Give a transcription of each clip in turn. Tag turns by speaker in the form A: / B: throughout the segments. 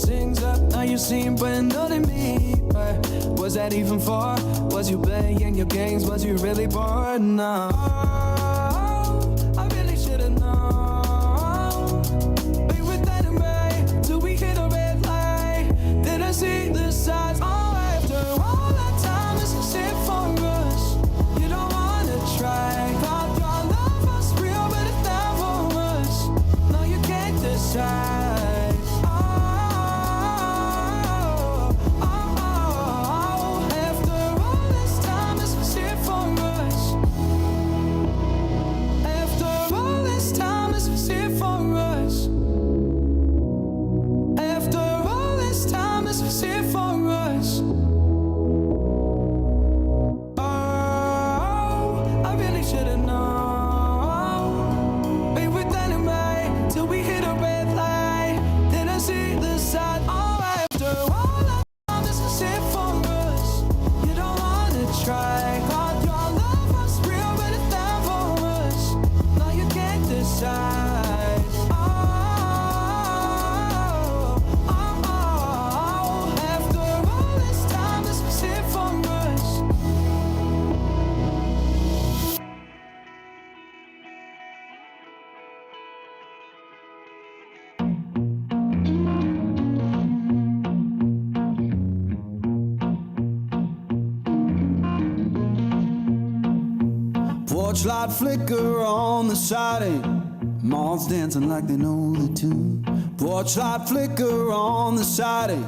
A: Things up, now you seem brand new to me. But was that even far? Was you playing your games? Was you really bored? No, I really should've known. Porch light flicker on the siding, moths dancing like they know the tune. Porch light flicker on the siding,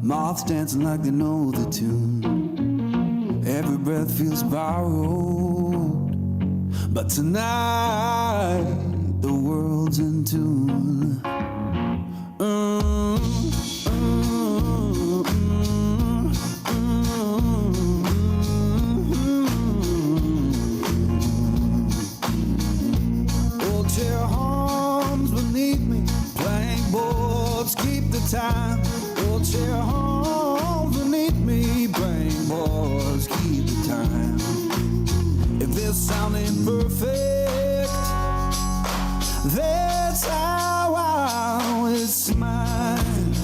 A: moths dancing like they know the tune. Every breath feels borrowed, but tonight the world's in tune. Old chair hums beneath me, plank boards keep the time. Old chair hums beneath me, plank boards keep the time. If this sound ain't perfect, that's how I always mine.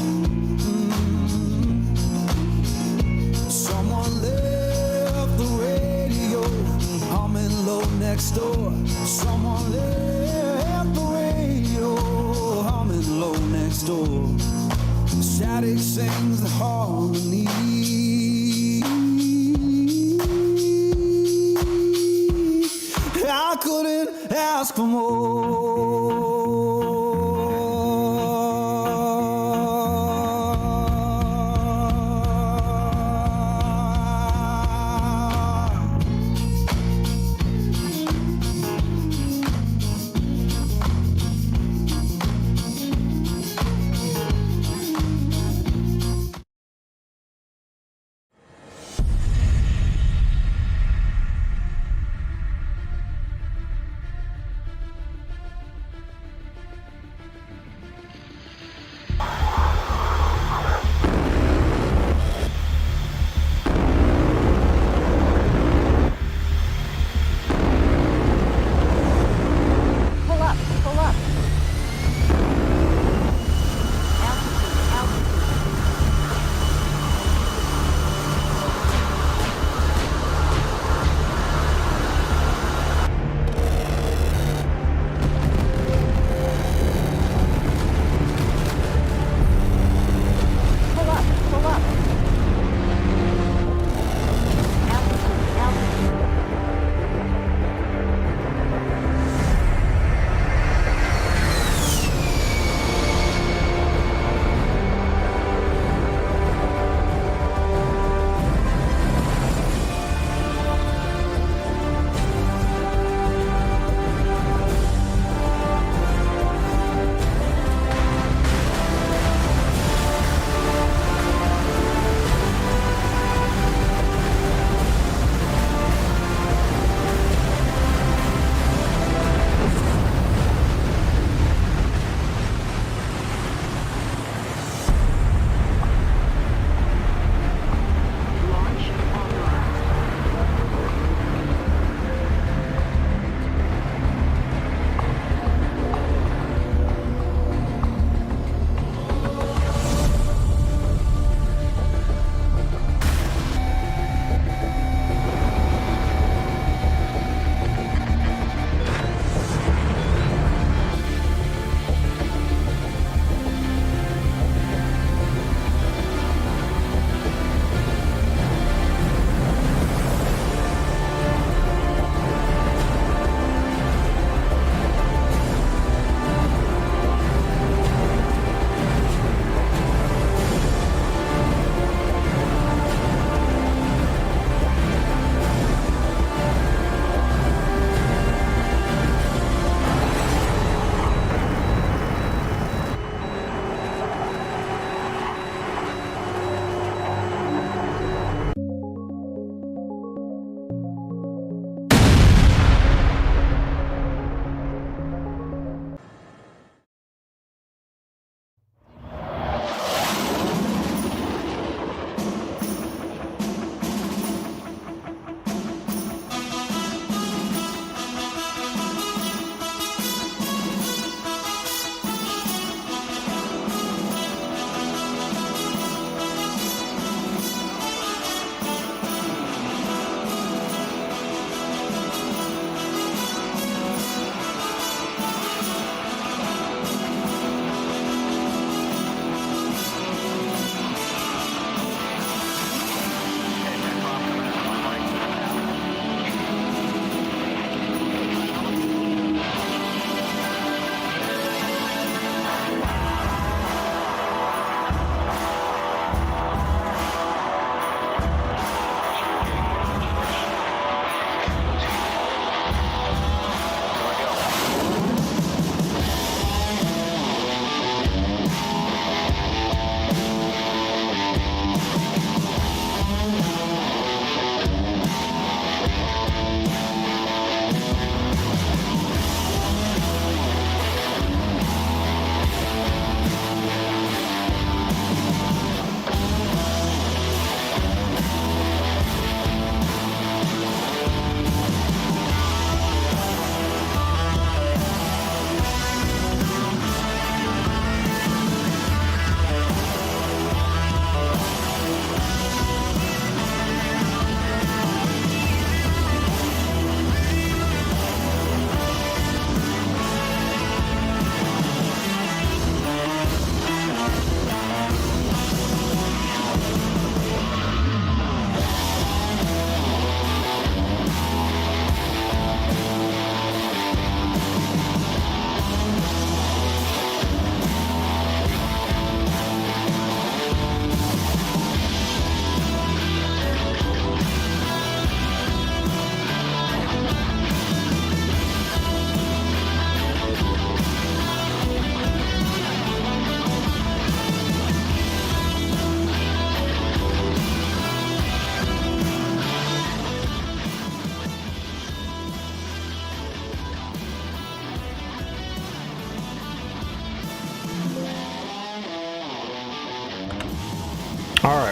A: Someone left the radio humming low next door. Someone left the radio humming low next door. Static sings the harmony. I couldn't ask for more.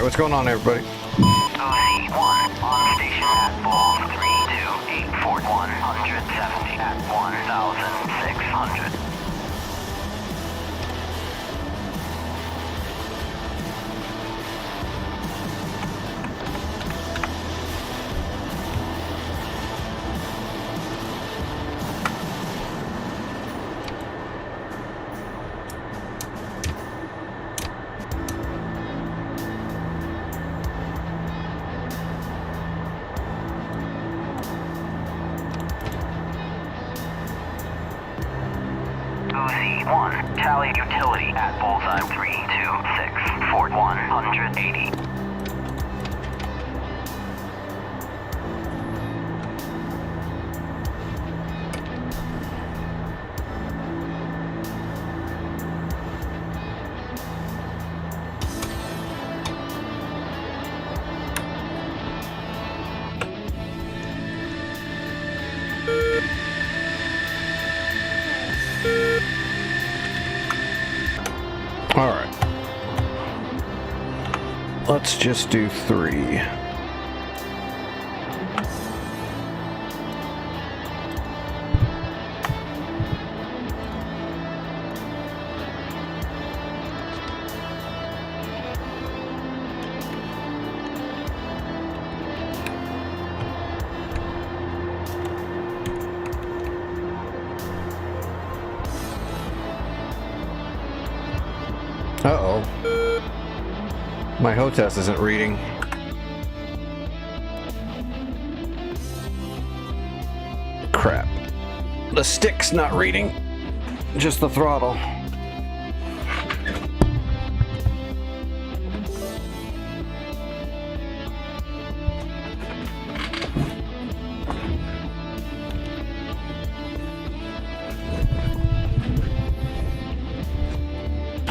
B: what's going on, everybody?
C: OC1 on station at Bulls 32841 170 at 1,600. OC1, tally utility at bullseye 32641 180.
B: All right. Let's just do 3. Uh-oh. My HOTAS isn't reading. Crap. The stick's not reading. Just the throttle.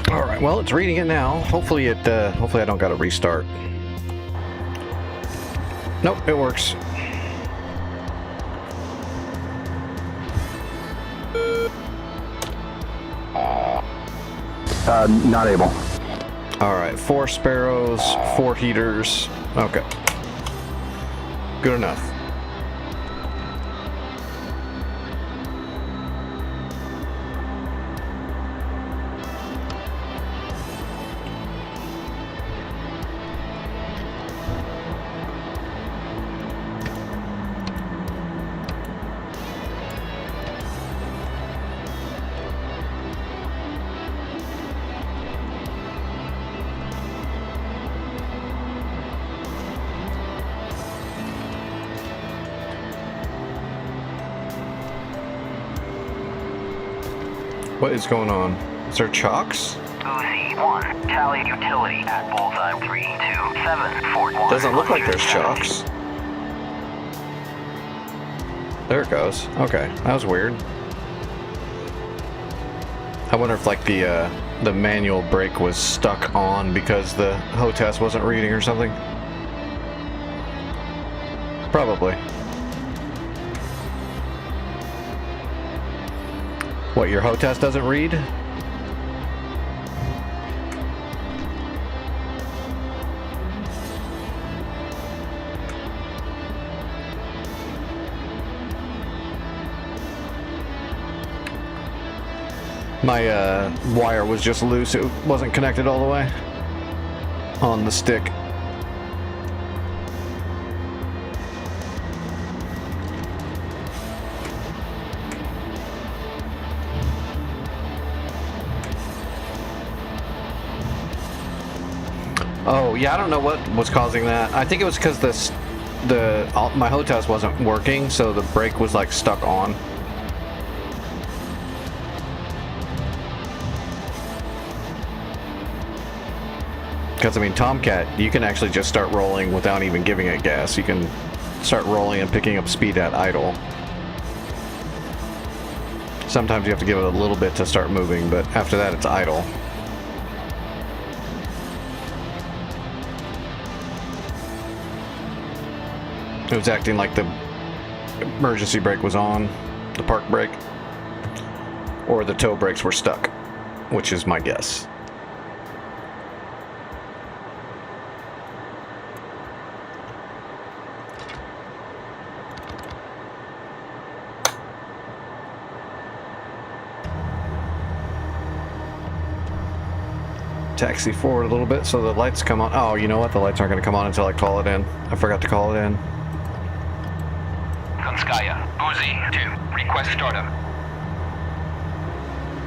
B: Alright, well, it's reading it now. Hopefully I don't gotta restart. Nope, it works.
D: Not able.
B: Alright, 4 sparrows, 4 heaters. Okay. Good enough. What is going on? Is there chocks?
C: OC1, tally utility at bullseye 32741.
B: Doesn't look like there's chocks. There it goes. Okay, that was weird. I wonder if like the manual brake was stuck on because the HOTAS wasn't reading or something. Probably. What, your HOTAS doesn't read? My wire was just loose. It wasn't connected all the way on the stick. Oh, yeah, I don't know what was causing that. I think it was because my HOTAS wasn't working, so the brake was like stuck on. Because, I mean, Tomcat, you can actually just start rolling without even giving it gas. You can start rolling and picking up speed at idle. Sometimes you have to give it a little bit to start moving, but after that it's idle. It was acting like the emergency brake was on, the park brake, or the tow brakes were stuck, which is my guess. taxi forward a little bit so the lights come on. Oh, you know what? The lights aren't going to come on until I call it in. I forgot to call it in.
D: Konskaya, Uzi 2, request startup.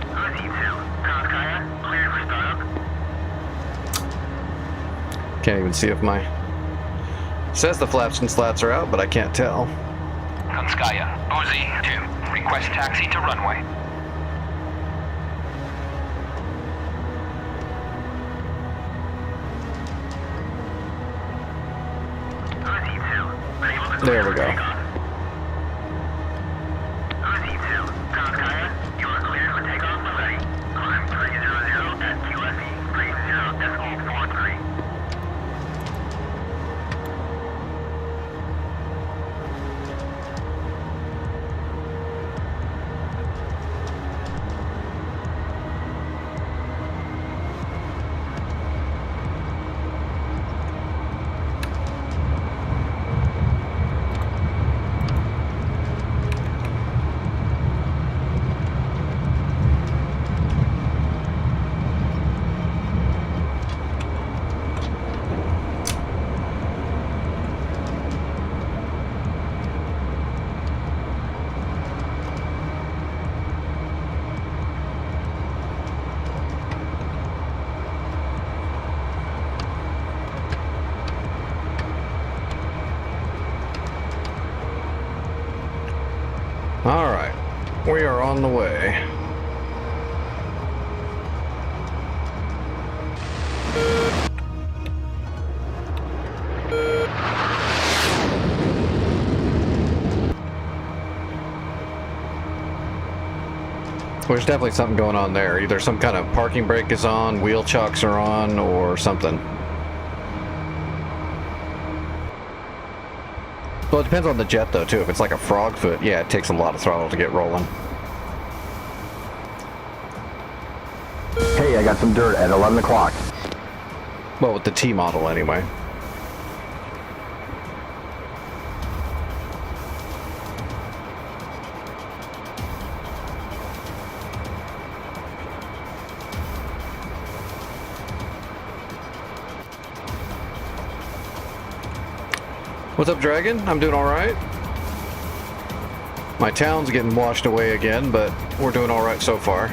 D: Uzi 2, Konskaya, cleared for startup.
B: Can't even see if my... Says the flaps and slats are out, but I can't tell.
D: Konskaya, Uzi 2, request taxi to runway.
B: There we go.
D: Uzi 2, Konskaya, you are cleared for takeoff when ready. Climb 300 at QFE 30.43.
B: All right, we are on the way. There's definitely something going on there. Either some kind of parking brake is on, wheel chocks are on, or something. Well, it depends on the jet, though, too. If it's like a frog foot, yeah, it takes a lot of throttle to get rolling.
E: Hey, I got some dirt at 11 o'clock.
B: Well, with the T model, anyway. What's up, Dragon? I'm doing alright. My town's getting washed away again, but we're doing alright so far.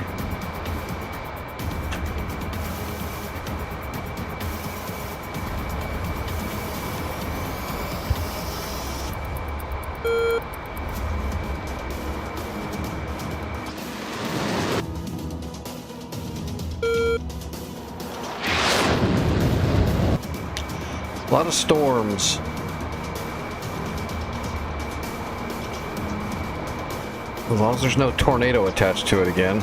B: A lot of storms. As long as there's no tornado attached to it again.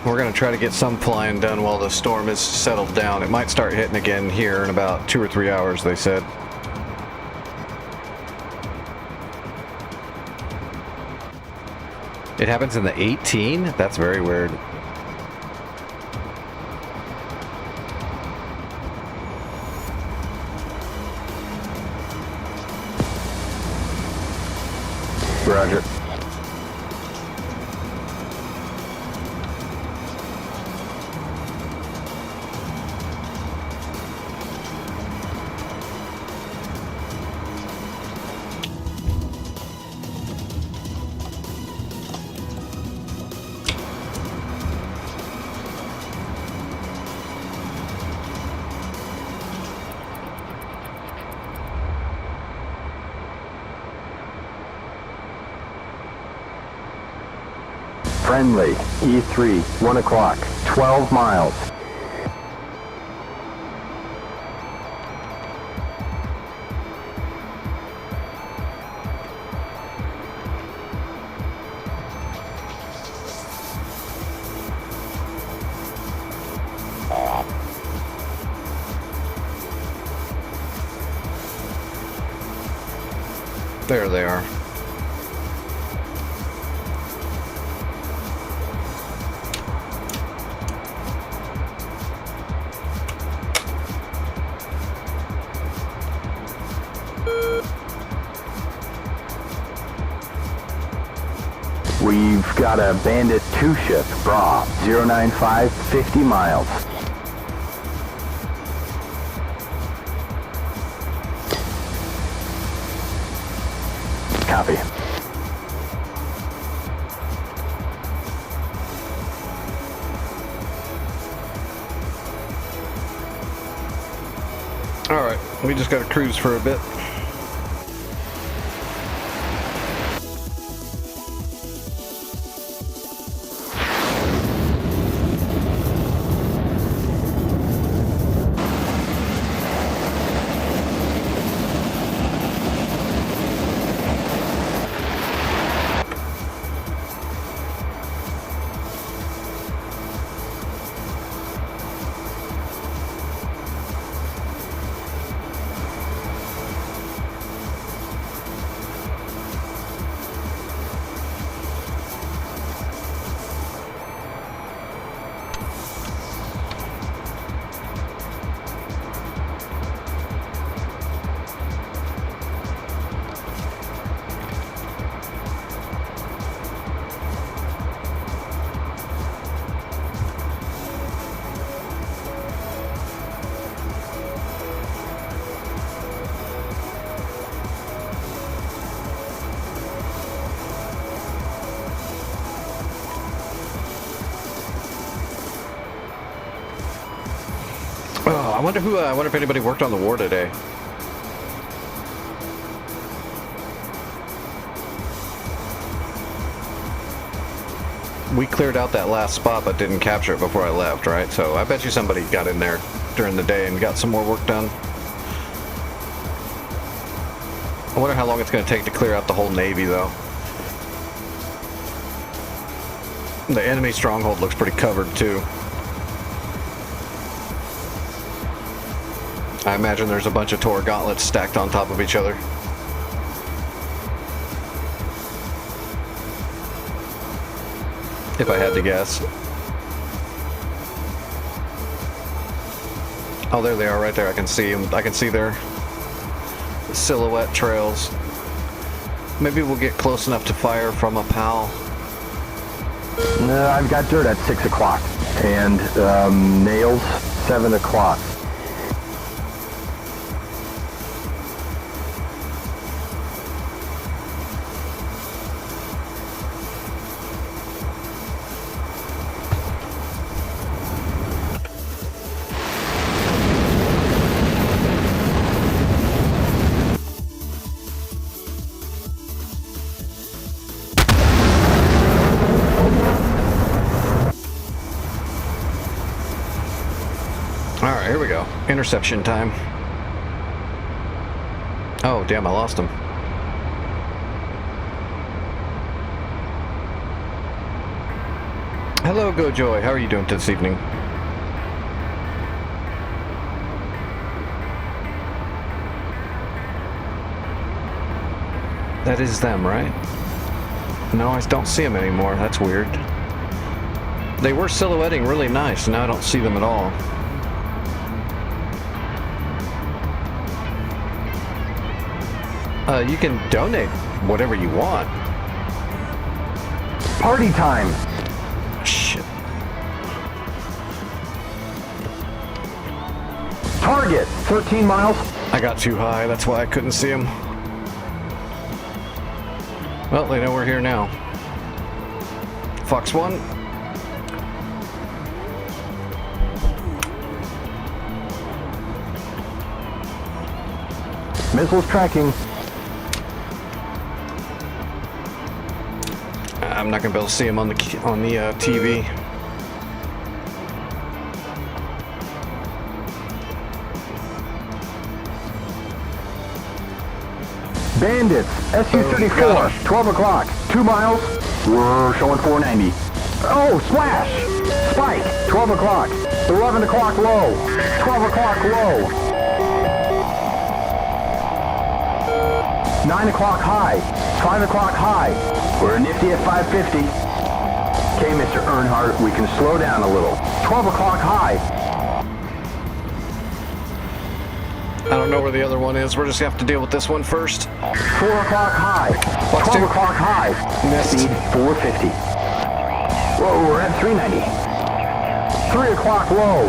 B: We're going to try to get some flying done while the storm is settled down. It might start hitting again here in about 2 or 3 hours, they said. It happens in the 18? That's very weird.
E: Roger. Friendly, E3, 1 o'clock, 12 miles.
B: There they are.
E: We got a Bandit 2 ship, Bra, 095, 50 miles. Copy.
B: Alright, we just gotta cruise for a bit. Oh, I wonder if anybody worked on the war today. We cleared out that last spot but didn't capture it before I left, right? So I bet you somebody got in there during the day and got some more work done. I wonder how long it's going to take to clear out the whole Navy, though. The enemy stronghold looks pretty covered, too. I imagine there's a bunch of Tor gauntlets stacked on top of each other. If I had to guess. Oh, there they are right there. I can see them. I can see their silhouette trails. Maybe we'll get close enough to fire from a PAL.
E: I've got dirt at 6 o'clock. And nails, 7 o'clock.
B: Alright, here we go. Interception time. Oh, damn, I lost him. Hello, GoJoy. How are you doing this evening? That is them, right? No, I don't see them anymore. That's weird. They were silhouetting really nice, and now I don't see them at all. You can donate whatever you want.
E: Party time!
B: Shit.
E: Target, 13 miles.
B: I got too high, that's why I couldn't see them. Well, they know we're here now. Fox 1.
E: Missiles tracking.
B: I'm not gonna be able to see him on the TV.
E: Bandits, SU-34, 12 o'clock, 2 miles. We're showing 490. Oh, splash! Spike, 12 o'clock, 11 o'clock low, 12 o'clock low. 9 o'clock high, 5 o'clock high. We're nifty at 550. Okay, Mr. Earnhardt, we can slow down a little. 12 o'clock high.
B: I don't know where the other one is. We're just gonna have to deal with this one first.
E: 4 o'clock high.
B: Fox
E: 12
B: 2.
E: o'clock high.
B: Missed.
E: Speed 450. Whoa, we're at 390. 3 o'clock low.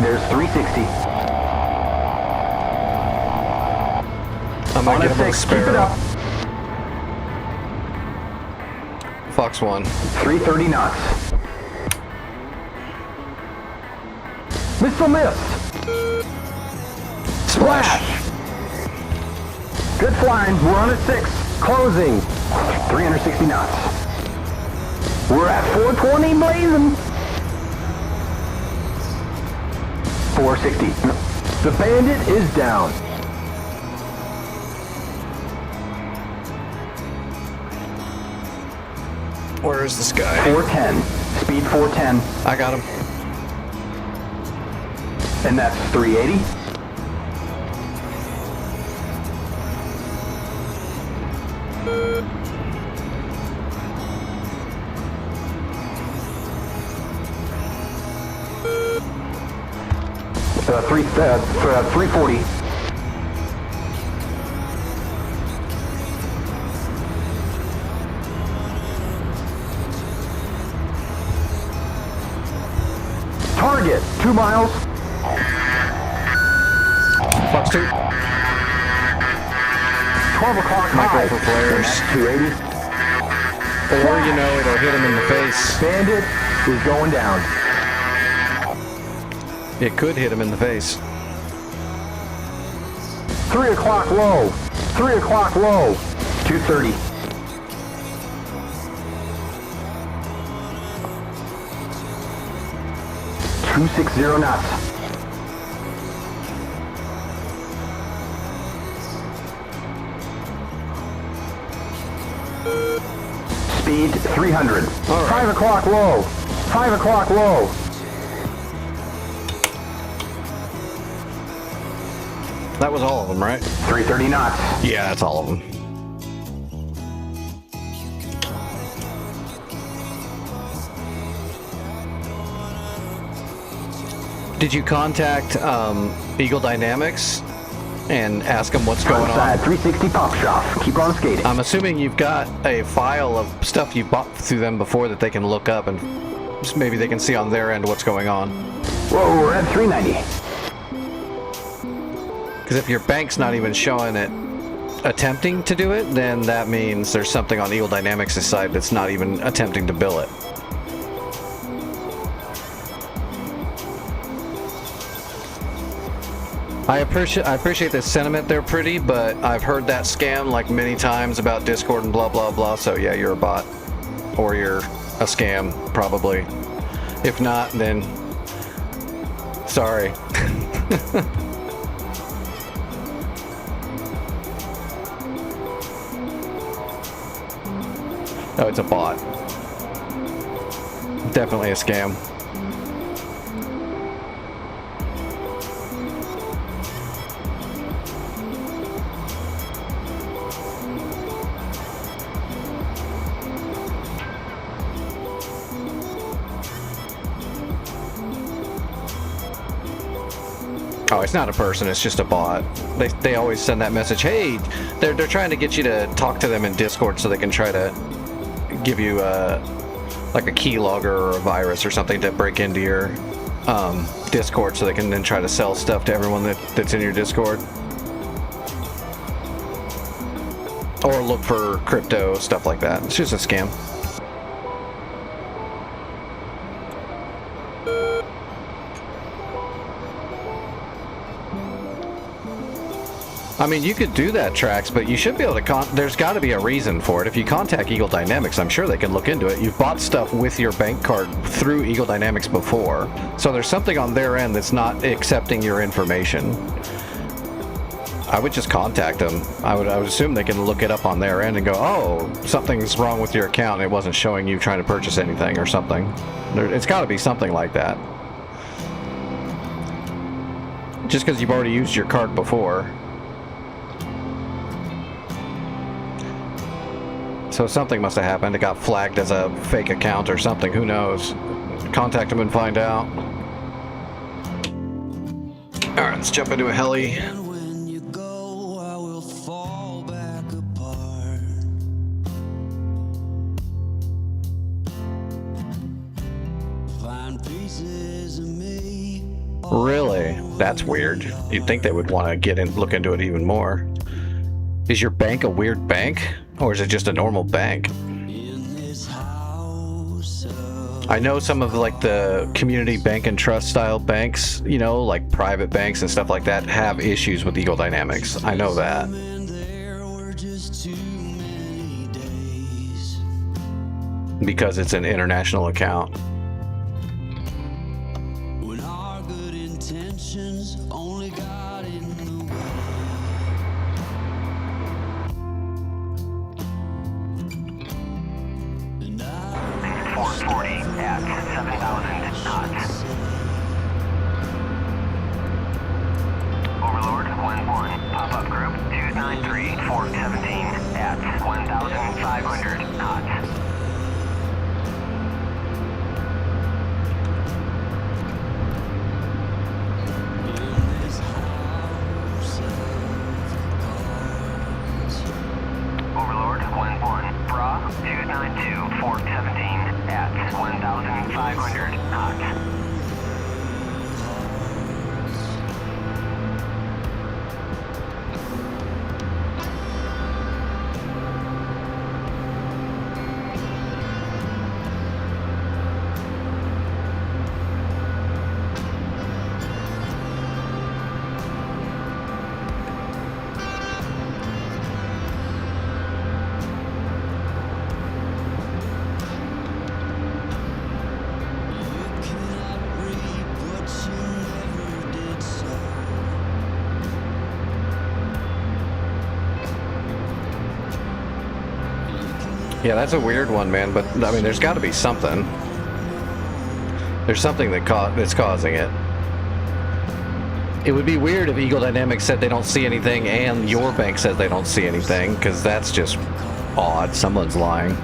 E: There's 360.
B: I might
E: On
B: get
E: a
B: him a
E: 6, keep it
B: spare.
E: up.
B: Fox 1.
E: 330 knots. Missile miss. Splash. Good flying. We're on a 6. Closing. 360 knots. We're at 420 blazing. 460. The Bandit is down.
B: Where is this guy?
E: 410. Speed 410.
B: I got him.
E: And that's 380. Uh, 340. Target, 2 miles.
B: Fox 2.
E: 12 o'clock
B: Might go
E: high.
B: for flares.
E: 280.
B: Or, you know, it'll hit him in the face.
E: Bandit is going down.
B: It could hit him in the face.
E: 3 o'clock low. 3 o'clock low. 230. .260 knots. Speed 300.
B: All right.
E: 5 o'clock low. 5 o'clock low.
B: That was all of them, right?
E: 330 knots.
B: Yeah, that's all of them. Did you contact Eagle Dynamics and ask them what's going
E: Outside,
B: on?
E: 360 pop shop. Keep on skating.
B: I'm assuming you've got a file of stuff you bought through them before that they can look up and just maybe they can see on their end what's going on.
E: Whoa, we're at 390.
B: Because if your bank's not even showing it attempting to do it, then that means there's something on Eagle Dynamics' side that's not even attempting to bill it. I appreciate the sentiment there, Pretty, but I've heard that scam like many times about Discord and blah blah blah. So yeah, you're a bot, or you're a scam probably. If not, then sorry. Oh, it's a bot. Definitely a scam. Oh, it's not a person, it's just a bot. They always send that message, hey, they're trying to get you to talk to them in Discord so they can try to give you like a keylogger or a virus or something to break into your Discord so they can then try to sell stuff to everyone that's in your Discord. Or look for crypto, stuff like that. It's just a scam. I mean, you could do that, Trax, but you should be able to there's got to be a reason for it. If you contact Eagle Dynamics, I'm sure they can look into it. You've bought stuff with your bank card through Eagle Dynamics before, so there's something on their end that's not accepting your information. I would just contact them. I would assume they can look it up on their end and go, oh, something's wrong with your account. It wasn't showing you trying to purchase anything or something. It's got to be something like that. Just because you've already used your card before. So something must have happened. It got flagged as a fake account or something. Who knows? Contact them and find out. All right, let's jump into a heli.
A: And when you go, I will fall back apart.
B: Really? That's weird. You'd think they would want to look into it even more. Is your bank a weird bank? Or is it just a normal bank? I know some of like the community bank and trust style banks, you know, like private banks and stuff like that, have issues with Eagle Dynamics. I know that. Because it's an international account.
A: When our good intentions only got in the way.
C: 440 at 7,000 knots. Overlord 1-1, pop-up group 293, 417 at 1,500 knots. Overlord 1-1, Bra 292, 417 at 1,500 knots.
B: Yeah, that's a weird one, man, but I mean, there's got to be something. There's something that's causing it. It would be weird if Eagle Dynamics said they don't see anything and your bank says they don't see anything, because that's just odd. Someone's lying.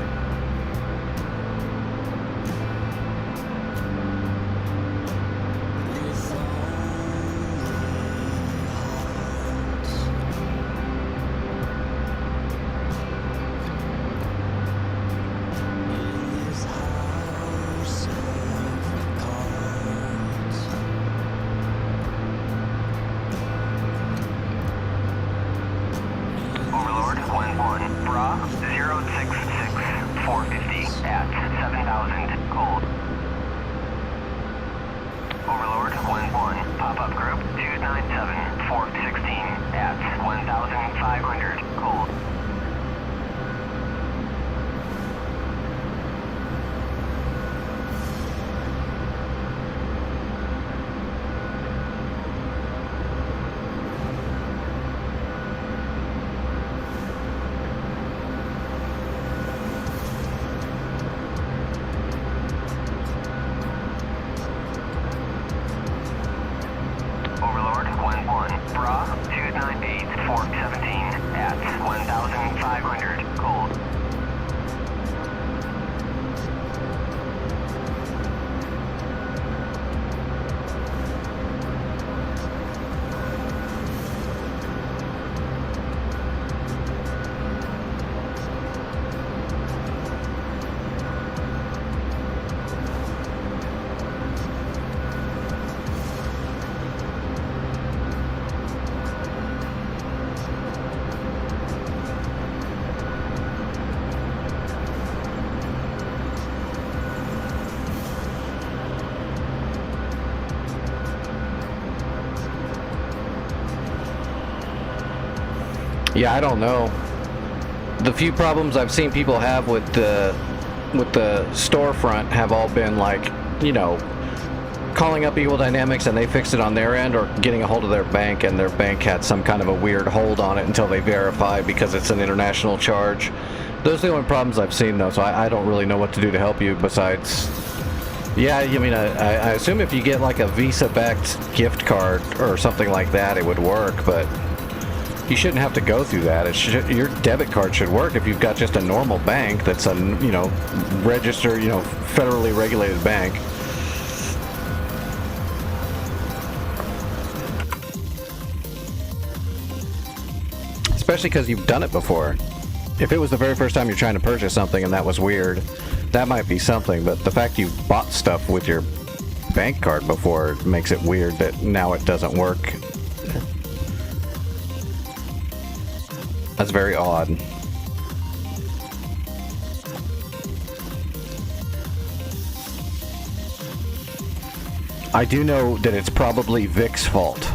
C: Overlord 1-1, Bra 066, 450 at 7,000 gold. Overlord 1-1, pop-up group 297, 416 at 1,500 gold. Overlord 1-1, Bra 298, 417 at 1,500 gold.
B: Yeah, I don't know. The few problems I've seen people have with the storefront have all been like, you know, calling up Eagle Dynamics and they fixed it on their end, or getting a hold of their bank and their bank had some kind of a weird hold on it until they verify because it's an international charge. Those are the only problems I've seen, though, so I don't really know what to do to help you besides... Yeah, I mean, I assume if you get like a Visa-backed gift card or something like that, it would work, but you shouldn't have to go through that. Your debit card should work if you've got just a normal bank that's a, you know, registered, you know, federally regulated bank. Especially because you've done it before. If it was the very first time you're trying to purchase something and that was weird, that might be something, but the fact you bought stuff with your bank card before makes it weird that now it doesn't work. That's very odd. I do know that it's probably Vic's fault.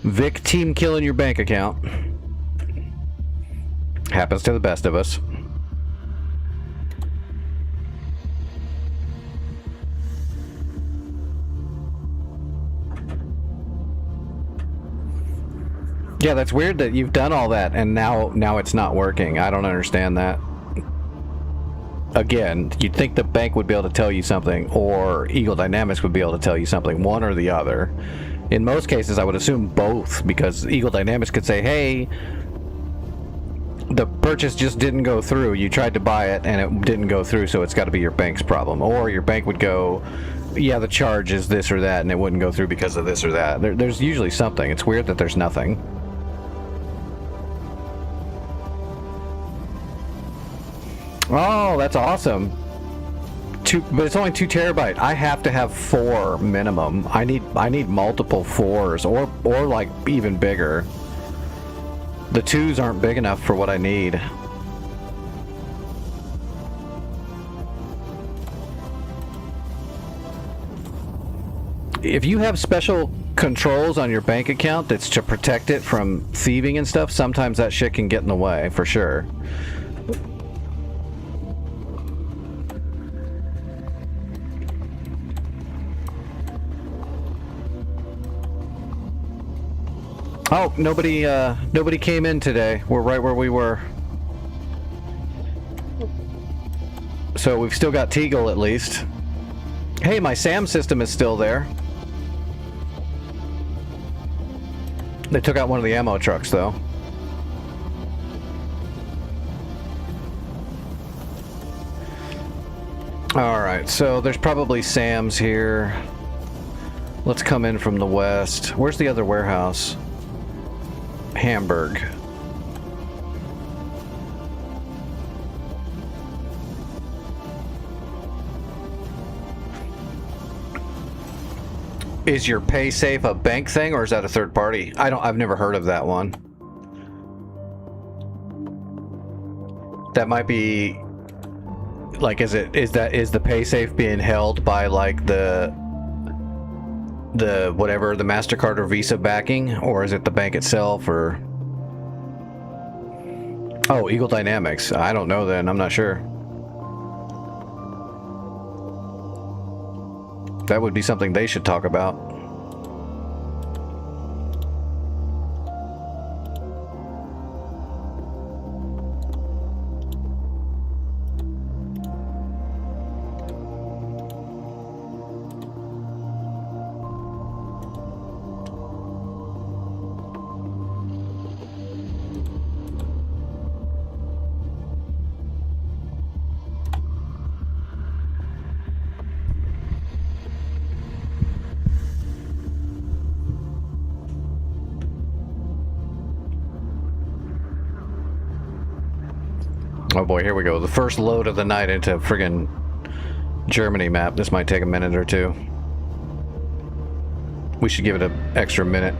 B: Vic team killing your bank account. Happens to the best of us. Yeah, that's weird that you've done all that and now it's not working. I don't understand that. Again, you'd think the bank would be able to tell you something, or Eagle Dynamics would be able to tell you something, one or the other. In most cases, I would assume both, because Eagle Dynamics could say, hey, the purchase just didn't go through. You tried to buy it and it didn't go through, so it's got to be your bank's problem. Or your bank would go, yeah, the charge is this or that, and it wouldn't go through because of this or that. There's usually something. It's weird that there's nothing. Oh, that's awesome. But it's only 2 terabyte. I have to have 4 minimum. I need multiple 4s, or like even bigger. The 2s aren't big enough for what I need. If you have special controls on your bank account that's to protect it from thieving and stuff, sometimes that shit can get in the way, for sure. Oh, nobody came in today. We're right where we were. So we've still got Teagle at least. Hey, my SAM system is still there. They took out one of the ammo trucks, though. Alright, so there's probably SAMs here. Let's come in from the west. Where's the other warehouse? Hamburg. Is your PaySafe a bank thing, or is that a third party? I've never heard of that one. That might be like, is the PaySafe being held by like the whatever, the MasterCard or Visa backing, or is it the bank itself? Or oh, Eagle Dynamics. I don't know then. I'm not sure. That would be something they should talk about. Oh boy, here we go. The first load of the night into friggin' Germany map. This might take a minute or two. We should give it an extra minute.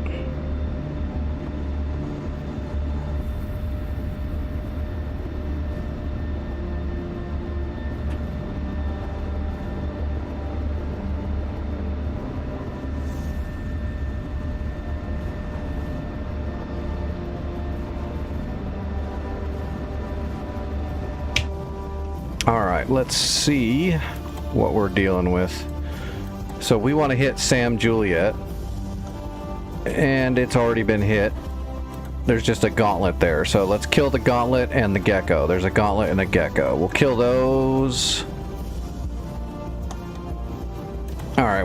B: Alright, let's see what we're dealing with. So we want to hit Sam Juliet, and it's already been hit. There's just a gauntlet there, so let's kill the gauntlet and the gecko. There's a gauntlet and a gecko. We'll kill those.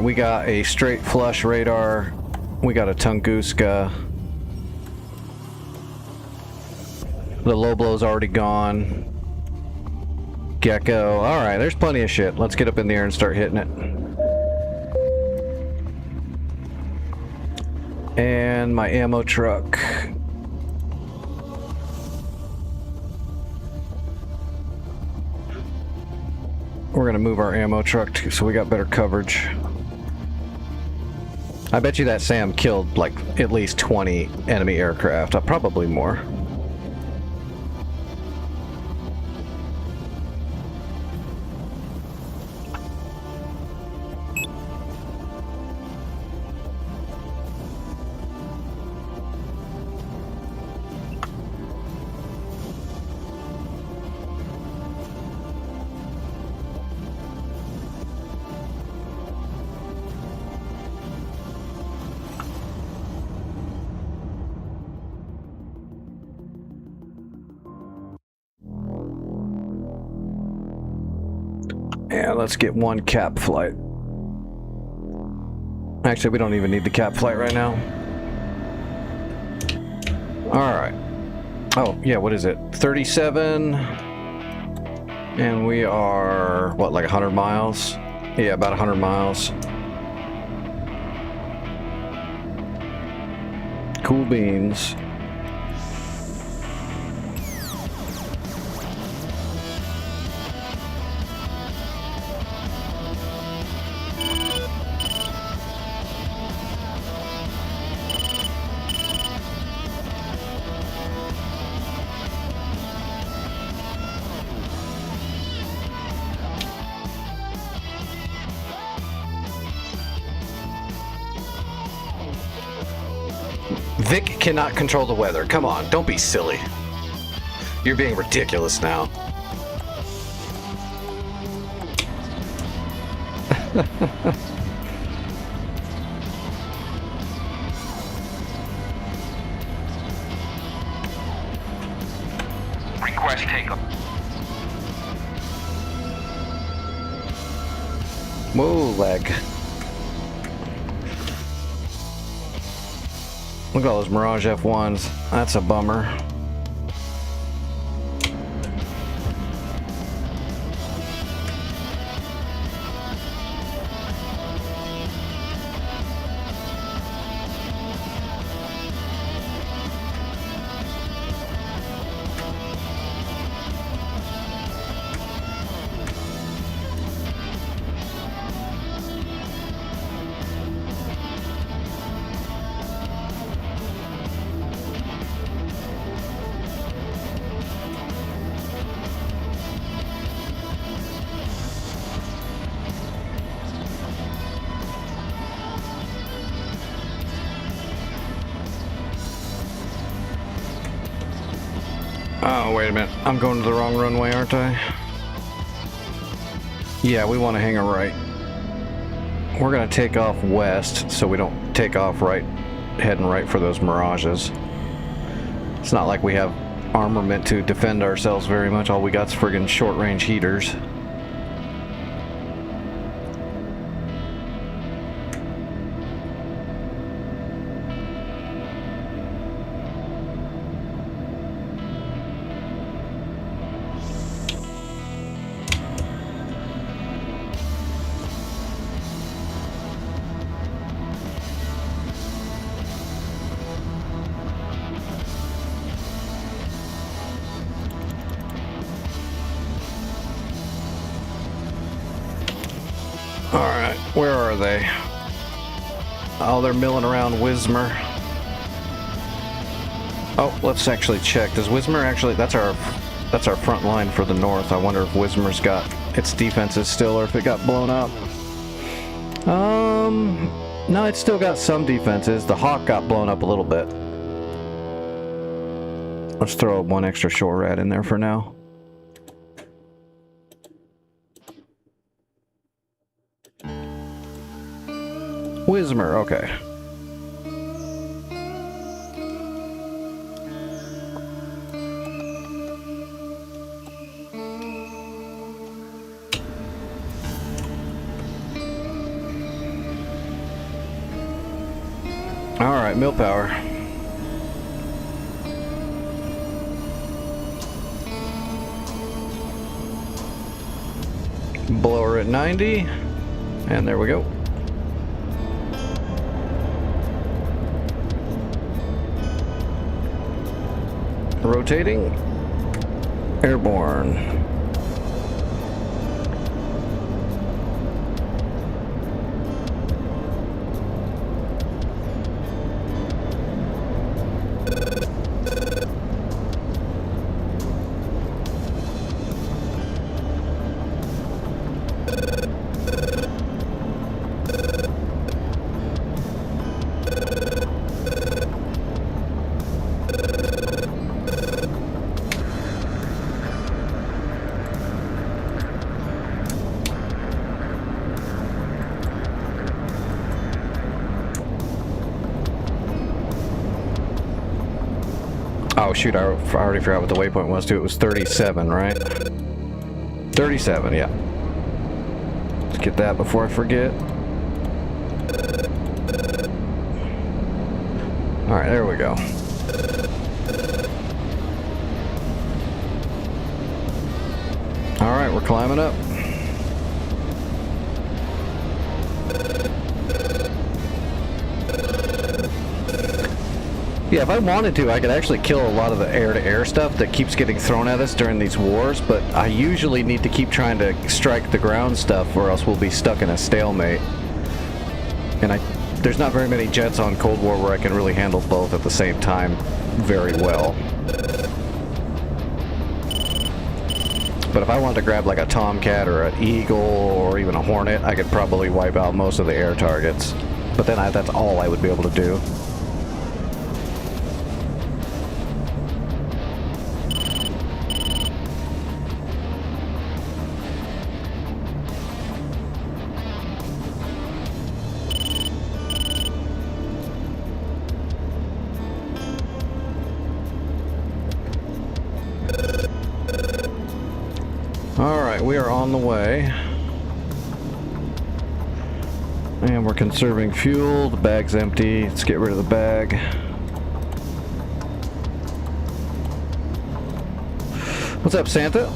B: Alright, we got a straight flush radar. We got a Tunguska. The low blow's already gone. Gecko. Alright, there's plenty of shit. Let's get up in the air and start hitting it. And my ammo truck. We're gonna move our ammo truck so we got better coverage. I bet you that Sam killed like at least 20 enemy aircraft, probably more. Yeah, let's get one cap flight. Actually, we don't even need the cap flight right now. Alright. Oh, yeah, what is it? 37. And we are, what, like 100 miles? Yeah, about 100 miles. Cool beans. Vic cannot control the weather. Come on, don't be silly. You're being ridiculous now.
D: Request takeoff.
B: Whoa, leg. Look at all those Mirage F1s. That's a bummer. Oh, wait a minute. I'm going to the wrong runway, aren't I? Yeah, we want to hang a right. We're going to take off west so we don't take off right, heading right for those Mirages. It's not like we have armament to defend ourselves very much. All we got's friggin' short-range heaters. Alright, where are they? Oh, they're milling around Wismar. Oh, let's actually check. Does Wismar actually... That's our front line for the north. I wonder if Wismar's got its defenses still or if it got blown up. No, it's still got some defenses. The Hawk got blown up a little bit. Let's throw one extra shore rat in there for now. Wismar, okay. All right, mill power. Blower at 90, and there we go. Rotating, airborne. Oh shoot, I already forgot what the waypoint was too. It was 37, right? 37, yeah. Let's get that before I forget. Alright, there we go. Alright, we're climbing up. Yeah, if I wanted to, I could actually kill a lot of the air-to-air stuff that keeps getting thrown at us during these wars, but I usually need to keep trying to strike the ground stuff or else we'll be stuck in a stalemate. And there's not very many jets on Cold War where I can really handle both at the same time very well. But if I wanted to grab like a Tomcat or an Eagle or even a Hornet, I could probably wipe out most of the air targets. But then that's all I would be able to do. Alright, we are on the way. And we're conserving fuel. The bag's empty. Let's get rid of the bag. What's up, Santa?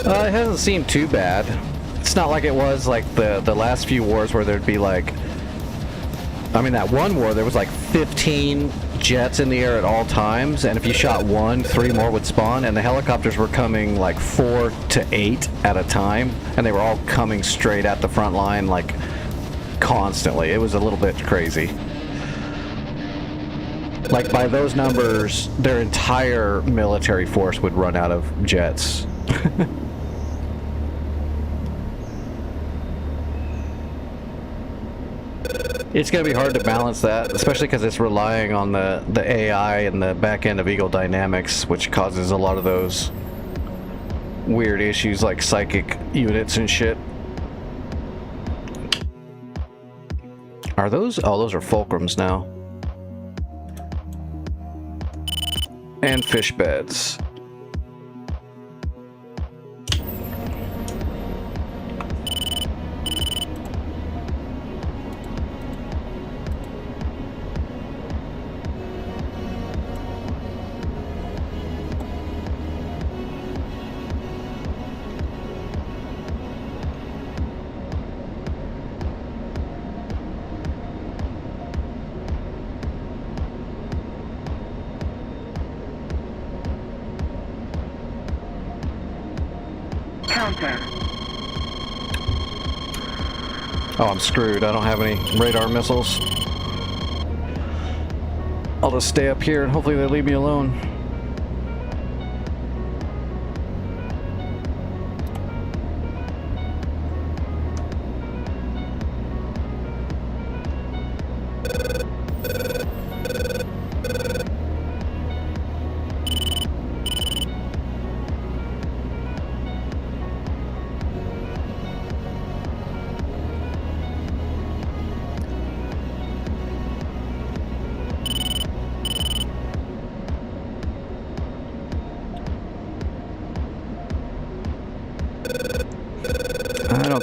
B: It hasn't seemed too bad. It's not like it was like the last few wars where there'd be like... I mean, that one war, there was like 15 jets in the air at all times, and if you shot one, 3 more would spawn, and the helicopters were coming like 4 to 8 at a time, and they were all coming straight at the front line, like, constantly. It was a little bit crazy. Like, by those numbers, their entire military force would run out of jets. It's going to be hard to balance that, especially because it's relying on the AI and the back end of Eagle Dynamics, which causes a lot of those weird issues like psychic units and shit. Are those? Oh, those are fulcrums now. And fish beds. Oh, I'm screwed. I don't have any radar missiles. I'll just stay up here and hopefully they leave me alone.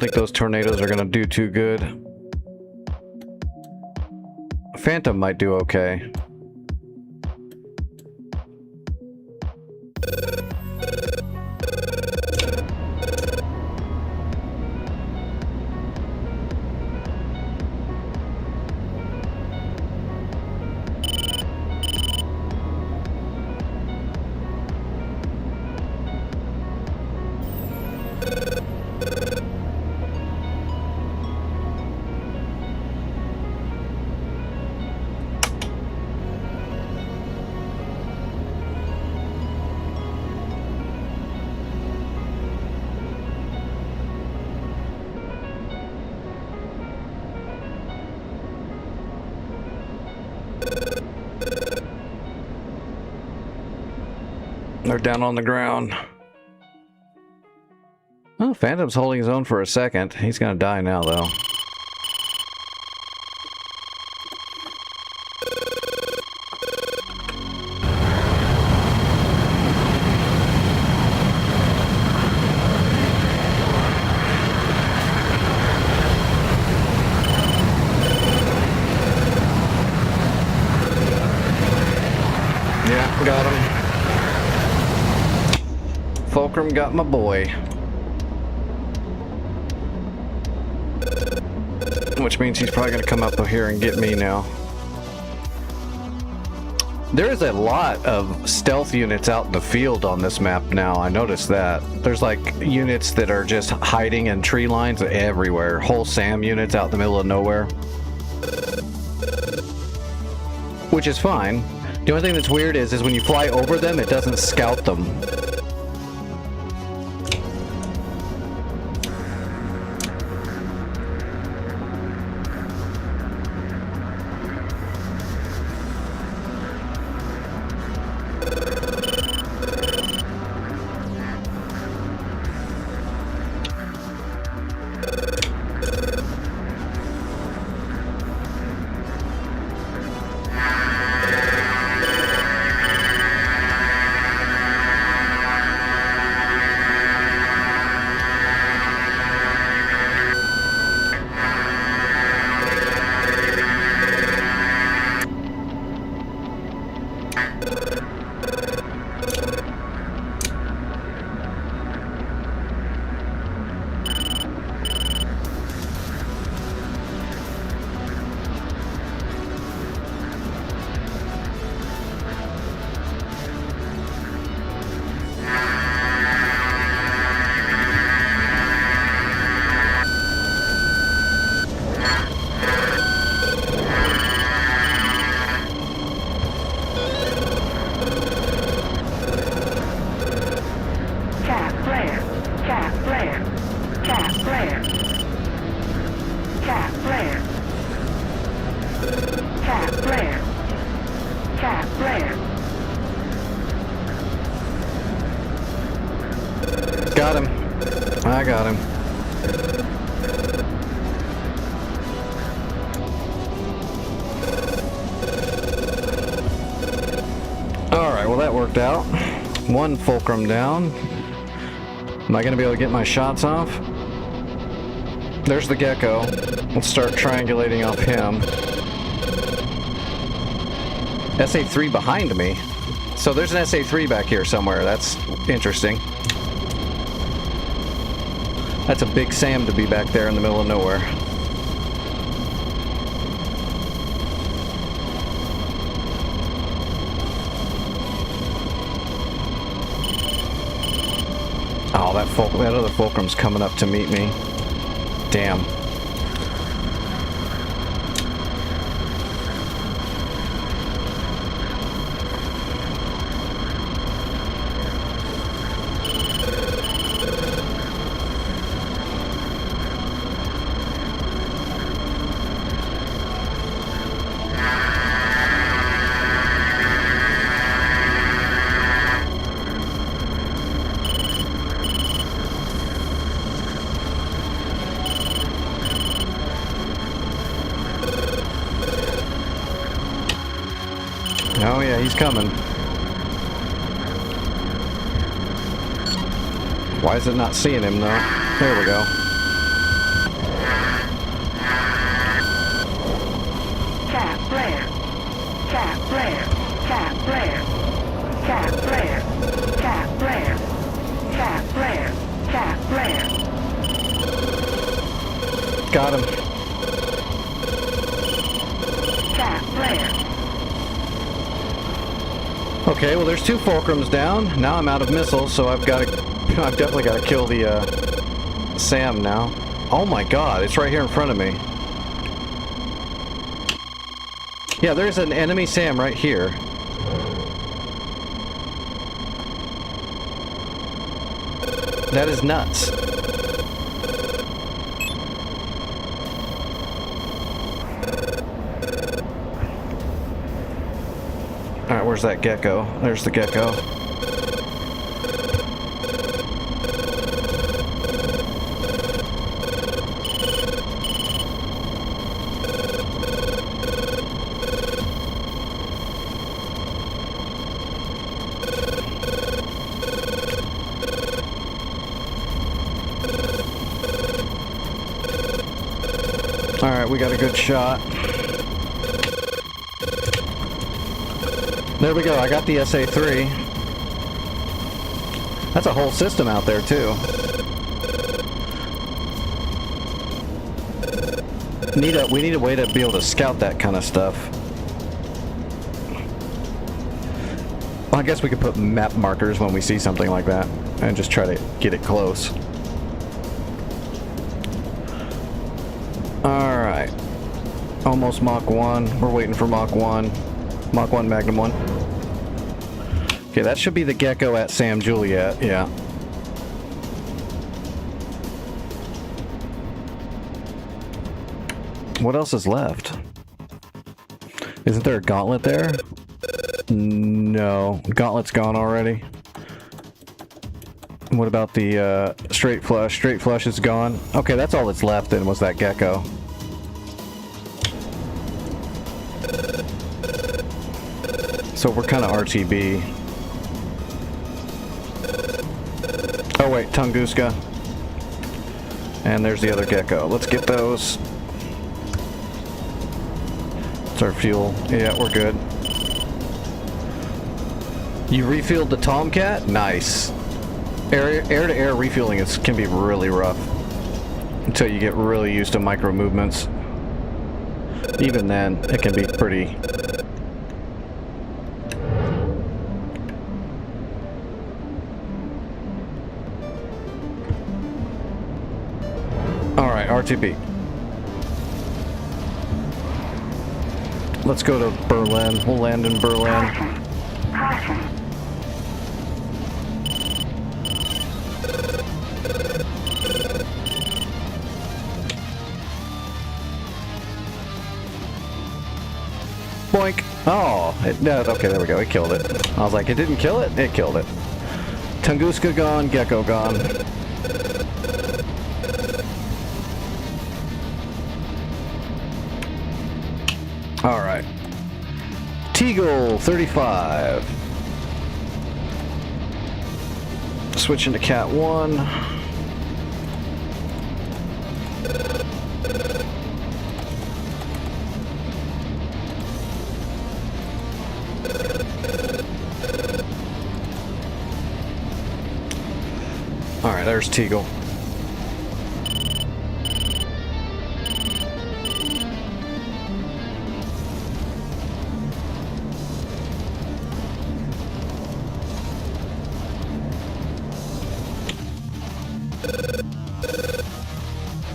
B: think those tornadoes are gonna do too good. Phantom might do okay. They're down on the ground. Oh, Phantom's holding his own for a second. He's gonna die now, though. Yeah, got him. Fulcrum got my boy. Which means he's probably going to come up here and get me now. There is a lot of stealth units out in the field on this map now. I noticed that. There's like units that are just hiding in tree lines everywhere. Whole SAM units out in the middle of nowhere. Which is fine. The only thing that's weird is when you fly over them, it doesn't scout them. Got him. I got him. Alright, well that worked out. One fulcrum down. Am I going to be able to get my shots off? There's the Gecko. Let's start triangulating off him. SA-3 behind me. So there's an SA-3 back here somewhere. That's interesting. That's a big SAM to be back there in the middle of nowhere. Oh, that other fulcrum's coming up to meet me. Damn. Oh yeah, he's coming. Why is it not seeing him though? There we go. Got him. Okay, well there's 2 fulcrums down. Now I'm out of missiles, so I've definitely got to kill the SAM now. Oh my god, it's right here in front of me. Yeah, there's an enemy SAM right here. That is nuts. Alright, where's that gecko? There's the gecko. Alright, we got a good shot. There we go, I got the SA-3. That's a whole system out there, too. We need a way to be able to scout that kind of stuff. Well, I guess we could put map markers when we see something like that, and just try to get it close. Alright. Almost Mach 1. We're waiting for Mach 1. Mach 1, Magnum 1. Okay, that should be the gecko at Sam Juliet, yeah. What else is left? Isn't there a gauntlet there? No. Gauntlet's gone already. What about the straight flush? Straight flush is gone. Okay, that's all that's left then was that gecko. So we're kind of RTB. Oh wait, Tunguska. And there's the other gecko. Let's get those. It's our fuel. Yeah, we're good. You refilled the Tomcat? Nice. Air-to-air refueling can be really rough. Until you get really used to micro movements. Even then, it can be pretty... Alright, RTB. Let's go to Berlin. We'll land in Berlin. Boink. Oh, no, okay, there we go. It killed it. I was like, it didn't kill it? It killed it. Tunguska gone, gecko gone. Alright. Teagle 35. Switching to Cat 1. Alright, there's Teagle.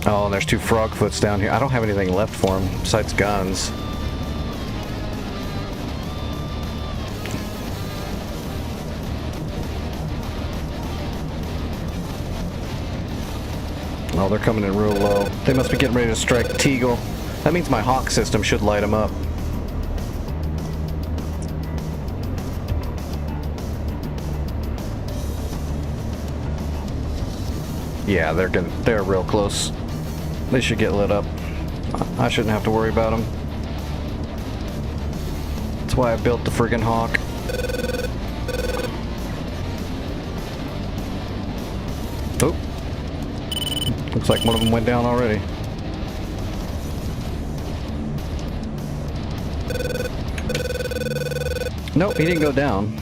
B: Oh, and there's 2 Frogfoots down here. I don't have anything left for him besides guns. Oh, they're coming in real low. They must be getting ready to strike Teagle. That means my Hawk system should light them up. Yeah, they're real close. They should get lit up. I shouldn't have to worry about them. That's why I built the friggin' Hawk. Oh. Looks like one of them went down already. Nope, he didn't go down.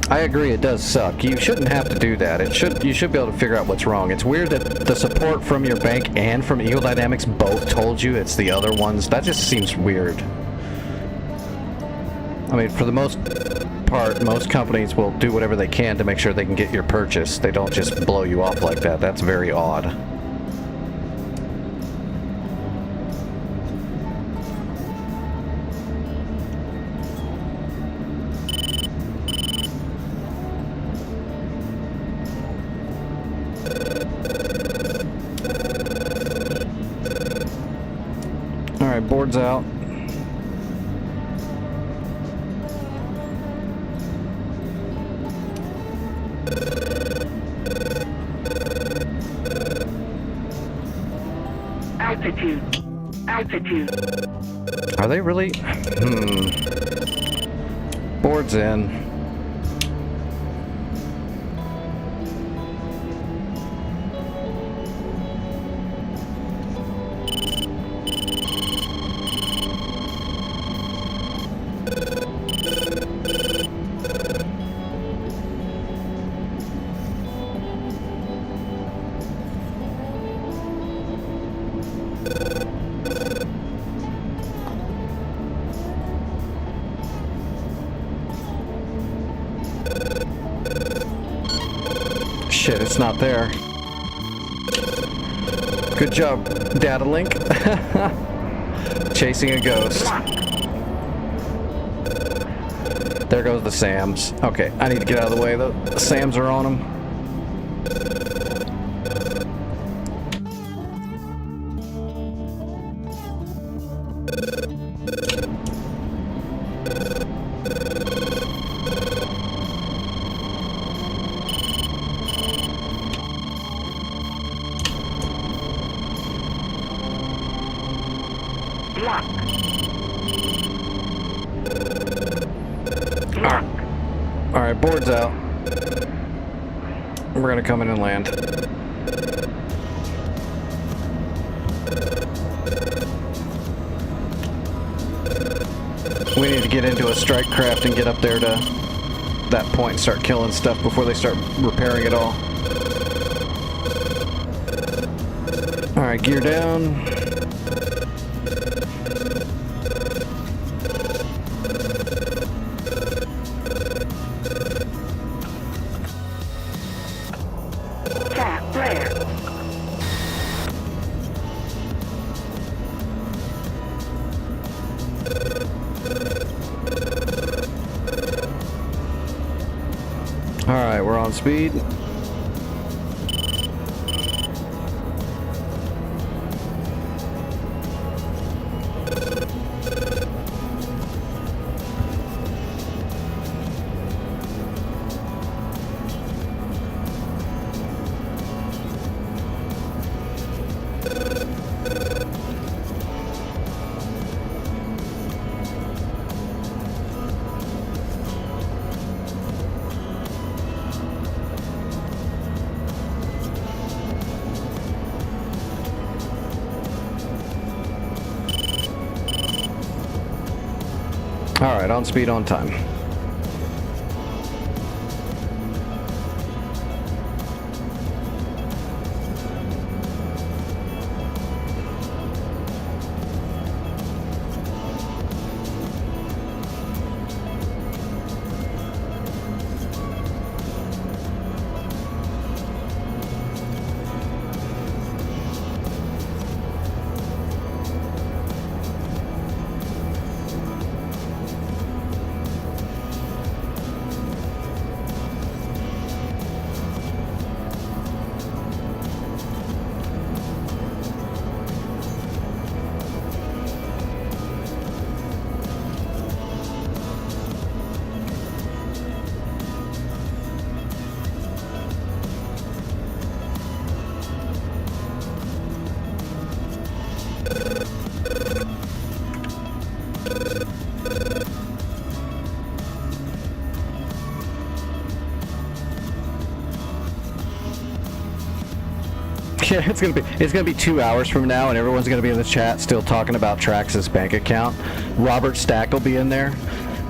B: I agree, it does suck. You shouldn't have to do that. You should be able to figure out what's wrong. It's weird that the support from your bank and from Eagle Dynamics both told you it's the other ones. That just seems weird. I mean, for the most part, most companies will do whatever they can to make sure they can get your purchase. They don't just blow you off like that. That's very odd. Alright, board's out.
F: Altitude.
B: Are they really? Board's in. Shit, it's not there. Good job, Data Link. Chasing a ghost. There goes the SAMs. Okay, I need to get out of the way. The SAMs are on them. Alright, board's out. We're gonna come in and land. We need to get into a strike craft and get up there to that point and start killing stuff before they start repairing it all. Alright, gear down. Alright, we're on speed. Alright, on speed, on time. Yeah, it's gonna be 2 hours from now, and everyone's gonna be in the chat still talking about Trax's bank account. Robert Stack will be in there.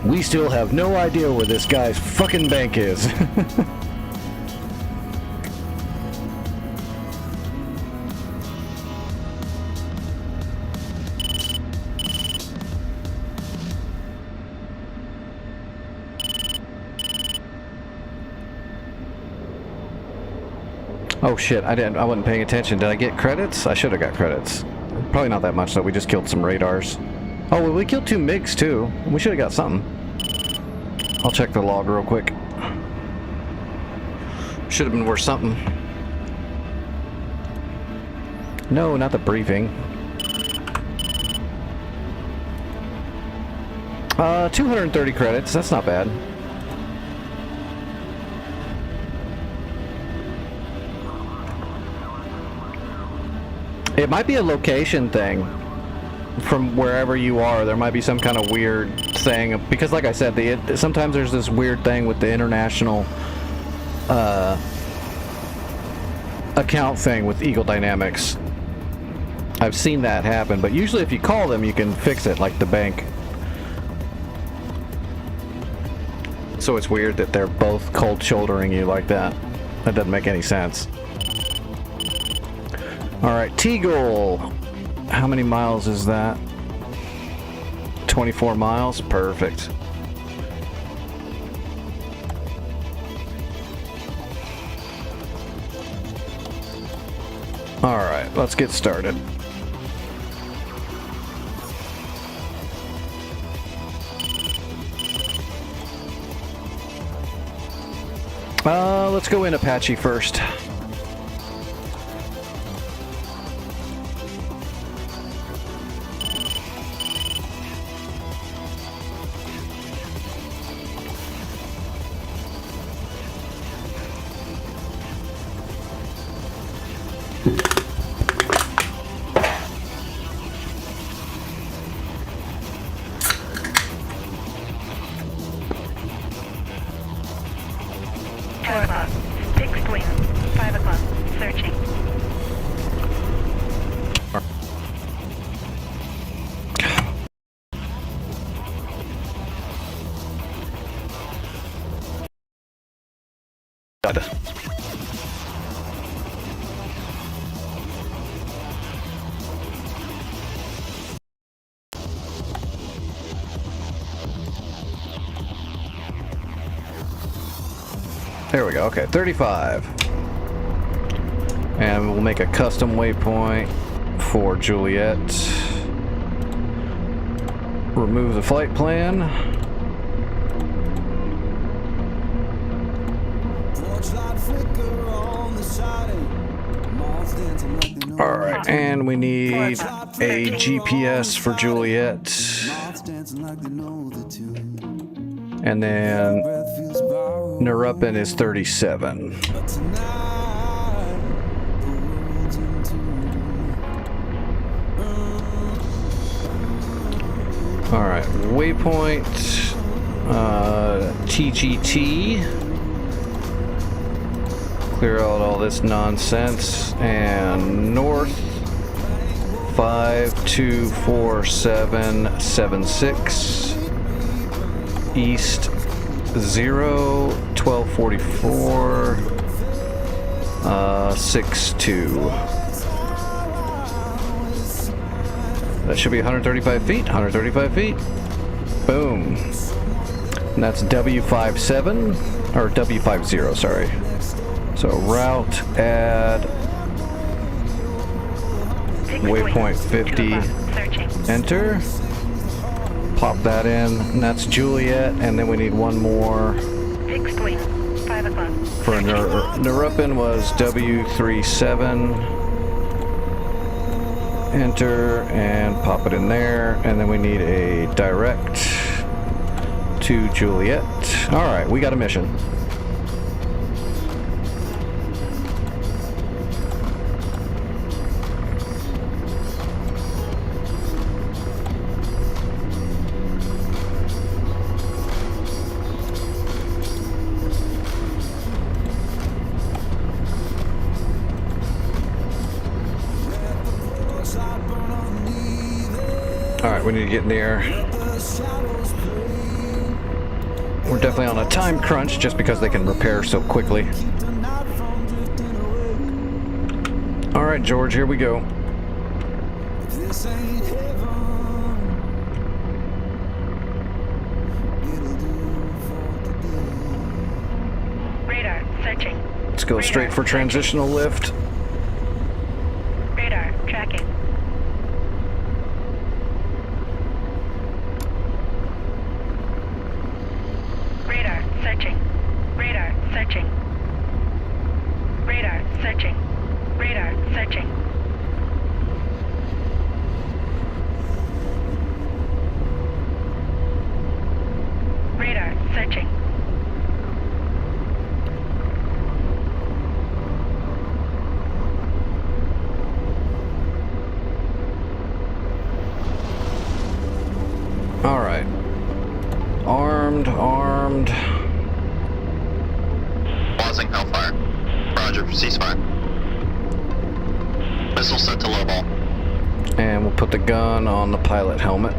B: We still have no idea where this guy's fucking bank is. Oh shit, I wasn't paying attention. Did I get credits? I should have got credits. Probably not that much though, we just killed some radars. Oh, well, we killed 2 MiGs too. We should have got something. I'll check the log real quick. Should have been worth something. No, not the briefing. 230 credits, that's not bad. It might be a location thing. From wherever you are, there might be some kind of weird thing. Because like I said, sometimes there's this weird thing with the international account thing with Eagle Dynamics. I've seen that happen, but usually if you call them, you can fix it, like the bank. So it's weird that they're both cold shouldering you like that. That doesn't make any sense. Alright, Teagle. How many miles is that? 24 miles? Perfect. Alright, let's get started. Let's go in Apache first.
F: Fixed wing. 5 o'clock. Searching.
B: Got it. There we go. Okay, 35. And we'll make a custom waypoint for Juliet. Remove the flight plan. Alright, and we need a GPS for Juliet. And then Neruppin is 37. Alright, waypoint TGT. Clear out all this nonsense. And north 524776. East 0 1244 62. That should be 135 feet. 135 feet. Boom. And that's W57 or W50. Sorry. So route add waypoint 50. Enter. Pop that in, and that's Juliet, and then we need one more.
F: Fixed wing. 5 o'clock.
B: For Neruppin was W37. Enter and pop it in there, and then we need a direct to Juliet. All right, we got a mission. Alright, we need to get in the air. We're definitely on a time crunch just because they can repair so quickly. All right, George, here we go.
A: This ain't heaven. It'll do for today.
F: Radar searching.
B: Let's go straight for transitional lift.
F: Radar tracking. Radar searching. Radar searching. Radar searching. Radar searching. Radar searching.
B: All right. Armed.
G: Pausing Hellfire. Roger, ceasefire. Missile set to low ball.
B: And we'll put the gun on the pilot helmet.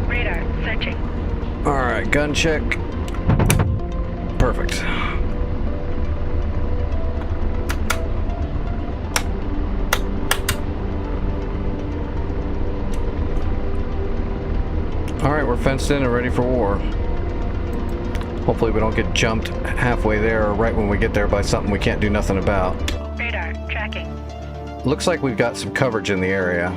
F: Radar searching.
B: All right, gun check. Perfect. All right, we're fenced in and ready for war. Hopefully we don't get jumped halfway there or right when we get there by something we can't do nothing about.
F: Radar tracking.
B: Looks like we've got some coverage in the area.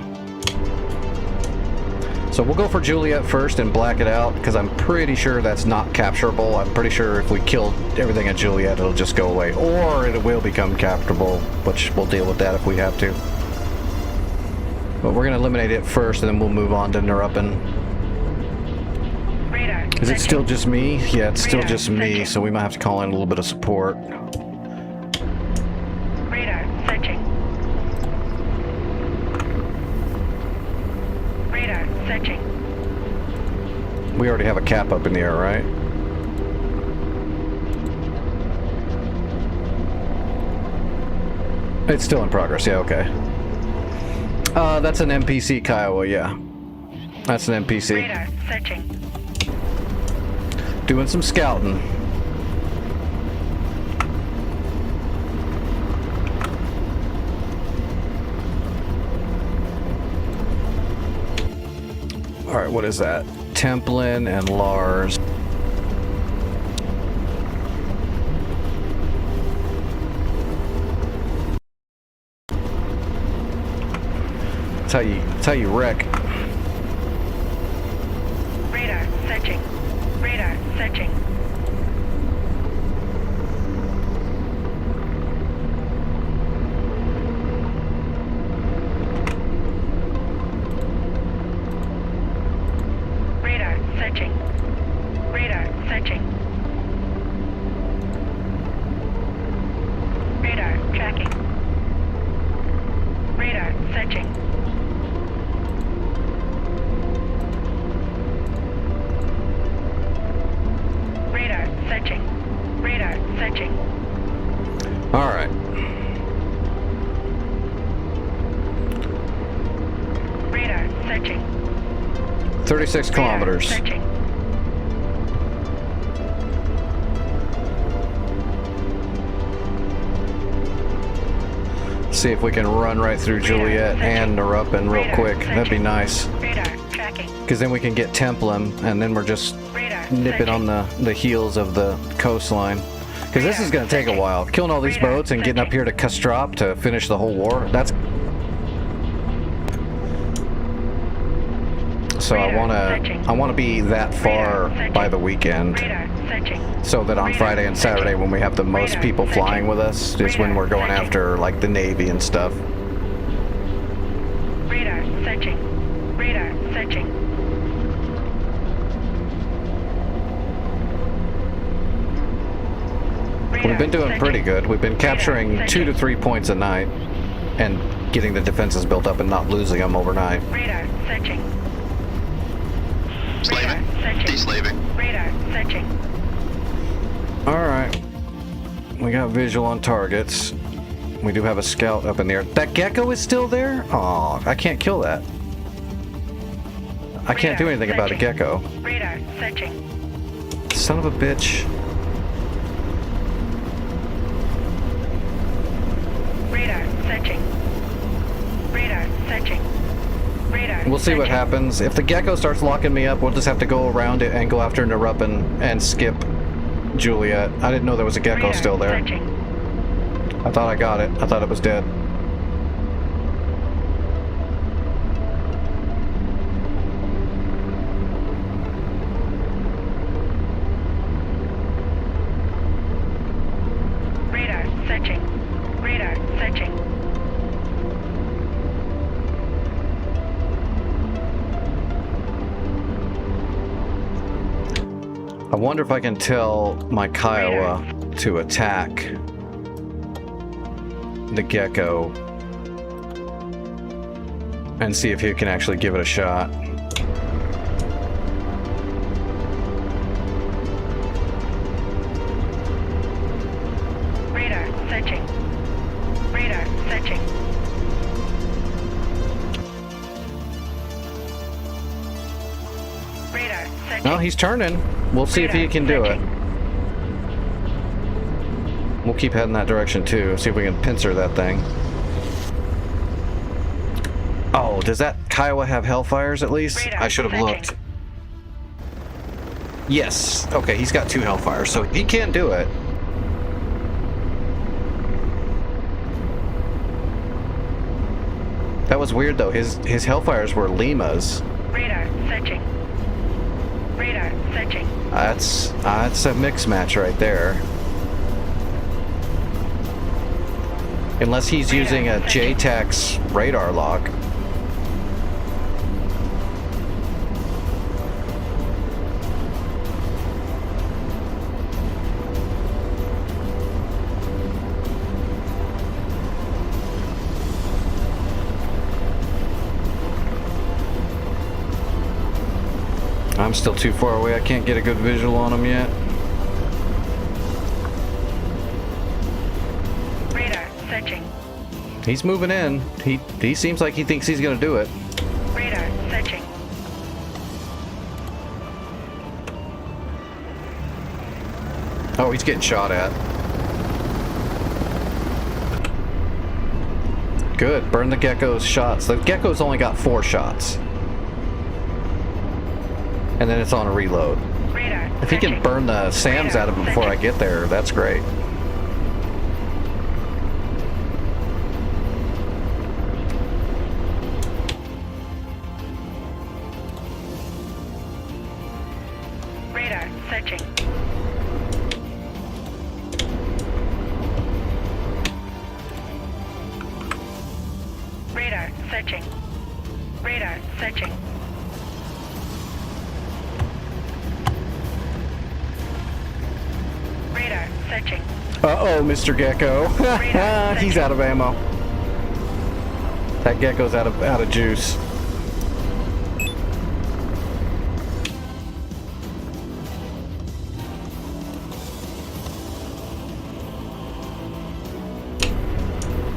B: So we'll go for Juliet first and black it out, because I'm pretty sure that's not capturable. I'm pretty sure if we kill everything at Juliet, it'll just go away. Or it will become capturable, which we'll deal with that if we have to. But we're going to eliminate it first, and then we'll move on to Neruppin.
F: Radar
B: Is it
F: searching.
B: still just me? Yeah, it's still
F: Radar
B: just me,
F: searching.
B: so we might have to call in a little bit of support.
F: Radar searching. Radar searching.
B: We already have a cap up in the air, right? It's still in progress, yeah, okay. That's an NPC, Kiowa, yeah. That's an NPC.
F: Radar searching.
B: Doing some scouting. Alright, what is that? Templin and Lars. That's how you wreck.
F: Radar searching. Radar searching. Radar searching. Radar searching. Radar tracking. Radar searching. Radar searching. Radar searching.
B: Alright.
F: Radar searching.
B: 36 kilometers.
F: Radar searching.
B: See if we can run right through Juliet and Neruppin real quick. That'd be nice.
F: Radar tracking.
B: Because then we can get Templin, and then we're just
F: Radar
B: nipping on the heels of the coastline. Because this is going to take a while. Killing all these boats and getting up here to Kastrop to finish the whole war, that's... So I want to be that far by the weekend,
F: Radar searching.
B: so that on Friday and Saturday when we have the most people flying with us is when we're going after like the Navy and stuff.
F: Radar searching. Radar searching.
B: We've been doing pretty good. We've been capturing 2 to 3 points a night and getting the defenses built up and not losing them overnight.
F: Radar searching.
G: Slaving. Deslaving.
F: Radar searching.
B: Alright. We got visual on targets. We do have a scout up in the air. That gecko is still there? Oh, I can't kill that. I can't do anything about a gecko.
F: Radar searching.
B: Son of a bitch.
F: Radar searching. Radar searching. Radar.
B: We'll see what
F: searching.
B: happens. If the gecko starts locking me up, we'll just have to go around it and go after Narupin and skip Juliet. I didn't know there was a gecko
F: Radar
B: still there.
F: searching.
B: I thought I got it. I thought it was dead.
F: Radar searching. Radar searching.
B: I wonder if I can tell my Kiowa to attack the gecko and see if he can actually give it a shot.
F: Radar searching. Radar searching. Radar searching.
B: No, he's turning. We'll see if he can do it. We'll keep heading that direction too. See if we can pincer that thing. Oh, does that Kiowa have Hellfires at least?
F: Radar
B: I should have
F: searching.
B: looked. Yes. Okay, he's got 2 Hellfires, so he can do it. That was weird though. His Hellfires were Limas.
F: Radar searching. Radar searching.
B: That's a mix match right there. Unless he's using a JTAX radar lock. I'm still too far away. I can't get a good visual on him yet.
F: Radar searching.
B: He's moving in. He seems like he thinks he's gonna do it.
F: Radar searching.
B: Oh, he's getting shot at. Good. Burn the gecko's shots. The gecko's only got 4 shots. And then it's on a reload.
F: Radar
B: If he can
F: searching.
B: burn the SAMs out of him before I get there, that's great.
F: Radar searching. Radar searching. Radar searching. Radar searching.
B: Uh-oh, Mr. Gecko. He's out of ammo. That gecko's out of juice.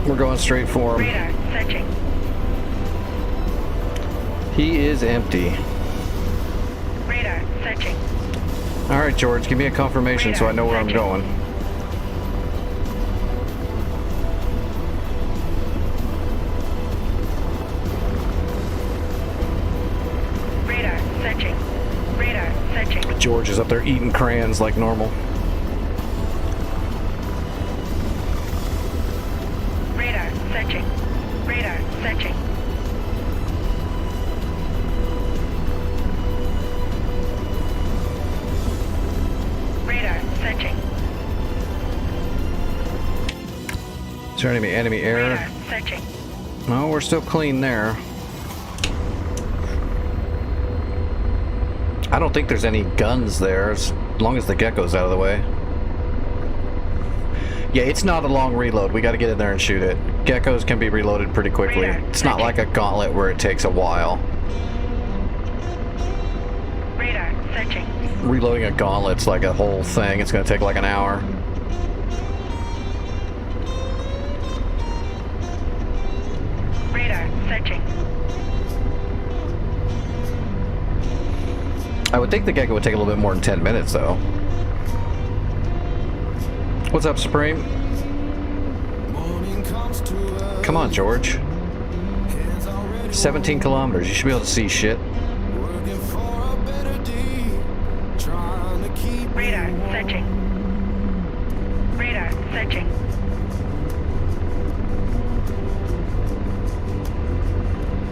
B: We're going straight for him.
F: Radar searching.
B: He is empty.
F: Radar searching.
B: All right, George, give me a confirmation so I know where I'm going.
F: Radar searching. Radar searching.
B: George is up there eating crayons like normal.
F: Radar searching. Radar searching. Radar searching.
B: Is there enemy air?
F: Radar searching.
B: No, we're still clean there. I don't think there's any guns there, as long as the gecko's out of the way. Yeah, it's not a long reload. We got to get in there and shoot it. Geckos can be reloaded pretty quickly.
F: Radar
B: It's not like a gauntlet where it takes a while.
F: Radar searching.
B: Reloading a gauntlet's like a whole thing. It's going to take like an hour. think the Gecko would take a little bit more than 10 minutes, though. What's up, Supreme?
A: Morning comes to us.
B: Come on, George.
A: Hands already
B: 17 kilometers. You should be able to see shit.
A: working for a better day. Trying to keep
F: Radar searching. Radar searching.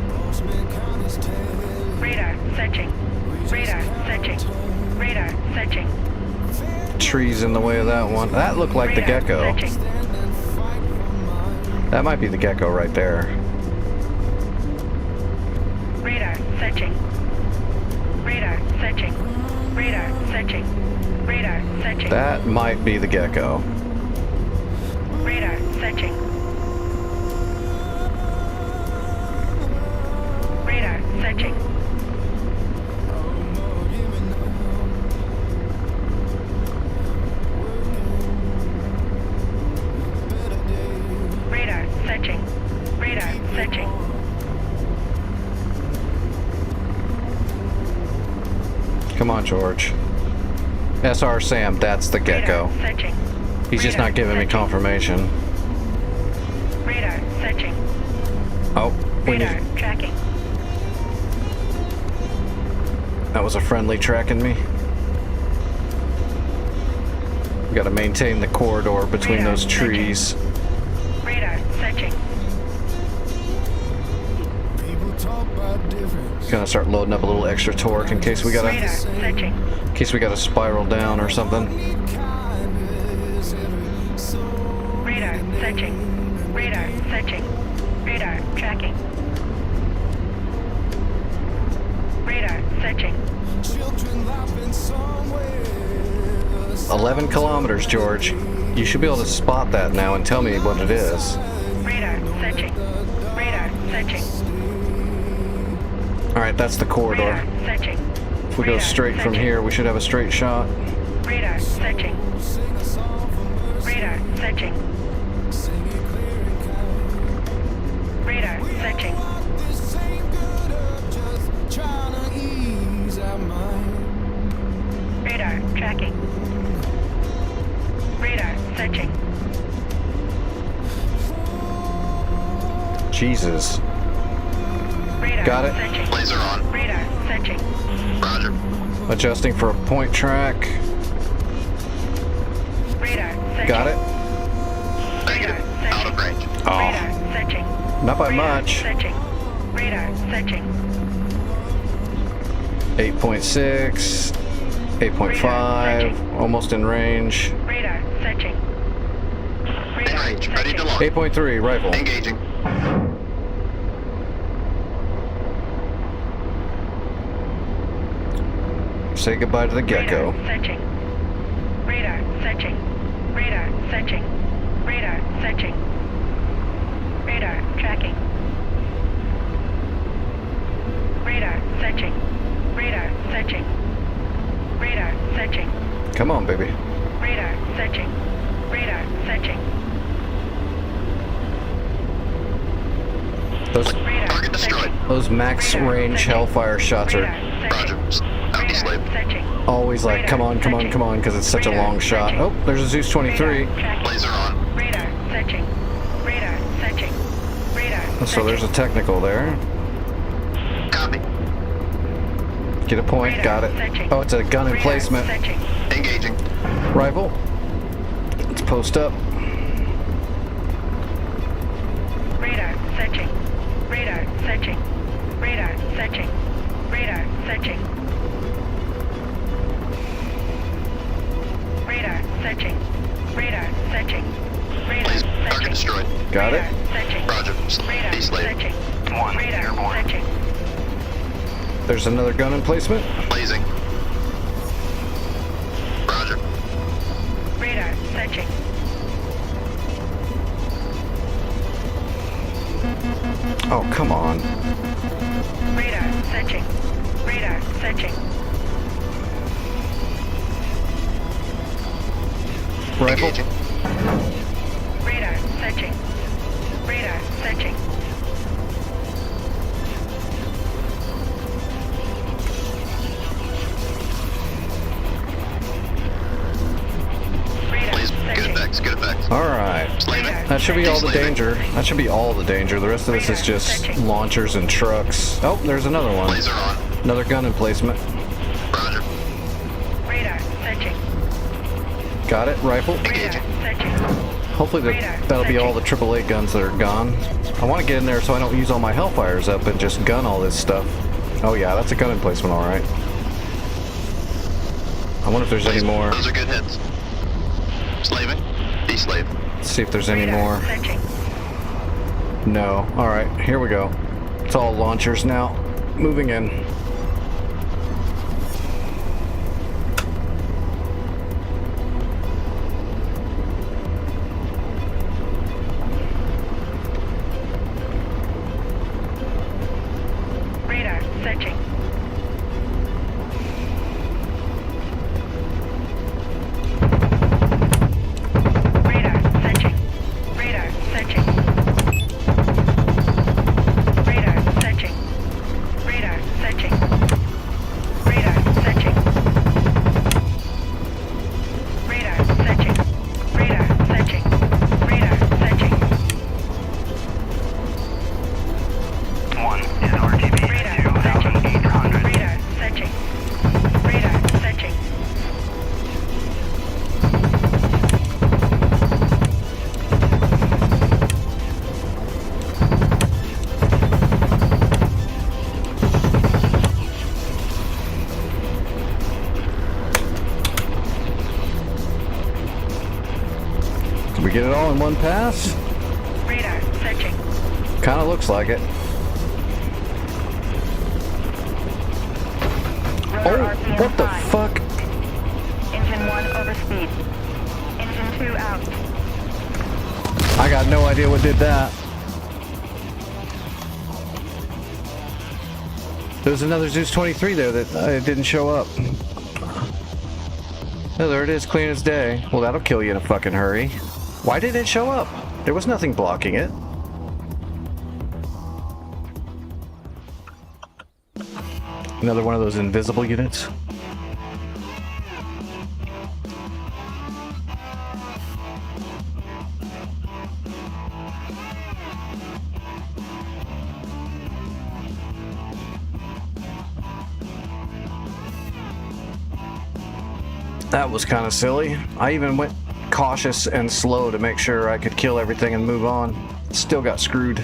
A: Bossman County's tail.
F: Radar searching. Radar searching. Radar searching.
B: Trees in the way of that one. That looked like the
F: Radar
B: Gecko.
F: searching.
B: That might be the Gecko right there.
F: Radar searching. Radar searching. Radar searching. Radar searching.
B: That might be the Gecko.
F: Radar searching. Radar searching. Radar searching. Radar searching.
B: Come on, George. SR Sam, that's the Gecko.
F: Radar searching.
B: He's just not giving me confirmation.
F: Radar searching.
B: Oh, we
F: Radar
B: need,
F: tracking.
B: that was a friendly tracking me. We gotta maintain the corridor between
F: Radar
B: those
F: searching.
B: trees.
F: Radar searching.
A: People talk about difference.
B: Gonna start loading up a little extra torque in case we
F: Radar
B: gotta,
F: searching.
B: in case we gotta spiral down or something.
A: Kindness every soul.
F: Radar searching. Radar searching. Radar tracking. Radar searching.
A: Children laughing somewhere.
B: 11 kilometers, George. You should be able to spot that now and tell me what it is.
F: Radar searching. Radar searching.
B: Alright, that's the corridor.
F: Radar searching.
B: If we go
F: Radar
B: straight from
F: searching.
B: here, we should have a straight shot.
F: Radar searching. Radar searching. Radar searching.
A: This ain't good, just trying to ease our mind.
F: Radar tracking. Radar searching.
B: Jesus.
F: Radar
B: Got it.
F: searching.
G: Laser on.
F: Radar searching.
G: Roger.
B: Adjusting for a point track.
F: Radar searching.
B: Got it.
G: Negative. Out of range.
B: Oh,
F: Radar searching.
B: not by
F: Radar
B: much.
F: Searching. Radar searching.
B: 8.6, 8.5, almost in range.
F: Radar searching.
G: In
F: Radar
G: range. Ready to
F: searching.
G: launch.
B: 8.3, rifle.
G: Engaging.
B: Say goodbye to the Gecko.
F: Radar searching. Radar searching. Radar searching. Radar searching. Radar tracking. Radar searching. Radar searching. Radar searching.
B: Come on, baby.
F: Radar searching. Radar searching.
B: Those
F: Radar
G: Target destroyed.
F: searching.
B: those max
F: Radar
B: range
F: searching.
B: Hellfire shots
G: Roger.
F: Radar searching.
G: Empty slave.
F: Radar searching.
B: always like, come on, come on, come on, because it's such a long shot. Oh, there's a Zeus 23.
F: Radar tracking.
G: Laser on.
F: Radar searching. Radar searching. Radar
B: So there's a technical there.
G: Copy.
B: Get a point,
F: Radar
B: got it.
F: searching.
B: Oh, it's a gun
F: Radar
B: emplacement.
F: searching.
G: Engaging.
B: Rifle. Let's post up.
F: Radar searching. Radar searching. Radar searching. Radar searching. Radar searching. Radar searching. Radar
G: Please. Target
F: searching.
G: destroyed.
B: Got it.
F: Radar searching.
G: Roger.
F: Radar
G: Be slave.
F: searching.
D: One,
F: Radar
D: airborne.
F: searching.
B: There's another gun emplacement.
G: Blazing. Roger.
F: Radar searching.
B: Oh, come on.
F: Radar searching. Radar searching.
B: Rifle.
G: Engaging.
F: Radar searching. Radar searching.
B: That should be all the danger. That should be all the danger. The rest of this is just launchers and trucks. Oh, there's another one.
G: Laser on.
B: Another gun emplacement.
G: Roger.
F: Radar searching.
B: Got it. Rifle.
F: Radar searching.
B: Hopefully that'll be all the AAA guns that are gone. I want to get in there so I don't use all my Hellfires up and just gun all this stuff. Oh yeah, that's a gun emplacement, all right. I wonder if there's any more.
G: Those are good hits. Slaving. Deslave.
B: Let's see if there's any
F: Radar
B: more.
F: searching.
B: No. All right, here we go. It's all launchers now. Moving in.
F: Radar searching. Radar searching. Radar searching. Radar searching. Radar searching. Radar searching. Radar searching. Radar searching. Radar searching.
C: 1 is RTB
F: Radar
C: at 2,800.
F: Radar searching. Radar searching.
B: Did we get it all in one pass?
F: Radar searching.
B: Kind of looks like it. Oh, what the fuck?
F: Engine 1 overspeed. Engine 2 out.
B: I got no idea what did that. There's another Zeus 23 there that didn't show up. Oh, there it is, clean as day. Well, that'll kill you in a fucking hurry. Why did it show up? There was nothing blocking it. Another one of those invisible units. That was kind of silly. I even went cautious and slow to make sure I could kill everything and move on. Still got screwed.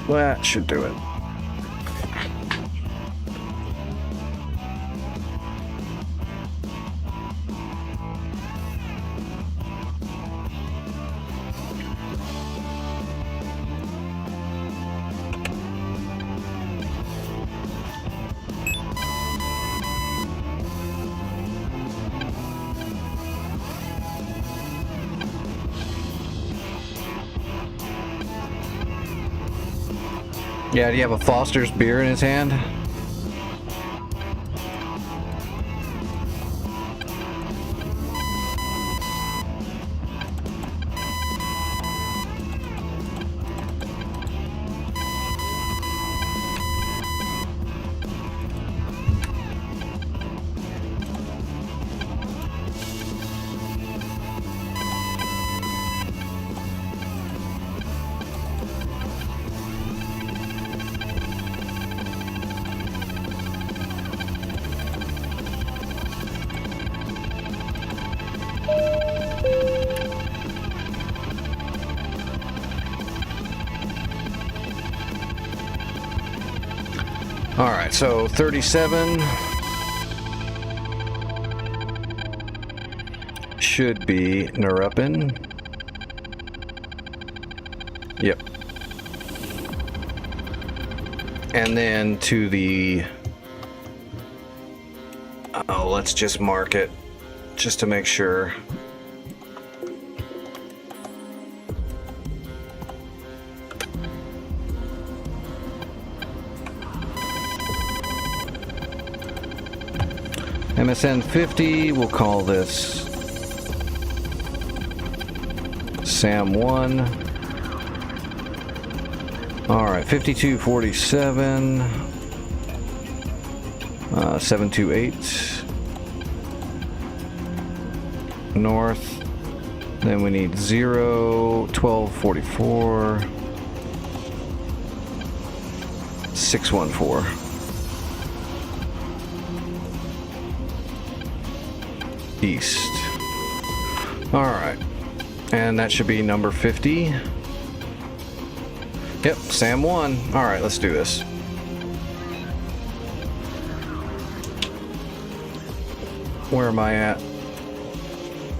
B: That should do it. Yeah, do you have a Foster's beer in his hand? All right, so 37 should be Nurupin. Yep. And then to the... Oh, let's just mark it just to make sure. MSN 50, we'll call this Sam 1. Alright, 5247. 728. North. Then we need 1244. 614. East. Alright. And that should be number 50. Yep, Sam 1. Alright, let's do this. Where am I at?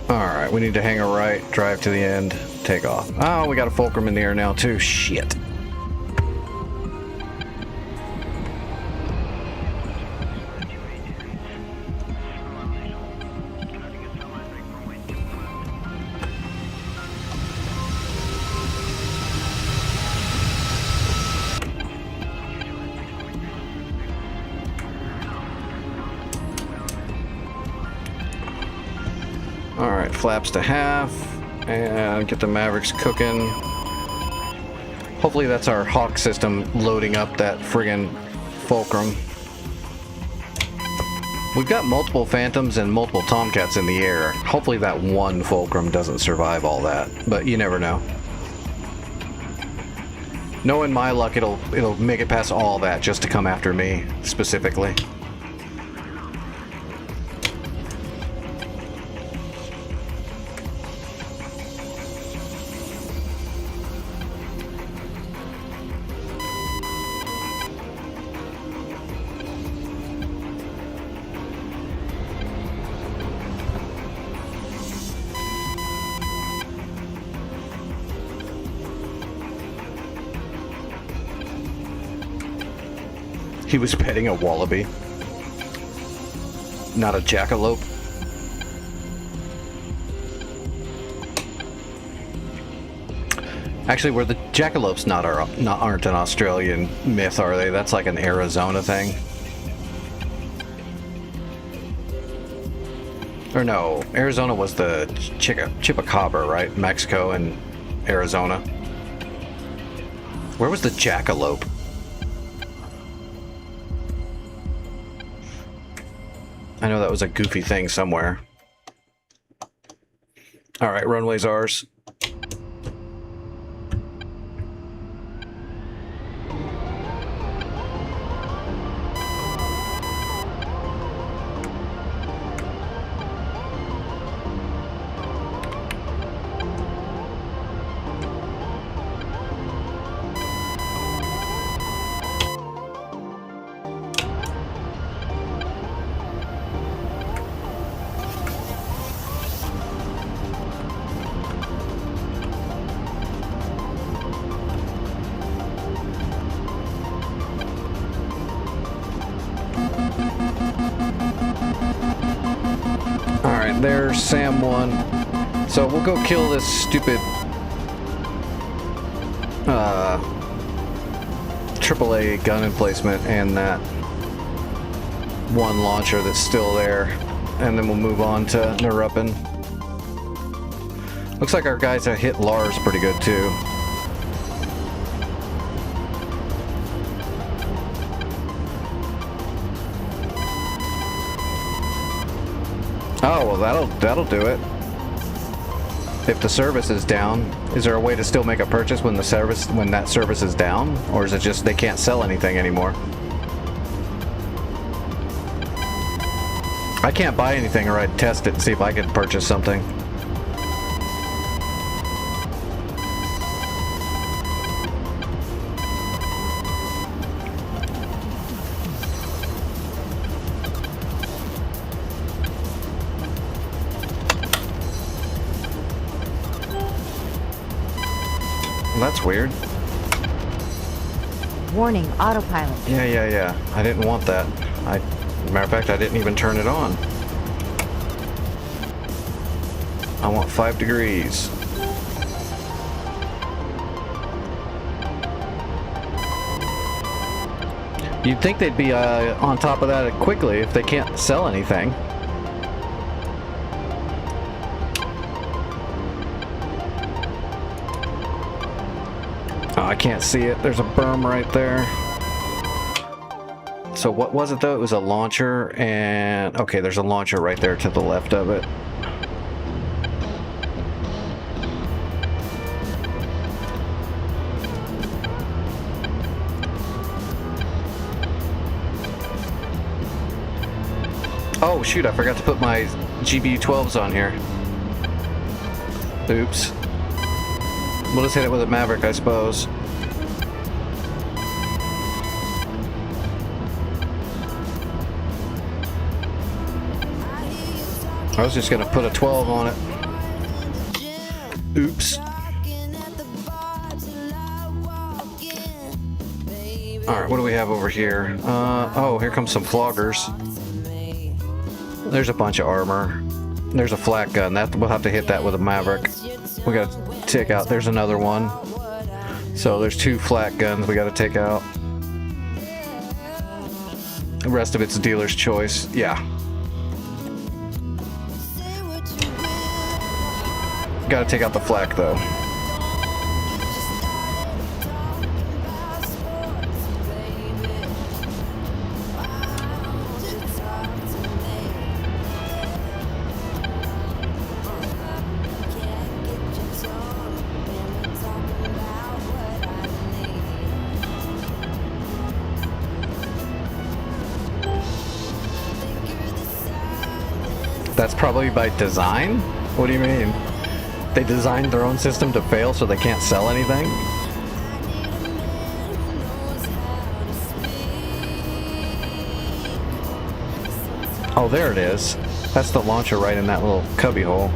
B: Alright, we need to hang a right, drive to the end, take off. Oh, we got a Fulcrum in the air now too. Shit. Alright, flaps to half, and get the Mavericks cooking. Hopefully that's our Hawk system loading up that friggin' Fulcrum. We've got multiple Phantoms and multiple Tomcats in the air. Hopefully that one Fulcrum doesn't survive all that, but you never know. Knowing my luck, it'll make it past all that just to come after me, specifically. He was petting a wallaby, not a jackalope. Actually, were the jackalopes aren't an Australian myth, are they? That's like an Arizona thing. Or no, Arizona was the Chupacabra, right? Mexico and Arizona. Where was the jackalope? I know that was a goofy thing somewhere. Alright, runway's ours. There's Sam 1. So we'll go kill this stupid AAA gun emplacement and that one launcher that's still there, and then we'll move on to Naruppin. Looks like our guys have hit Lars pretty good too. Oh, well, that'll do it. If the service is down, is there a way to still make a purchase when that service is down, or is it just they can't sell anything anymore? I can't buy anything, or I'd test it and see if I could purchase something. That's weird.
H: Warning, autopilot.
B: Yeah. I didn't want that. Matter of fact, I didn't even turn it on. I want 5 degrees. You'd think they'd be on top of that quickly if they can't sell anything. I can't see it. There's a berm right there. So what was it though? It was a launcher and... Okay, there's a launcher right there to the left of it. Oh shoot, I forgot to put my GBU-12s on here. Oops. We'll just hit it with a Maverick, I suppose. I was just gonna put a 12 on it. Oops. Alright, what do we have over here? Oh, here comes some floggers. There's a bunch of armor. There's a flak gun. We'll have to hit that with a Maverick. We gotta take out. There's another one. So there's 2 flak guns we gotta take out. The rest of it's dealer's choice. Yeah. Gotta take out the flak though. That's probably by design? What do you mean? They designed their own system to fail so they can't sell anything? Oh, there it is. That's the launcher right in that little cubby hole.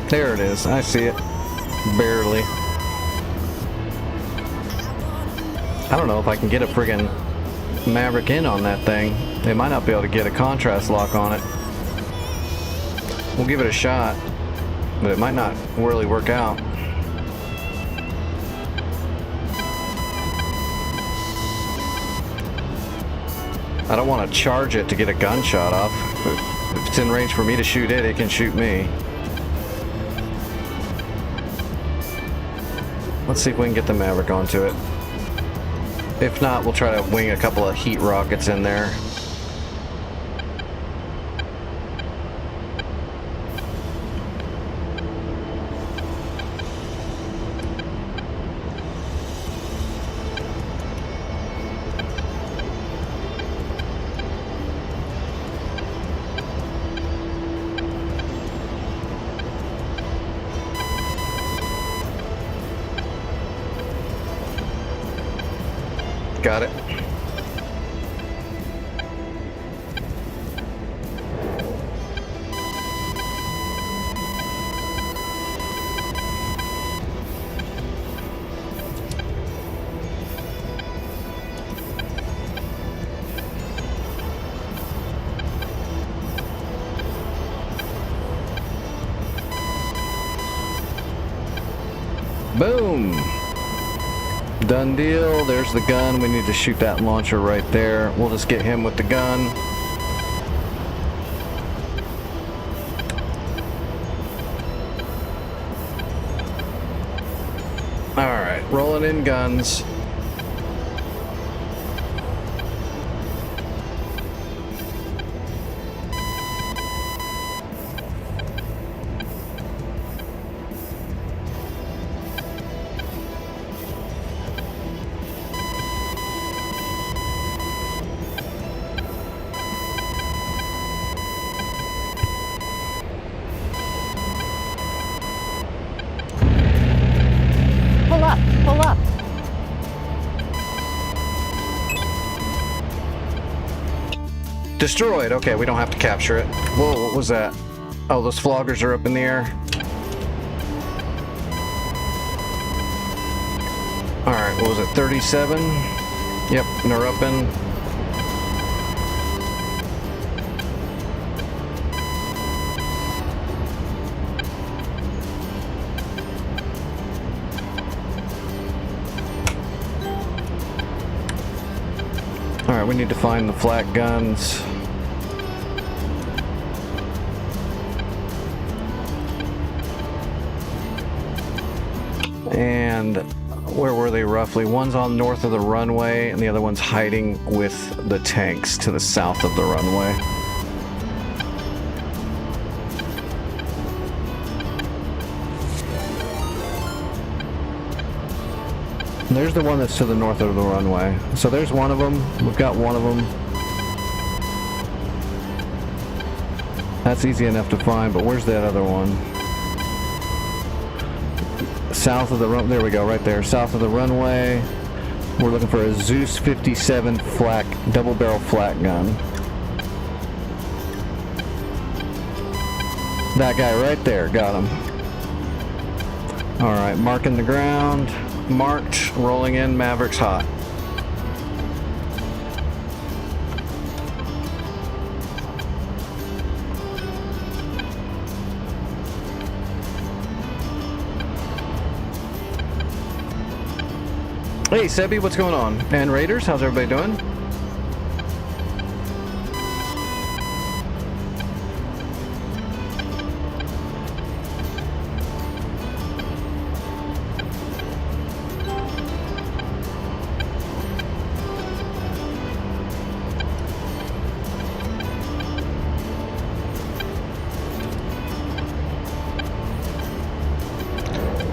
B: There it is. I see it. Barely. I don't know if I can get a friggin' Maverick in on that thing. They might not be able to get a contrast lock on it. We'll give it a shot, but it might not really work out. I don't want to charge it to get a gunshot off. If it's in range for me to shoot it, it can shoot me. Let's see if we can get the Maverick onto it. If not, we'll try to wing a couple of heat rockets in there. Got it. Boom! Done deal. There's the gun. We need to shoot that launcher right there. We'll just get him with the gun. Alright, rolling in guns. Destroyed. Okay, we don't have to capture it. Whoa, what was that? Oh, those floggers are up in the air. Alright, what was it? 37? Yep, Narupan. Alright, we need to find the flak guns. And where were they roughly? One's on north of the runway, and the other one's hiding with the tanks to the south of the runway. There's the one that's to the north of the runway. So there's one of them. We've got one of them. That's easy enough to find, but where's that other one? South of the run. There we go, right there. South of the runway. We're looking for a Zeus 57 flak, double barrel flak gun. That guy right there, got him. All right, marking the ground. Marked, rolling in, Maverick's hot. Hey, Sebi, what's going on? And Raiders, how's everybody doing?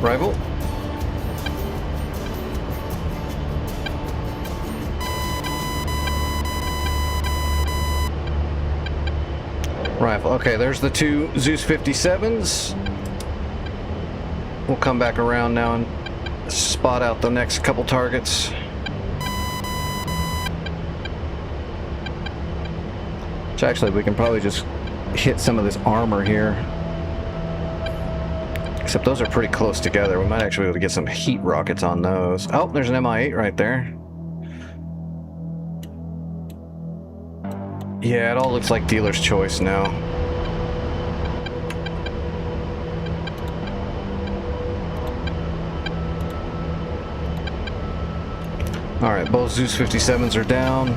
B: Rival? Rifle. Okay, there's the two Zeus 57s. We'll come back around now and spot out the next couple targets. Which actually, we can probably just hit some of this armor here. Except those are pretty close together. We might actually be able to get some heat rockets on those. Oh, there's an MI8 right there. Yeah, it all looks like dealer's choice now. Alright, both Zeus 57s are down.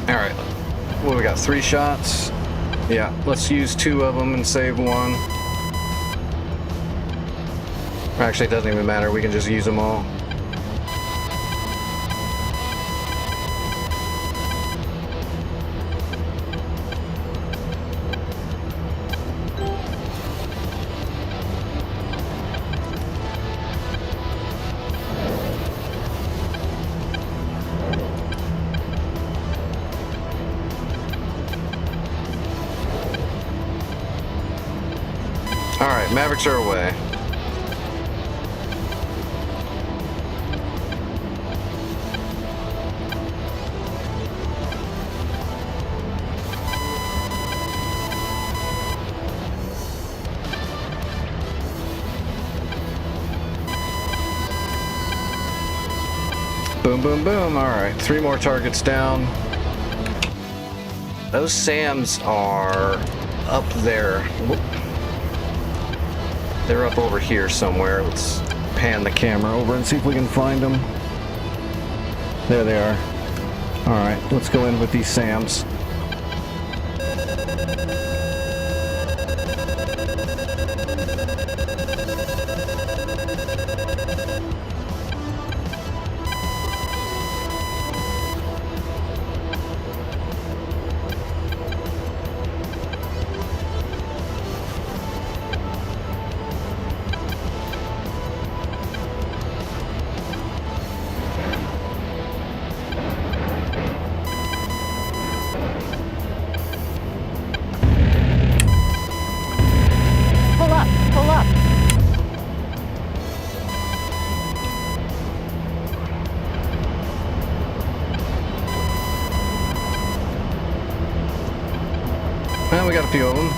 B: Alright, well, we got 3 shots. Yeah, let's use 2 of them and save 1. Actually, it doesn't even matter. We can just use them all. Alright, Mavericks are away. Boom, boom, boom. Alright, 3 more targets down. Those SAMs are up there. Whoop. They're up over here somewhere. Let's pan the camera over and see if we can find them. There they are. Alright, let's go in with these SAMs. Well, we got a few of them.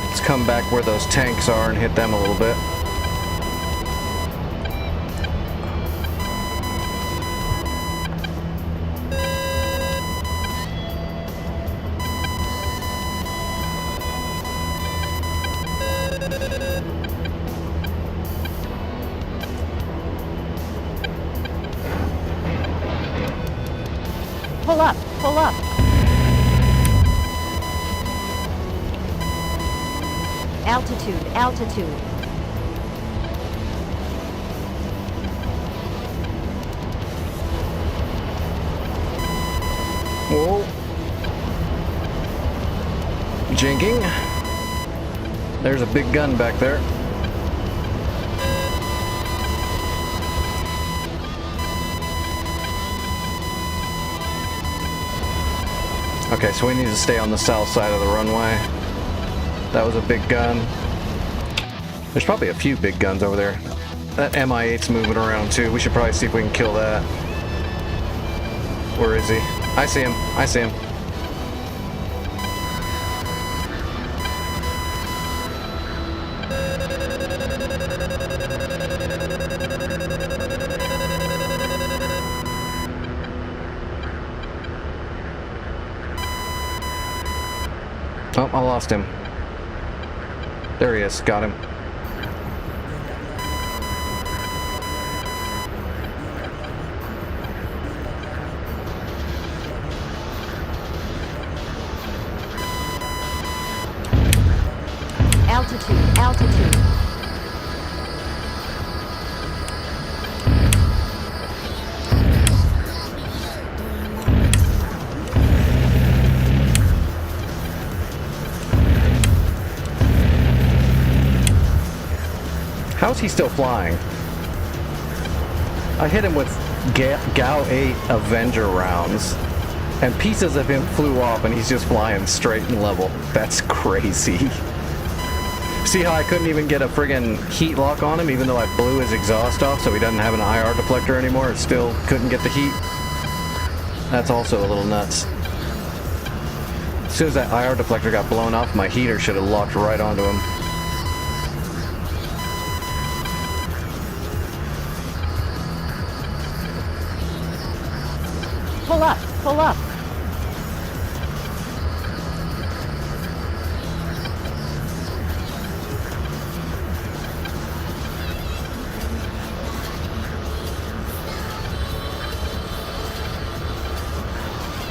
B: Let's come back where those tanks are and hit them a little bit.
F: Pull up, pull up. Altitude, altitude.
B: Whoa. Jinking. There's a big gun back there. Okay, so we need to stay on the south side of the runway. That was a big gun. There's probably a few big guns over there. That MI-8's moving around too. We should probably see if we can kill that. Where is he? I see him. I see him. Oh, I lost him. There he is. Got him.
F: Altitude, altitude.
B: How's he still flying? I hit him with Gao 8 Avenger rounds, and pieces of him flew off, and he's just flying straight and level. That's crazy. See how I couldn't even get a friggin' heat lock on him, even though I blew his exhaust off so he doesn't have an IR deflector anymore? It still couldn't get the heat. That's also a little nuts. As soon as that IR deflector got blown off, my heater should have locked right onto him.
F: Pull up, pull up.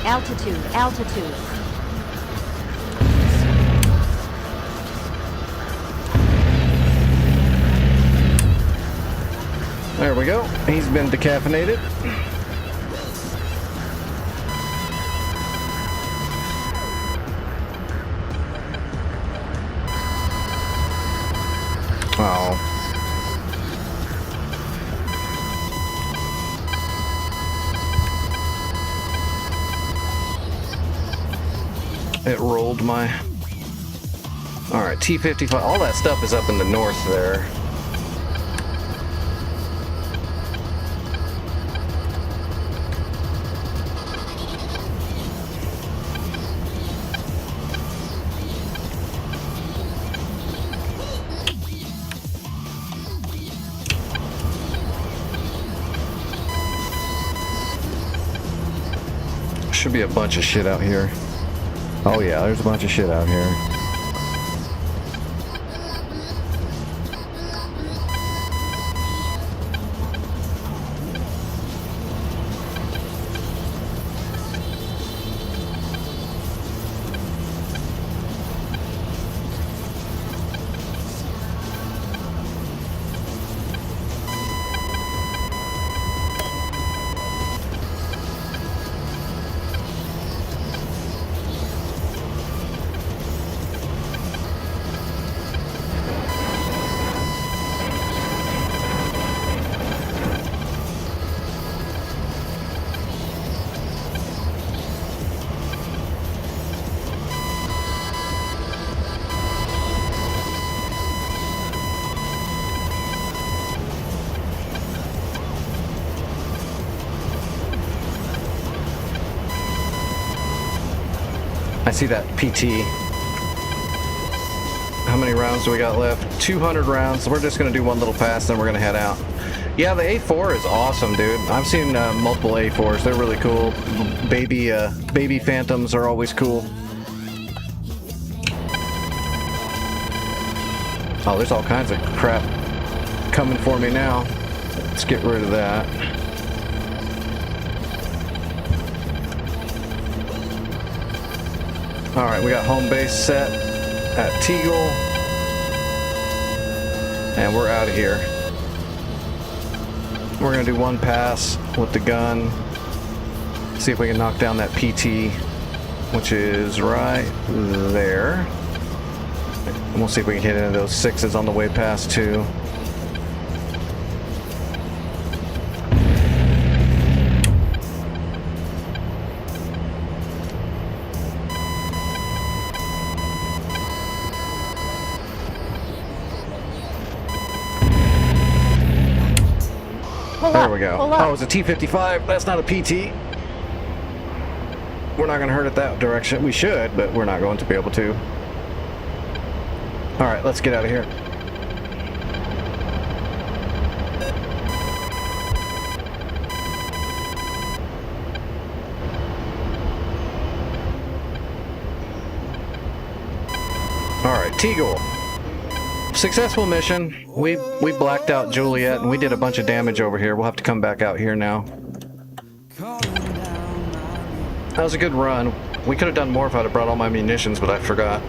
F: Altitude, altitude.
B: There we go. He's been decaffeinated. Oh. It rolled my... Alright, T-55. All that stuff is up in the north there. Should be a bunch of shit out here. Oh yeah, there's a bunch of shit out here. I see that PT. How many rounds do we got left? 200 rounds. We're just gonna do one little pass, then we're gonna head out. Yeah, the A4 is awesome, dude. I've seen multiple A4s. They're really cool. Baby Phantoms are always cool. Oh, there's all kinds of crap coming for me now. Let's get rid of that. All right, we got home base set at Teagle, and we're out of here. We're gonna do one pass with the gun, see if we can knock down that PT, which is right there. And we'll see if we can hit any of those sixes on the way past too. There we go. Oh, it's a T-55. That's not a PT. We're not going to hurt it that direction. We should, but we're not going to be able to. All right, let's get out of here. All right, Teagle. Successful mission. We blacked out Juliet and we did a bunch of damage over here. We'll have to come back out here now. That was a good run. We could have done more if I'd have brought all my munitions, but I forgot.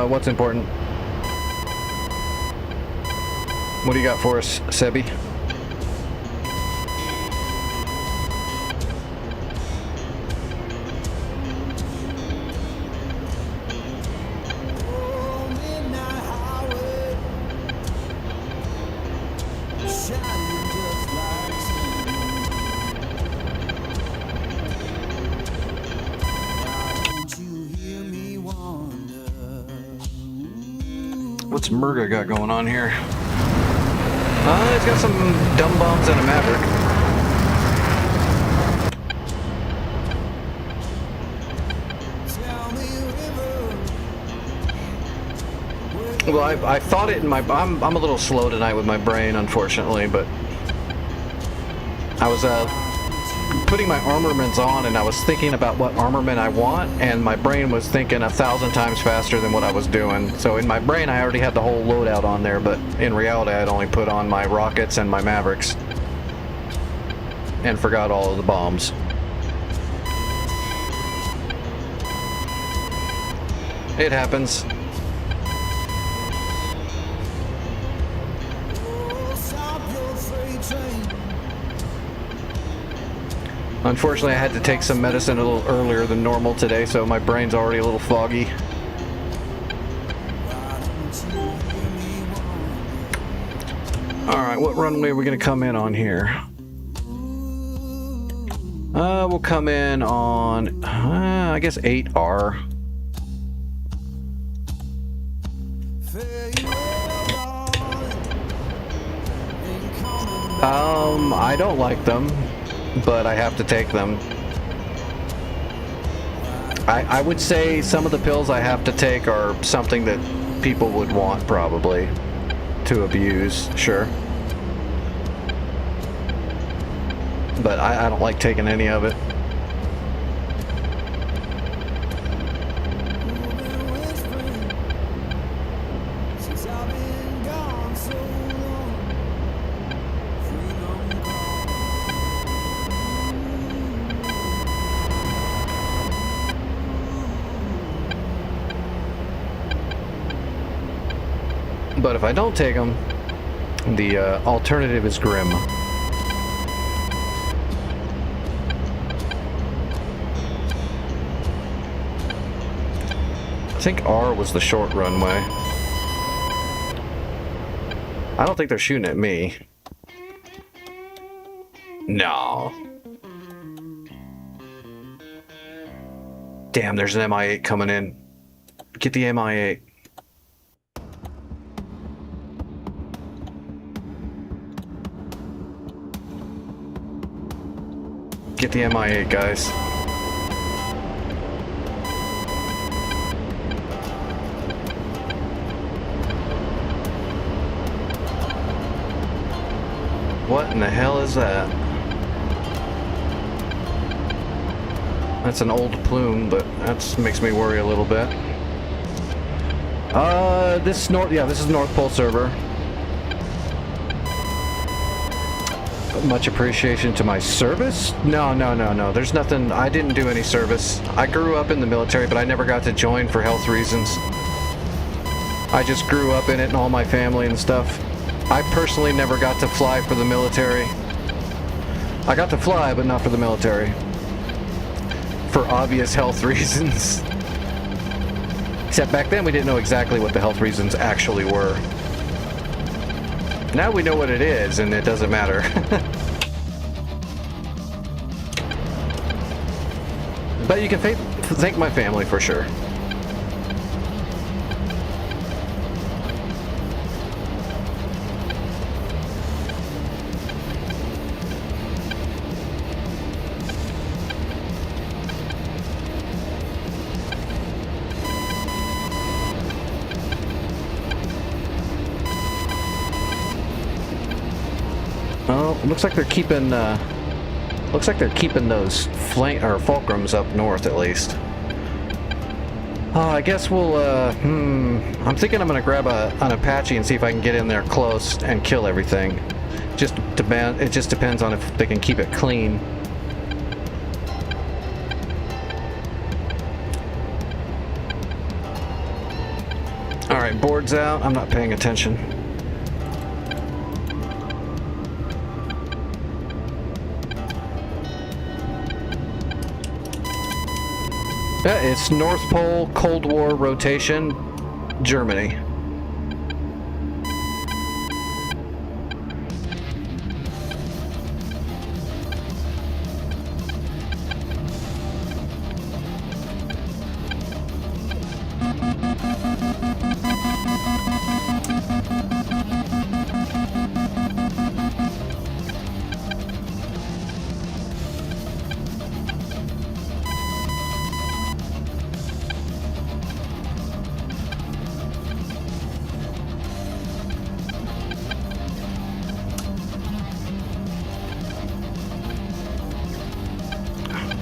B: What's important? What do you got for us, Sebi? What's Murga got going on here? He's got some dumb bombs and a Maverick. Well, I thought it in my... I'm a little slow tonight with my brain, unfortunately, but... I was putting my armaments on and I was thinking about what armament I want, and my brain was thinking 1,000 times faster than what I was doing. So in my brain I already had the whole loadout on there, but in reality I had only put on my rockets and my Mavericks and forgot all of the bombs. It happens. Unfortunately, I had to take some medicine a little earlier than normal today, so my brain's already a little foggy. Alright, what runway are we going to come in on here? We'll come in on, I guess 8R. I don't like them, but I have to take them. I would say some of the pills I have to take are something that people would want probably to abuse, sure. But I don't like taking any of it. But if I don't take them, the alternative is grim. I think R was the short runway. I don't think they're shooting at me. No. Damn, there's an MI8 coming in. Get the MI8. get the MI8, guys. What in the hell is that? That's an old plume, but that makes me worry a little bit. This is North Pole server. Much appreciation to my service? No. There's nothing. I didn't do any service. I grew up in the military, but I never got to join for health reasons. I just grew up in it and all my family and stuff. I personally never got to fly for the military. I got to fly, but not for the military. For obvious health reasons. Except back then we didn't know exactly what the health reasons actually were. Now we know what it is, and it doesn't matter. But you can thank my family for sure. Oh, looks like they're keeping those fulcrums up north at least. Oh, I guess we'll I'm thinking I'm gonna grab an Apache and see if I can get in there close and kill everything. It just depends on if they can keep it clean. All right, board's out. I'm not paying attention. Yeah, it's North Pole, Cold War rotation, Germany.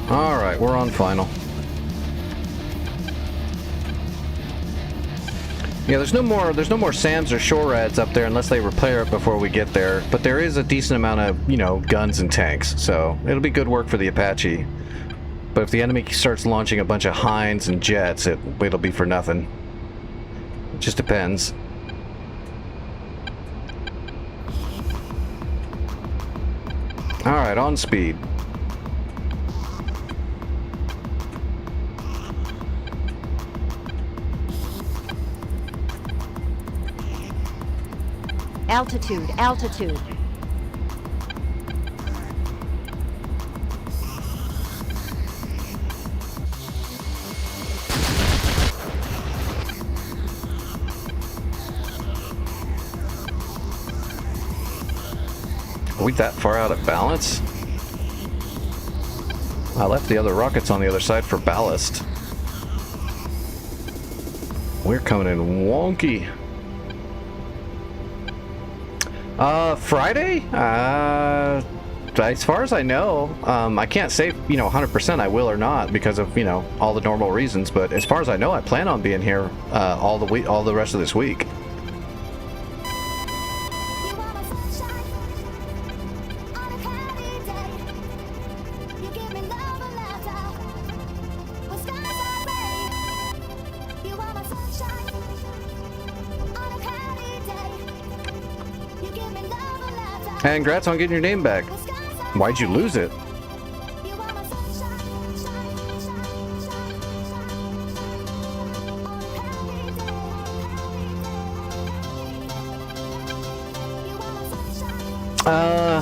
B: All right, we're on final. Yeah, there's no more SAMs or SHORADs up there unless they repair it before we get there. But there is a decent amount of, guns and tanks, so it'll be good work for the Apache. But if the enemy starts launching a bunch of Hinds and jets, it'll be for nothing. It just depends. All right, on speed.
H: Altitude, altitude.
B: Are we that far out of balance? I left the other rockets on the other side for ballast. We're coming in wonky. Friday? As far as I know, I can't say, 100% I will or not because of, all the normal reasons, but as far as I know, I plan on being here, all the rest of this week. And congrats on getting your name back. Why'd you lose it?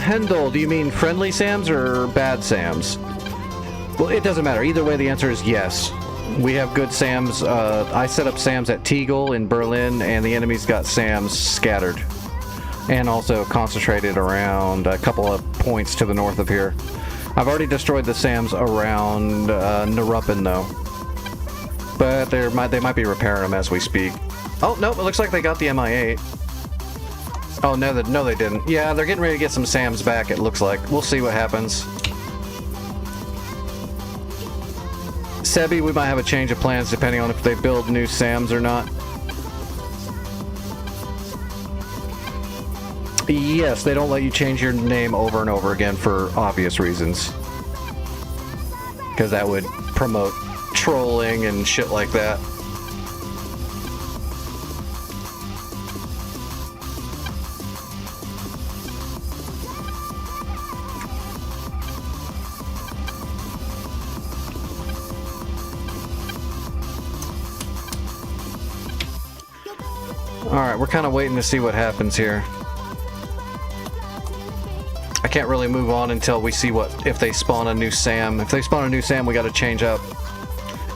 B: Hendel, do you mean friendly SAMs or bad SAMs? Well, it doesn't matter. Either way, the answer is yes. We have good SAMs. I set up SAMs at Tegel in Berlin, and the enemy's got SAMs scattered. And also concentrated around a couple of points to the north of here. I've already destroyed the SAMs around Naruppin though. But they might be repairing them as we speak. Oh, nope, it looks like they got the MI8. Oh, no, they didn't. Yeah, they're getting ready to get some SAMs back, it looks like. We'll see what happens. Sebi, we might have a change of plans depending on if they build new SAMs or not. Yes, they don't let you change your name over and over again for obvious reasons. Because that would promote trolling and shit like that. Alright, we're kind of waiting to see what happens here. I can't really move on until we see if they spawn a new SAM. If they spawn a new SAM, we gotta change up.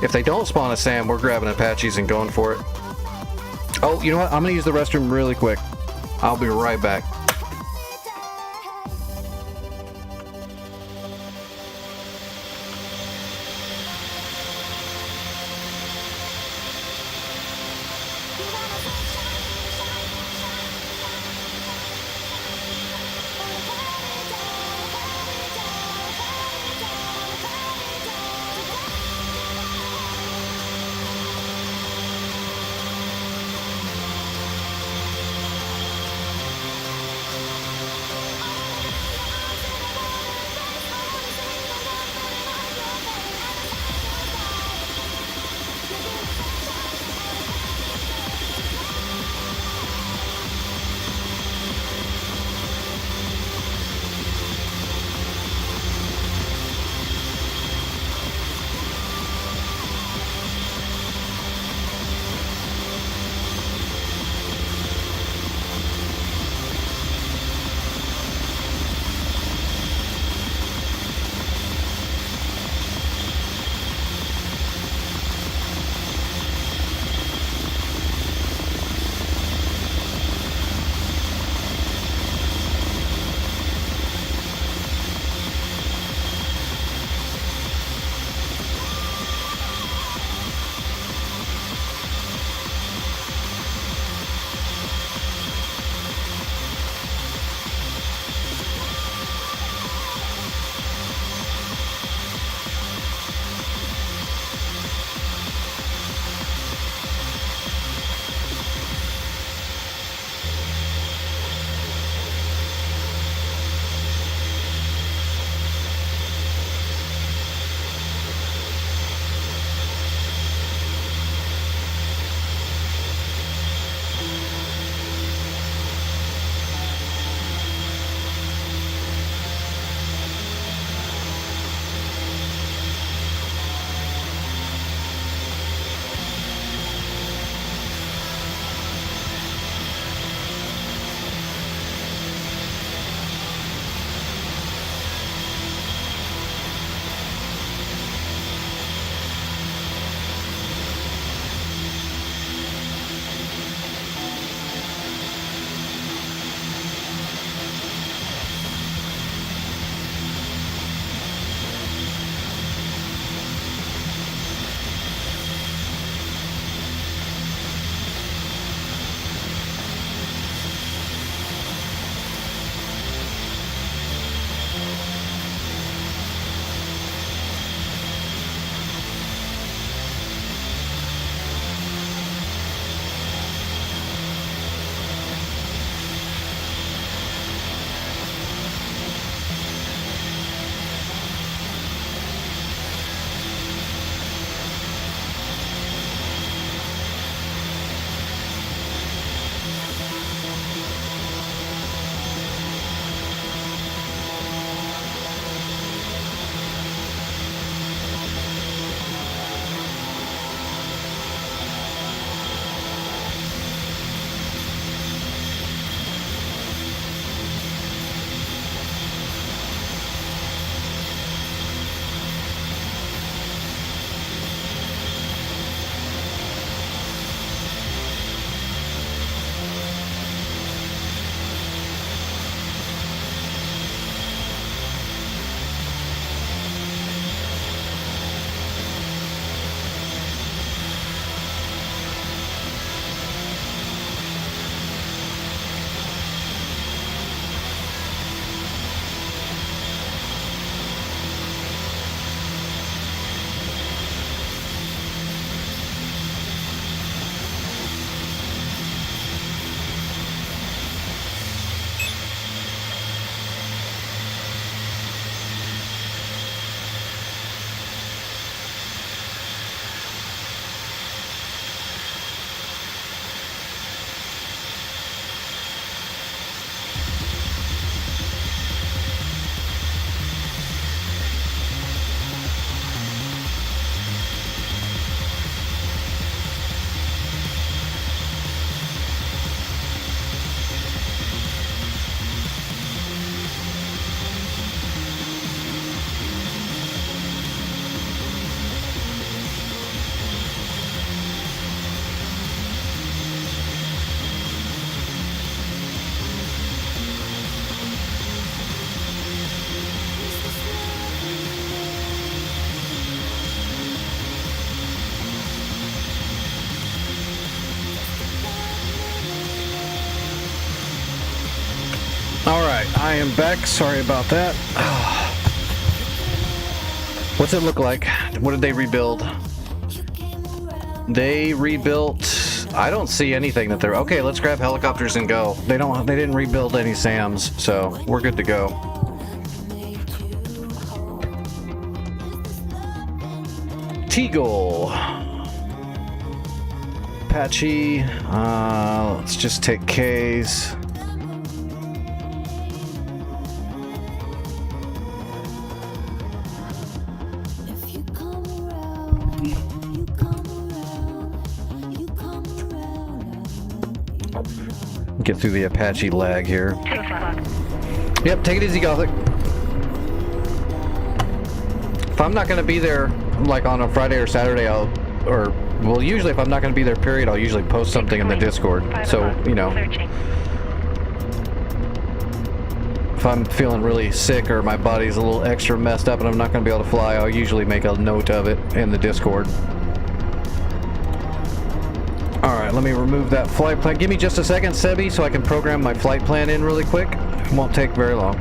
B: If they don't spawn a SAM, we're grabbing Apaches and going for it. Oh, you know what? I'm gonna use the restroom really quick. I'll be right back. Alright, I am back. Sorry about that. What's it look like? What did they rebuild? They rebuilt... I don't see anything that they're... Okay, let's grab helicopters and go. They didn't rebuild any SAMs, so we're good to go. Teagle. Apache. Let's just take K's. Get through the Apache lag here.
F: 2 o'clock.
B: Yep, take it easy, Gothic. If I'm not going to be there, like on a Friday or Saturday, well, usually if I'm not going to be there, period, I'll usually post something in the Discord. So, you know,
F: Searching.
B: if I'm feeling really sick or my body's a little extra messed up and I'm not going to be able to fly, I'll usually make a note of it in the Discord. Alright, let me remove that flight plan. Give me just a second, Sebi, so I can program my flight plan in really quick. It won't take very long.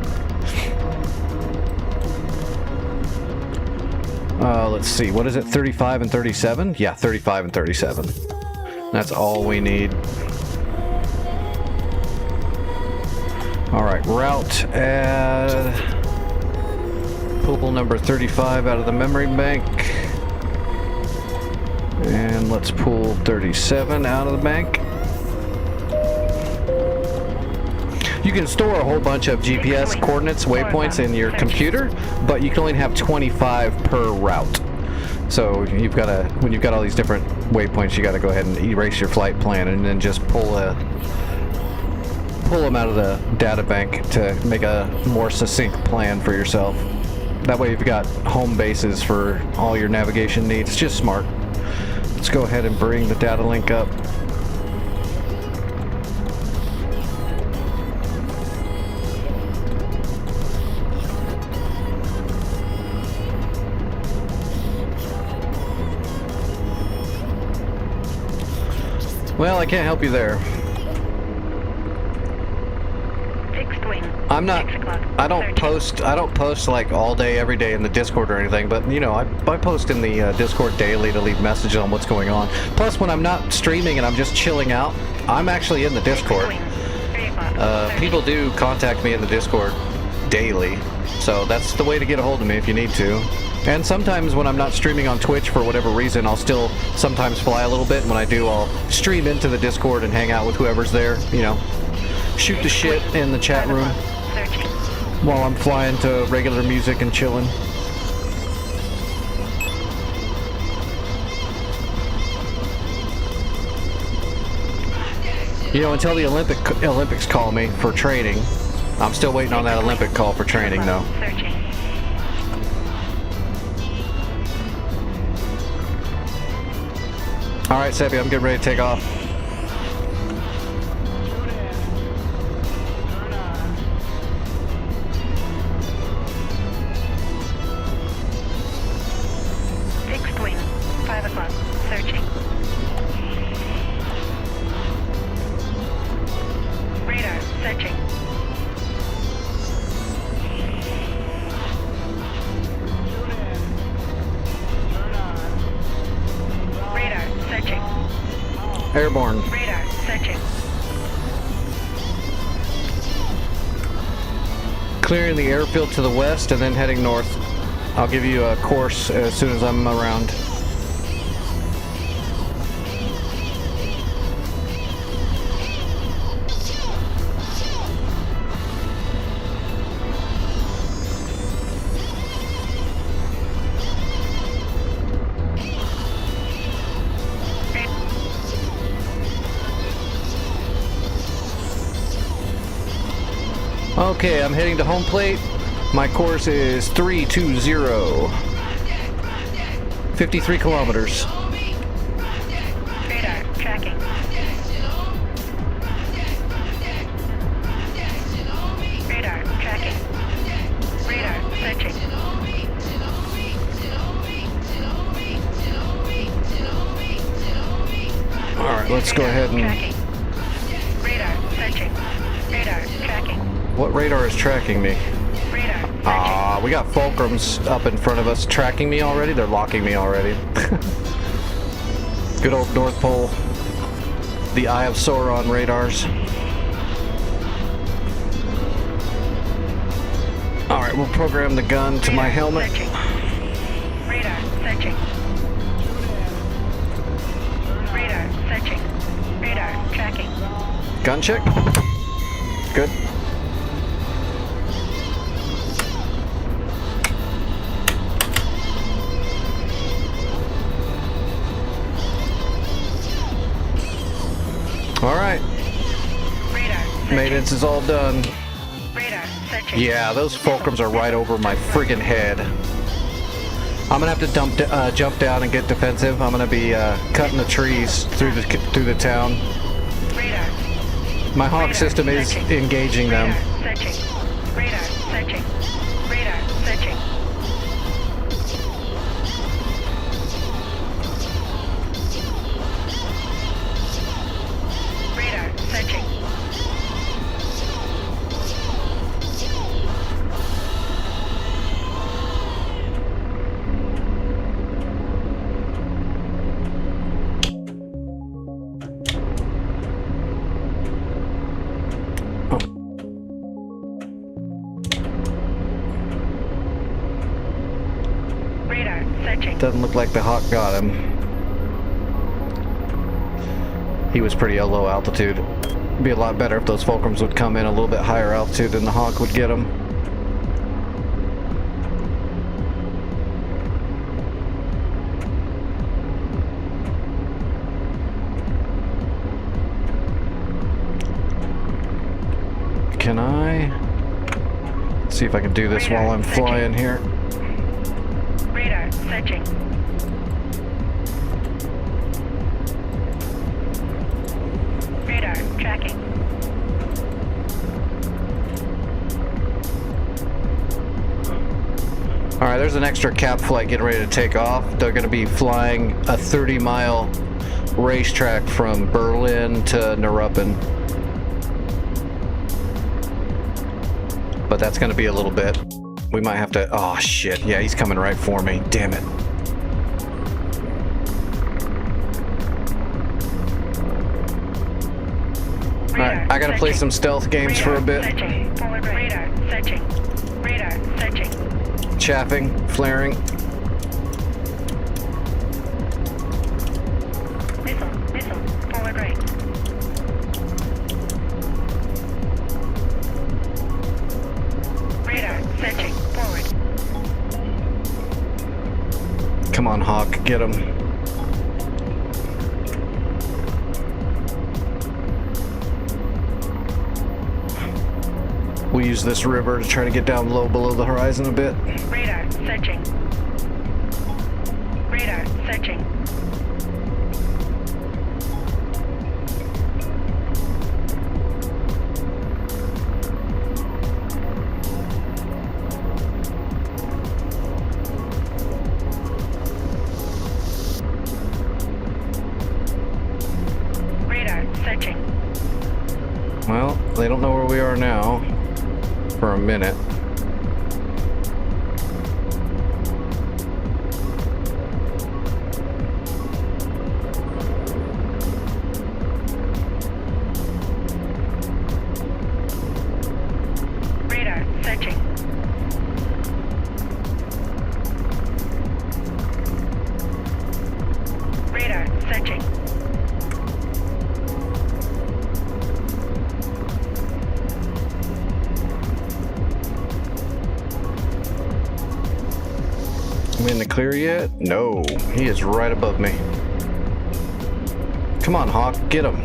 B: Let's see, what is it, 35 and 37? Yeah, 35 and 37. That's all we need. Alright, route add pull number 35 out of the memory bank. And let's pull 37 out of the bank. You can store a whole bunch of GPS coordinates, waypoints in your computer, but you can only have 25 per route. So you've got to, when you've got all these different waypoints, you got to go ahead and erase your flight plan and then just pull them out of the data bank to make a more succinct plan for yourself. That way you've got home bases for all your navigation needs. It's just smart. Let's go ahead and bring the data link up. Well, I can't help you there.
F: Fixed wing.
B: I'm not,
F: 6 o'clock.
B: I don't
F: Searching.
B: post like all day, every day in the Discord or anything, but you know, I post in the Discord daily to leave messages on what's going on. Plus, when I'm not streaming and I'm just chilling out, I'm actually in the Discord.
F: Fixed wing. 3 o'clock.
B: People do contact me in the Discord daily, so that's the way to get a hold of me if you need to. And sometimes when I'm not streaming on Twitch for whatever reason, I'll still sometimes fly a little bit, and when I do, I'll stream into the Discord and hang out with whoever's there, you know, shoot the shit in the chat room
F: Searching.
B: while I'm flying to regular music and chilling. You know, until the Olympics call me for training, I'm still waiting on that Olympic call for training, though.
F: Searching.
B: All right, Sebi, I'm getting ready to take off.
F: Fixed wing. 5 o'clock. Searching. Radar. Searching. Radar. Searching.
B: Airborne.
F: Radar. Searching.
B: Clearing the airfield to the west and then heading north. I'll give you a course as soon as I'm around. Okay, I'm heading to home plate. My course is 320. 53 kilometers.
F: Radar. Tracking. Radar. Tracking. Radar. Searching.
B: All right, let's go ahead and
F: Tracking. Radar. Searching. Radar tracking.
B: What radar is tracking me?
F: Radar searching.
B: Ah, we got Fulcrums up in front of us tracking me already. They're locking me already. Good old North Pole. The Eye of Sauron radars. Alright, we'll program the gun to my helmet.
F: Searching. Radar searching. Radar searching. Radar tracking.
B: Gun check. Good. Alright.
F: Radar searching.
B: Maintenance is all done.
F: Radar searching.
B: Yeah, those Fulcrums are right over my friggin' head. I'm gonna have to jump down and get defensive. I'm gonna be cutting the trees through the town.
F: Radar.
B: My Hawk
F: Radar
B: system is
F: searching.
B: engaging them.
F: Radar searching. Radar searching. Radar searching. Radar searching. Radar searching.
B: Doesn't look like the Hawk got him. He was pretty low altitude. It'd be a lot better if those Fulcrums would come in a little bit higher altitude and the Hawk would get him. Can I see if I can do this while I'm flying here?
F: Radar searching. Radar tracking.
B: Alright, there's an extra cap flight getting ready to take off. They're going to be flying a 30-mile racetrack from Berlin to Neuruppin. But that's going to be a little bit. We might have to... Oh, shit. Yeah, he's coming right for me. Damn it. Alright, I got to play some stealth games for a bit.
F: Searching. Forward radar searching. Radar searching.
B: Chaffing, flaring.
F: Missile. Forward right. Radar searching. Forward.
B: Come on, Hawk. Get him. We'll use this river to try to get down low below the horizon a bit.
F: Radar searching. Radar searching. Radar searching.
B: Well, they don't know where we are now. For a minute.
F: Radar searching. Radar searching.
B: Am I in the clear yet? No. He is right above me. Come on, Hawk. Get him.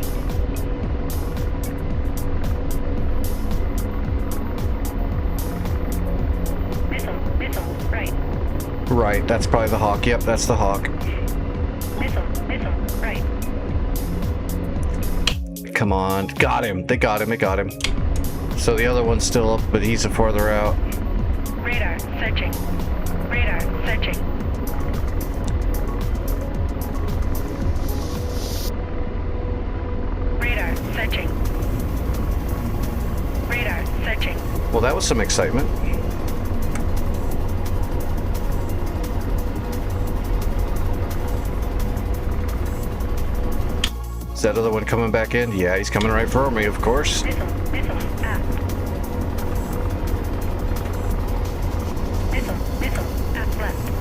F: Missile, right.
B: Right, that's probably the Hawk. Yep, that's the Hawk.
F: Missile, right.
B: Come on. Got him. They got him. They got him. So the other one's still up, but he's farther out.
F: Radar searching. Radar searching. Radar searching. searching.
B: Well, that was some excitement. Is that other one coming back in? Yeah, he's coming right for me, of course.
F: Missile out. Missile at left.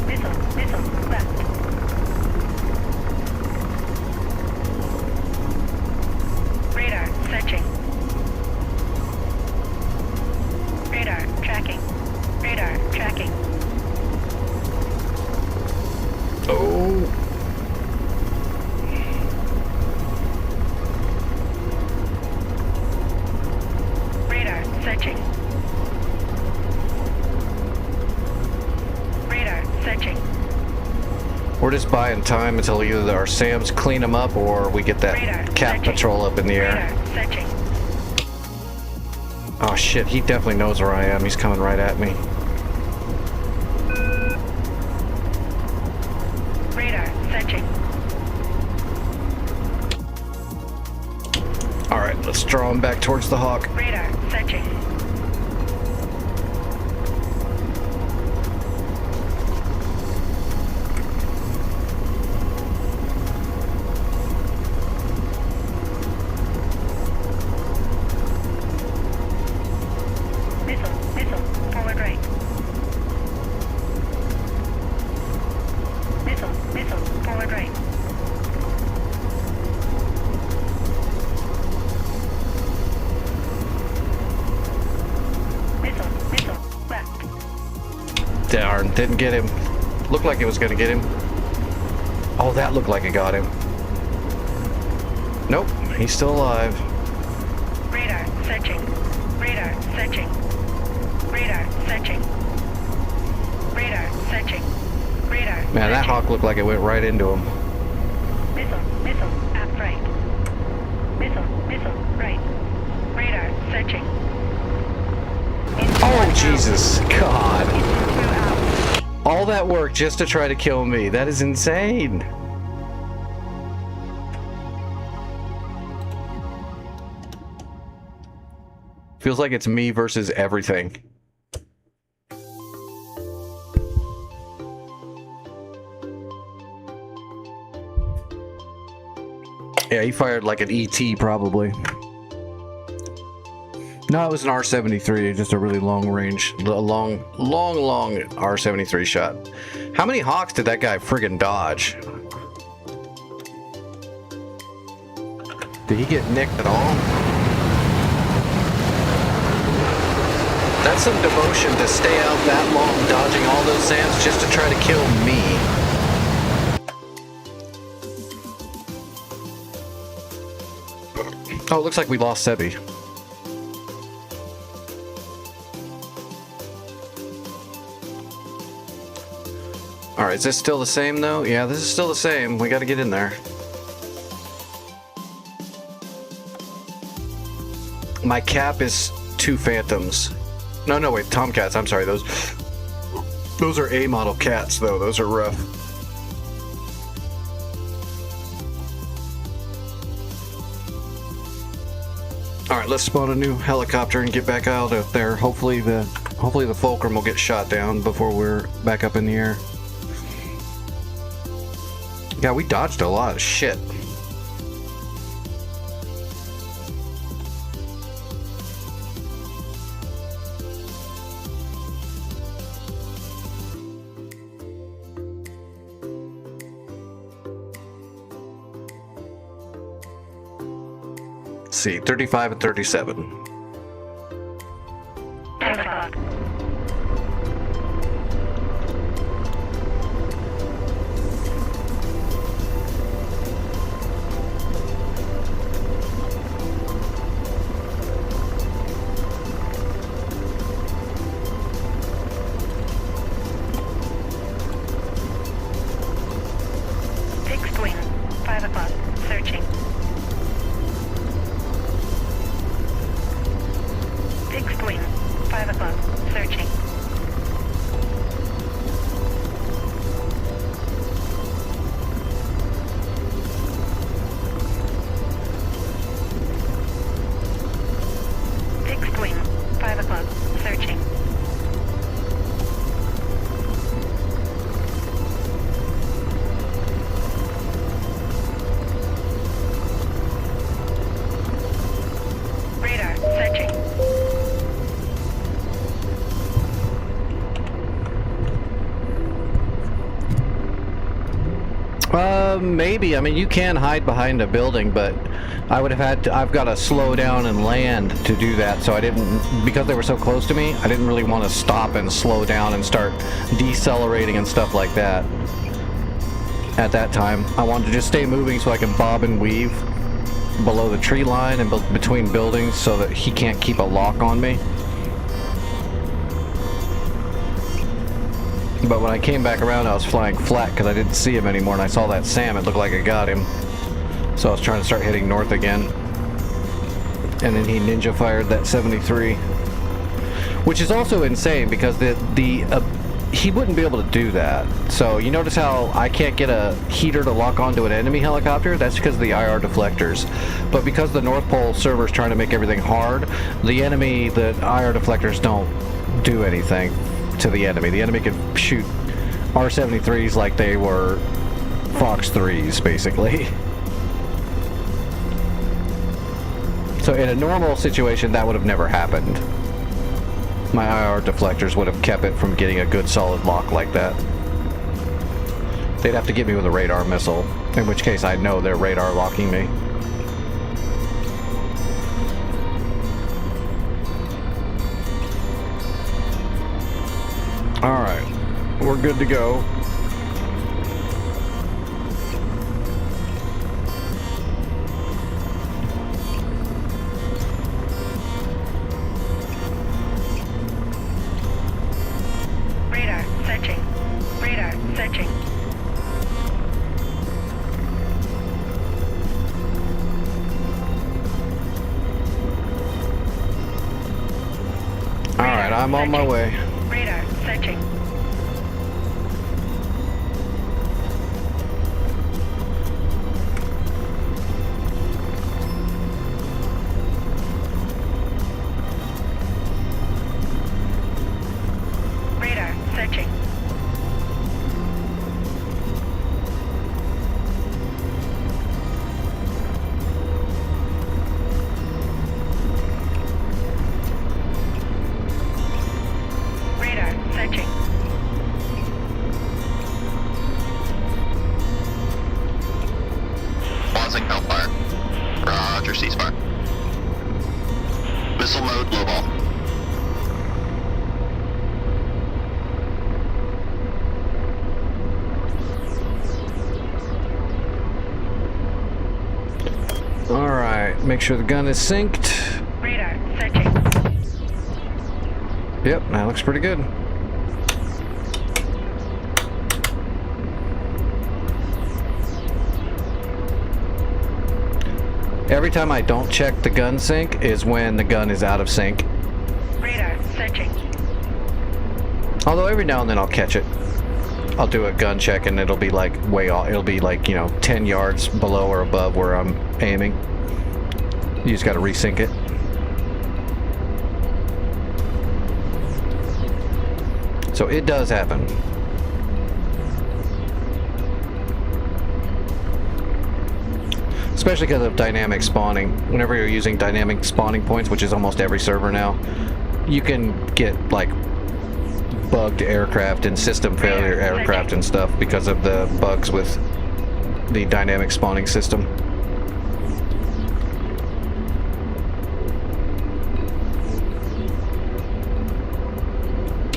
F: Missile left. Radar searching. Radar tracking. Radar tracking.
B: Oh.
F: Radar searching. Radar searching.
B: We're just buying time until either our SAMs clean them up or we get that
F: Radar
B: cat
F: searching.
B: patrol up in the air.
F: Radar searching.
B: Oh shit, he definitely knows where I am. He's coming right at me.
F: Radar searching.
B: Alright, let's draw him back towards the Hawk.
F: Radar searching. Missile forward right. Missile forward right. Missile left.
B: Darn, didn't get him. Looked like it was gonna get him. Oh, that looked like it got him. Nope, he's still alive.
F: Radar searching. Radar searching. Radar searching. Radar searching. Radar.
B: Man, that Hawk looked like it went right into him.
F: Missile at right. Missile right. Radar searching.
B: Oh, Jesus. God.
F: Engine 2 out.
B: All that work just to try to kill me. That is insane. Feels like it's me versus everything. Yeah, he fired like an ET probably. No, it was an R-73, just a really long range, a long R-73 shot. How many Hawks did that guy friggin' dodge? Did he get nicked at all? That's some devotion to stay out that long dodging all those SAMs just to try to kill me. Oh, it looks like we lost Sebi. Alright, is this still the same though? Yeah, this is still the same. We gotta get in there. My cap is 2 Phantoms. No, wait, Tomcats. I'm sorry, those are A model cats though. Those are rough. Alright, let's spawn a new helicopter and get back out of there. Hopefully the Fulcrum will get shot down before we're back up in the air. Yeah, we dodged a lot of shit. Let's see, 35 and 37.
F: 10 o'clock. Fixed wing. 5 o'clock. Searching.
B: Maybe. I mean, you can hide behind a building, but I would have had to, I've got to slow down and land to do that, so I didn't, because they were so close to me, I didn't really want to stop and slow down and start decelerating and stuff like that. At that time, I wanted to just stay moving so I can bob and weave below the tree line and between buildings so that he can't keep a lock on me. But when I came back around, I was flying flat because I didn't see him anymore, and I saw that SAM. It looked like I got him. So I was trying to start heading north again. And then he ninja fired that 73. Which is also insane because he wouldn't be able to do that. So you notice how I can't get a heater to lock onto an enemy helicopter? That's because of the IR deflectors. But because the North Pole server's trying to make everything hard, the IR deflectors don't do anything to the enemy. The enemy can shoot R-73s like they were Fox 3s, basically. So in a normal situation, that would have never happened. My IR deflectors would have kept it from getting a good solid lock like that. They'd have to get me with a radar missile, in which case I know they're radar locking me. Alright, we're good to go.
F: Radar searching. Radar searching.
B: Alright, I'm on my way.
F: Radar searching. Radar searching. Radar searching.
G: Pausing Hellfire. Roger, ceasefire. Missile mode, low ball.
B: Alright, make sure the gun is synced.
F: Radar searching.
B: Yep, that looks pretty good. Every time I don't check the gun sync is when the gun is out of sync.
F: Radar searching.
B: Although every now and then I'll catch it. I'll do a gun check and it'll be like way off. It'll be like, 10 yards below or above where I'm aiming. You just gotta resync it. So it does happen. Especially because of dynamic spawning. Whenever you're using dynamic spawning points, which is almost every server now, you can get like bugged aircraft and system failure aircraft and stuff because of the bugs with the dynamic spawning system.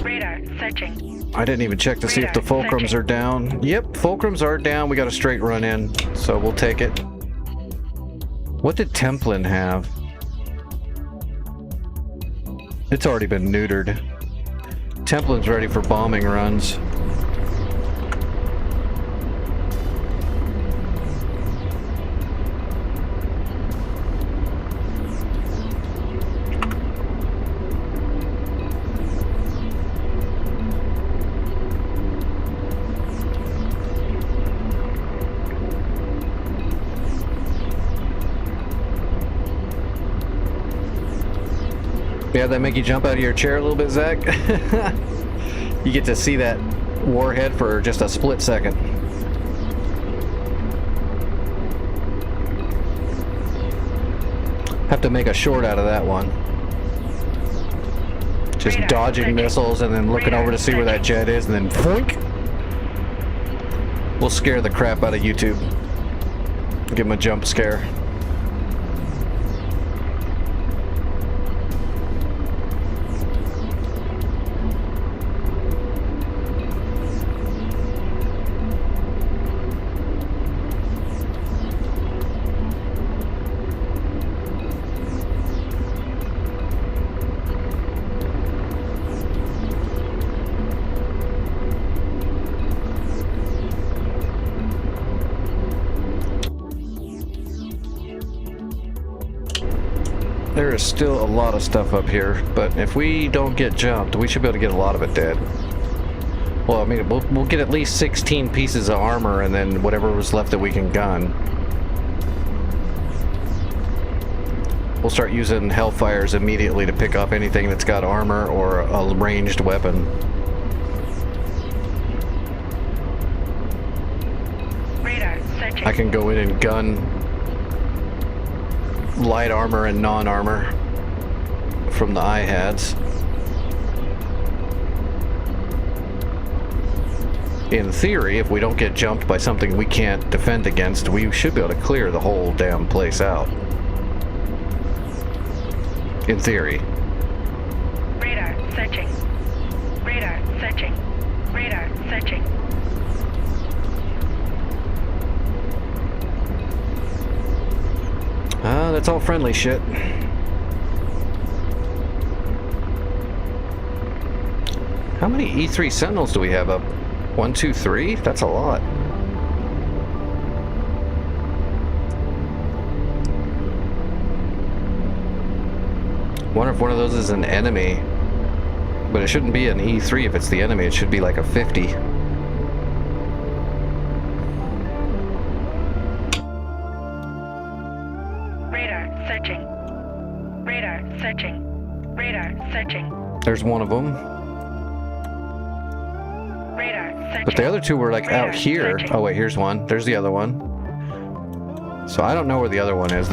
F: Radar searching.
B: I didn't even check to see if the fulcrums are down. Yep, fulcrums are down. We got a straight run in, so we'll take it. What did Templin have? It's already been neutered. Templin's ready for bombing runs. Yeah, that make you jump out of your chair a little bit, Zach? You get to see that warhead for just a split second. Have to make a short out of that one. Just dodging missiles and then looking over to see where that jet is and then foink! We'll scare the crap out of YouTube. Give him a jump scare. There is still a lot of stuff up here, but if we don't get jumped, we should be able to get a lot of it dead. Well, I mean, we'll get at least 16 pieces of armor and then whatever was left that we can gun. We'll start using Hellfires immediately to pick off anything that's got armor or a ranged weapon.
F: Radar searching.
B: I can go in and gun light armor and non-armor from the IHADs. In theory, if we don't get jumped by something we can't defend against, we should be able to clear the whole damn place out. In theory.
F: Radar searching. Radar searching. Radar searching.
B: That's all friendly shit. How many E3 Sentinels do we have up? 1, 2, 3? That's a lot. Wonder if one of those is an enemy. But it shouldn't be an E3 if it's the enemy. It should be like a 50.
F: Searching. Radar searching. Radar searching.
B: There's one of them.
F: Radar searching.
B: But the other two were like
F: Radar
B: out here.
F: searching.
B: Oh wait, here's one. There's the other one. So I don't know where the other one is.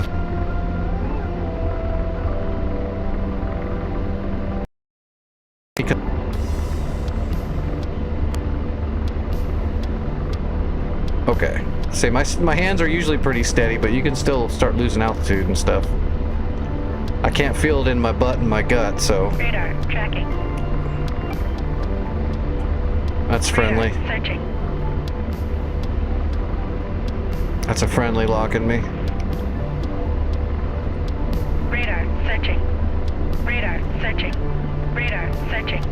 B: Okay. Say my hands are usually pretty steady, but you can still start losing altitude and stuff. I can't feel it in my butt and my gut, so
F: Radar tracking.
B: that's friendly.
F: Radar searching.
B: That's a friendly locking me.
F: Radar searching. Radar searching. Radar searching.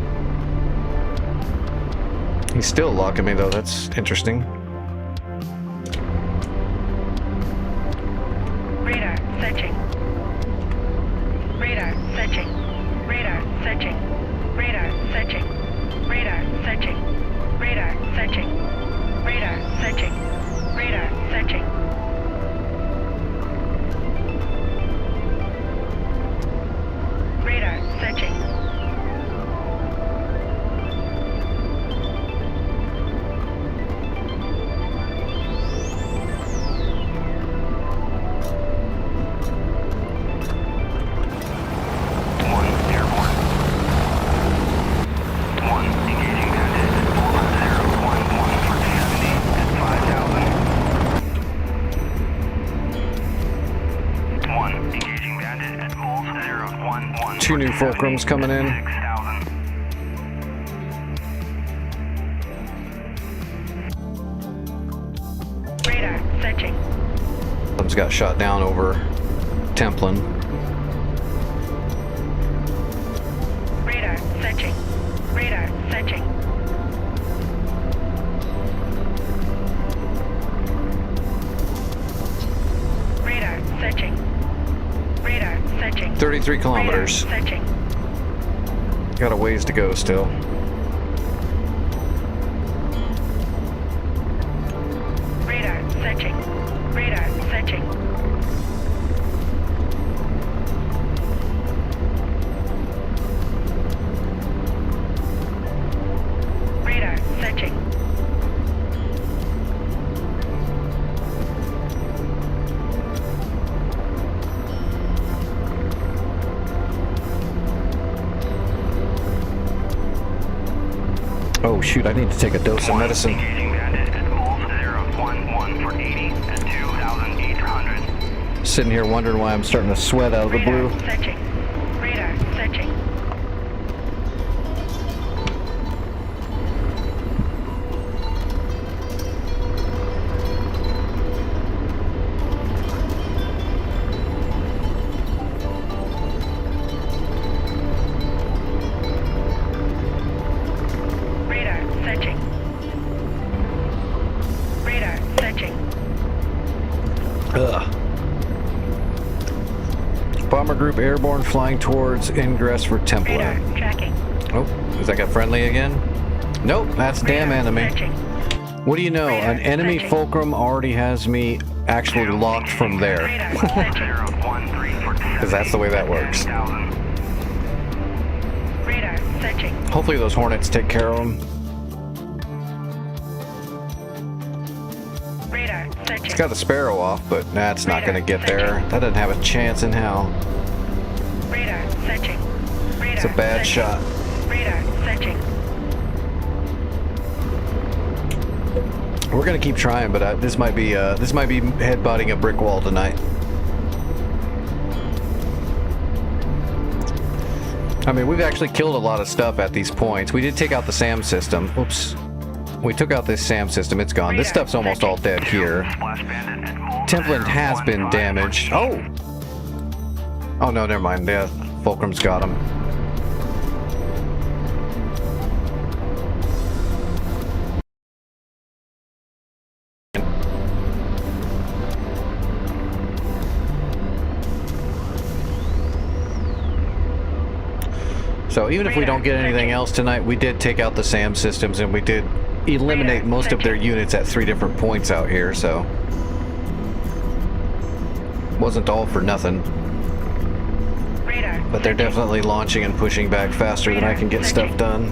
B: He's still locking me though, that's interesting.
F: Radar searching. Radar searching. Radar searching. Radar searching. Radar searching. Radar searching. Radar searching. Radar searching. Radar searching.
B: Two new Fulcrums coming in.
F: Radar searching.
B: One's got shot down over Templin.
F: Radar searching. Radar searching. Radar searching. Radar searching.
B: 33 kilometers.
F: Radar searching.
B: Got a ways to go still.
F: Radar searching. Radar searching. Radar searching.
B: Oh shoot, I need to take a dose of medicine.
C: Engaging bandit at Wolf
B: sitting here wondering why I'm starting to sweat out of the blue.
F: Radar searching. Radar searching. Radar searching. Radar searching.
B: Ugh. Bomber group airborne flying towards ingress for temple.
F: Radar tracking.
B: Oh, is that guy friendly again? Nope, that's damn
F: Radar
B: enemy.
F: searching.
B: What do you know?
F: Radar
B: An enemy
F: searching.
B: fulcrum already has me actually locked from there.
F: Radar searching.
C: 013 for
B: Because that's the way that works.
C: 10,000.
F: Radar searching.
B: Hopefully those Hornets take care of them.
F: Radar searching.
B: It's got the Sparrow off, but that's not going to get there. That doesn't have a chance in hell.
F: Radar searching. Radar
B: It's a bad
F: searching.
B: shot.
F: Radar searching.
B: We're going to keep trying, but this might be headbutting a brick wall tonight. I mean, we've actually killed a lot of stuff at these points. We did take out the SAM system. Oops. We took out this SAM system. It's gone. This stuff's almost all dead here.
C: Splash Bandit at Mole
B: Templant has been
C: 015
B: damaged. Oh! Oh no, never mind. Yeah, Fulcrum's got him. So even if we don't get anything else tonight, we did take out the SAM systems and we did eliminate most of their units at 3 different points out here, so wasn't all for nothing.
F: Radar.
B: But they're
F: searching.
B: definitely launching and pushing back faster than I can get stuff done.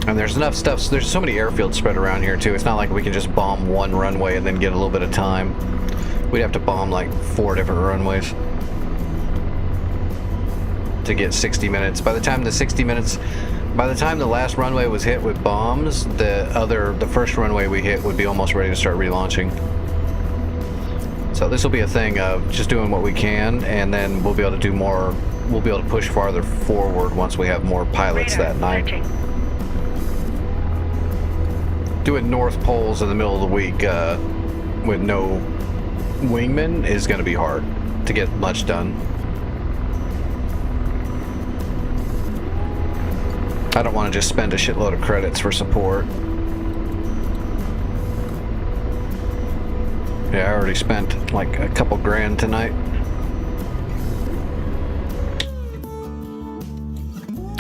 B: And there's enough stuff, there's so many airfields spread around here too. It's not like we can just bomb one runway and then get a little bit of time. We'd have to bomb like 4 different runways to get 60 minutes. By the time the last runway was hit with bombs, the first runway we hit would be almost ready to start relaunching. So this will be a thing of just doing what we can, and then we'll be able to do more. We'll be able to push farther forward once we have more pilots
F: Radar
B: that night.
F: searching.
B: Doing North Poles in the middle of the week with no wingmen is going to be hard to get much done. I don't want to just spend a shitload of credits for support. Yeah, I already spent like a couple grand tonight.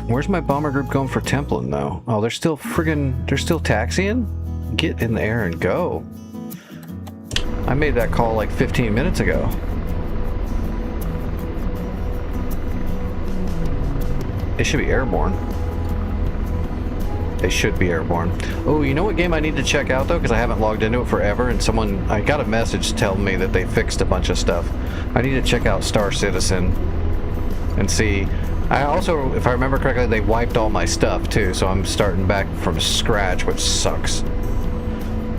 B: Where's my bomber group going for Templin though? Oh, they're still taxiing? Get in the air and go. I made that call like 15 minutes ago. They should be airborne. They should be airborne. Oh, you know what game I need to check out though? Because I haven't logged into it forever, and I got a message telling me that they fixed a bunch of stuff. I need to check out Star Citizen and see. I also, if I remember correctly, they wiped all my stuff too, so I'm starting back from scratch, which sucks.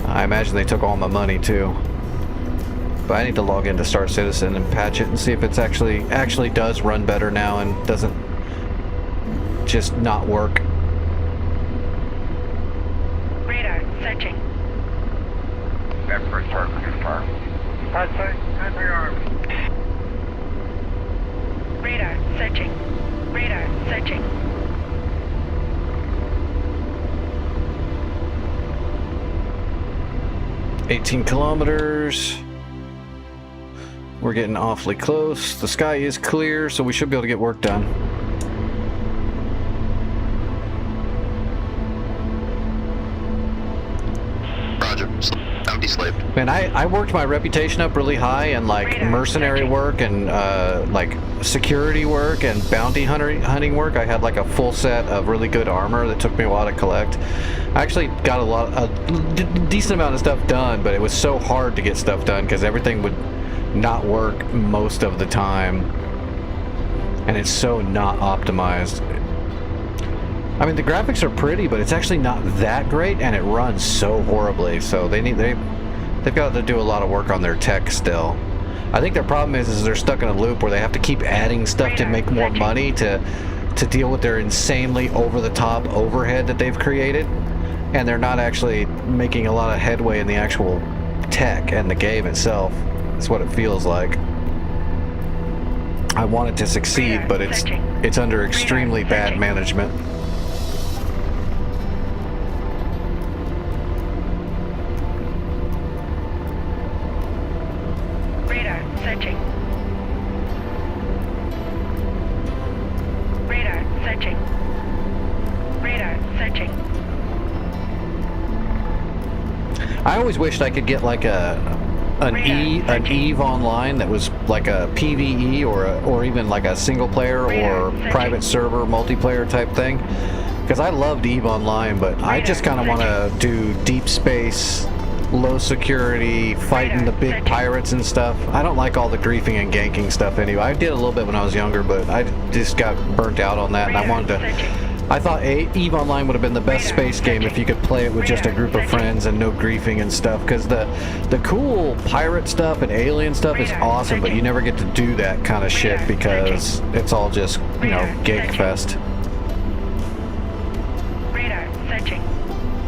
B: I imagine they took all my money too. But I need to log into Star Citizen and patch it and see if it's actually does run better now and doesn't just not work.
F: Radar searching.
C: Bedford, sir. Confirm.
F: Radar searching. Radar searching.
B: $18 kilometers. We're getting awfully close. The sky is clear, so we should be able to get work done.
G: Roger. Empty slave.
B: Man, I worked my reputation up really high in like
F: Radar
B: mercenary
F: searching.
B: work and like security work and bounty hunting work. I had like a full set of really good armor that took me a while to collect. I actually got a decent amount of stuff done, but it was so hard to get stuff done because everything would not work most of the time, and it's so not optimized. I mean, the graphics are pretty, but it's actually not that great, and it runs so horribly. So they've got to do a lot of work on their tech still. I think their problem is they're stuck in a loop where they have to keep adding stuff to make more money to deal with their insanely over-the-top overhead that they've created, and they're not actually making a lot of headway in the actual tech and the game itself. That's what it feels like. I want it to succeed, but it's under extremely bad management.
F: Radar searching. Radar searching. Radar searching.
B: I always wished I could get like an EVE Online that was like a PvE or even like a single player or private server multiplayer type thing, because I loved EVE Online, but I just kind of want to do deep space, low security, fighting the big pirates and stuff. I don't like all the griefing and ganking stuff anyway. I did a little bit when I was younger, but I just got burnt out on that, and I wanted to. I thought EVE Online would have been the best space game if you could play it with just a group of friends and no griefing and stuff, because the cool pirate stuff and alien stuff is awesome, but you never get to do that kind of shit because it's all just, you know, gank fest.
F: Radar searching.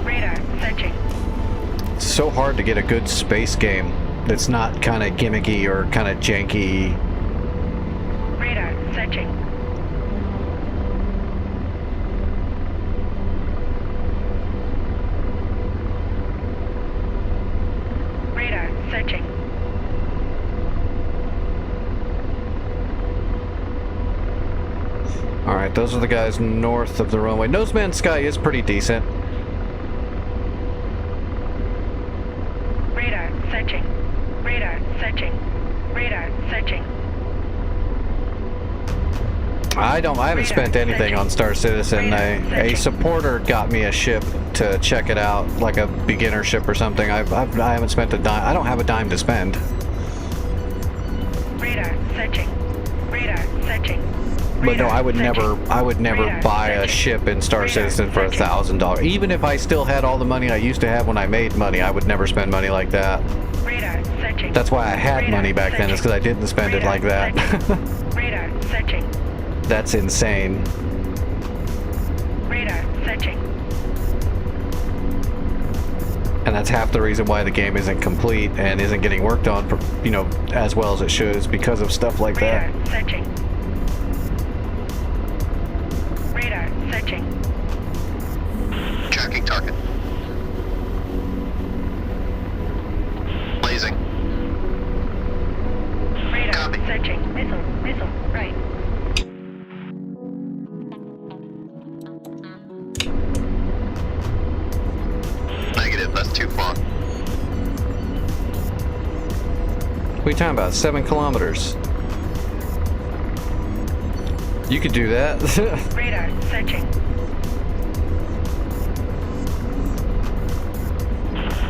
F: Radar searching.
B: It's so hard to get a good space game that's not kind of gimmicky or kind of janky.
F: Radar searching. Radar searching.
B: Alright, those are the guys north of the runway. No Man's Sky is pretty decent.
F: Radar searching. Radar searching. Radar searching.
B: I haven't spent anything on Star Citizen. A supporter got me a ship to check it out, like a beginner ship or something. I haven't spent a dime. I don't have a dime to spend.
F: Radar searching. Radar searching.
B: But no, I would
F: Radar
B: never
F: Radar
B: buy a
F: searching.
B: ship in Star
F: Radar
B: Citizen for
F: searching.
B: $1,000. Even if I still had all the money I used to have when I made money, I would never spend money like that.
F: Radar searching.
B: That's why I had
F: Radar
B: money back then, is because I didn't spend it like that.
F: Radar searching.
B: That's insane.
F: Radar searching.
B: And that's half the reason why the game isn't complete and isn't getting worked on, for, you know, as well as it should, is because of stuff like that.
F: Radar searching. Radar searching.
G: Tracking target. Blazing.
F: Radar
G: Copy.
F: searching. Missile, right.
G: Negative, that's too far.
B: What are you talking about? 7 kilometers. You could do that.
F: Radar searching.